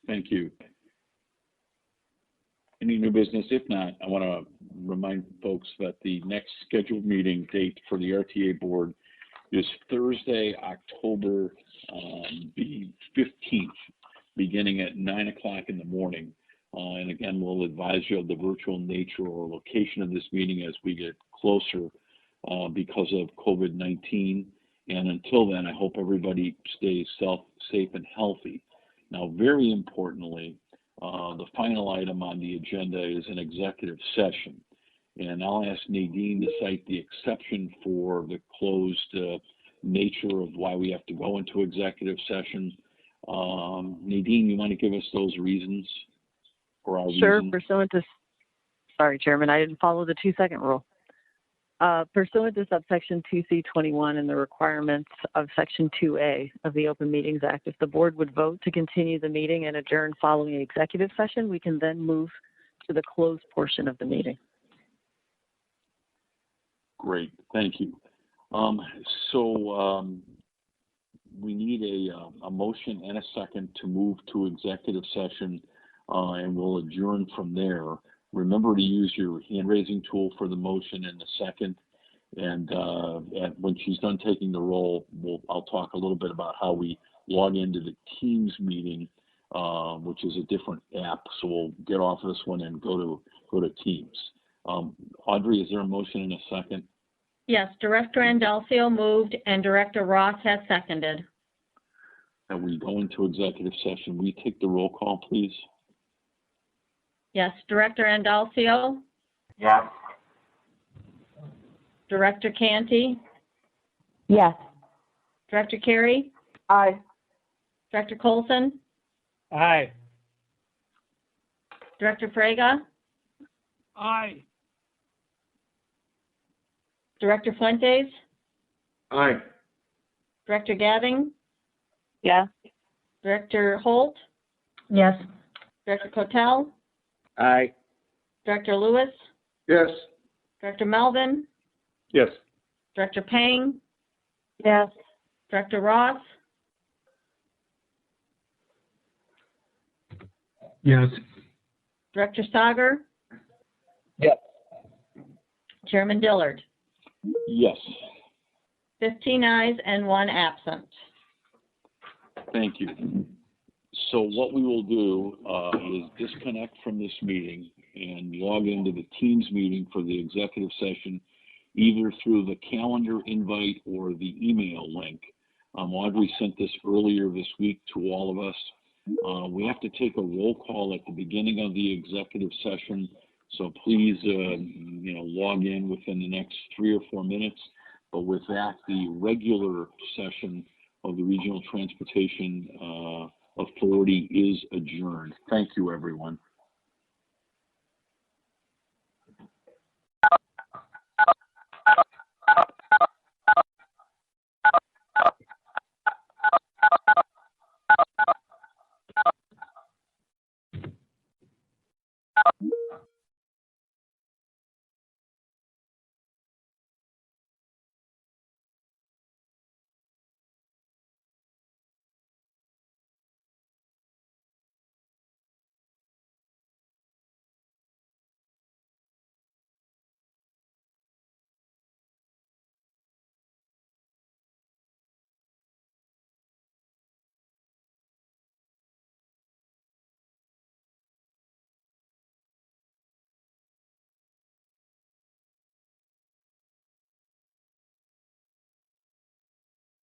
L: Thank you. Any new business? If not, I want to remind folks that the next scheduled meeting date for the RTA board is Thursday, October the 15th, beginning at 9 o'clock in the morning. And again, we'll advise you of the virtual nature or location of this meeting as we get closer because of COVID-19. And until then, I hope everybody stays safe and healthy. Now, very importantly, the final item on the agenda is an executive session. And I'll ask Nadine to cite the exception for the closed nature of why we have to go into executive session. Nadine, you want to give us those reasons?
A: Sure, pursuant to, sorry, Chairman, I didn't follow the 2-second rule. Pursuant to subsection 2C21 and the requirements of section 2A of the Open Meetings Act, if the board would vote to continue the meeting and adjourn following the executive session, we can then move to the closed portion of the meeting.
L: Great, thank you. We need a motion and a second to move to executive session, and we'll adjourn from there. Remember to use your hand-raising tool for the motion and the second. And when she's done taking the roll, I'll talk a little bit about how we log into the Teams meeting, which is a different app. So we'll get off this one and go to Teams. Audrey, is there a motion and a second?
C: Yes, Director Andalcio moved and Director Ross has seconded.
L: And we go into executive session. Will you take the roll call, please?
C: Yes, Director Andalcio,
R: Yes.
C: Director Canty,
P: Yes.
C: Director Carey,
J: Aye.
C: Director Colson,
Q: Aye.
C: Director Frega,
T: Aye.
C: Director Fuentes,
B: Aye.
C: Director Gadding,
A: Yes.
C: Director Holt,
E: Yes.
C: Director Cotel,
K: Aye.
C: Director Lewis,
B: Yes.
C: Director Melvin,
D: Yes.
C: Director Pang,
A: Yes.
C: Director Ross,
H: Yes.
C: Director Sager,
K: Yes.
C: Chairman Dillard.
L: Yes.
C: 15 ayes and 1 absent.
L: Thank you. So what we will do is disconnect from this meeting and log into the Teams meeting for the executive session, either through the calendar invite or the email link. Audrey sent this earlier this week to all of us. We have to take a roll call at the beginning of the executive session, so please, log in within the next 3 or 4 minutes. But with that, the regular session of the Regional Transportation Authority is adjourned. Thank you, everyone.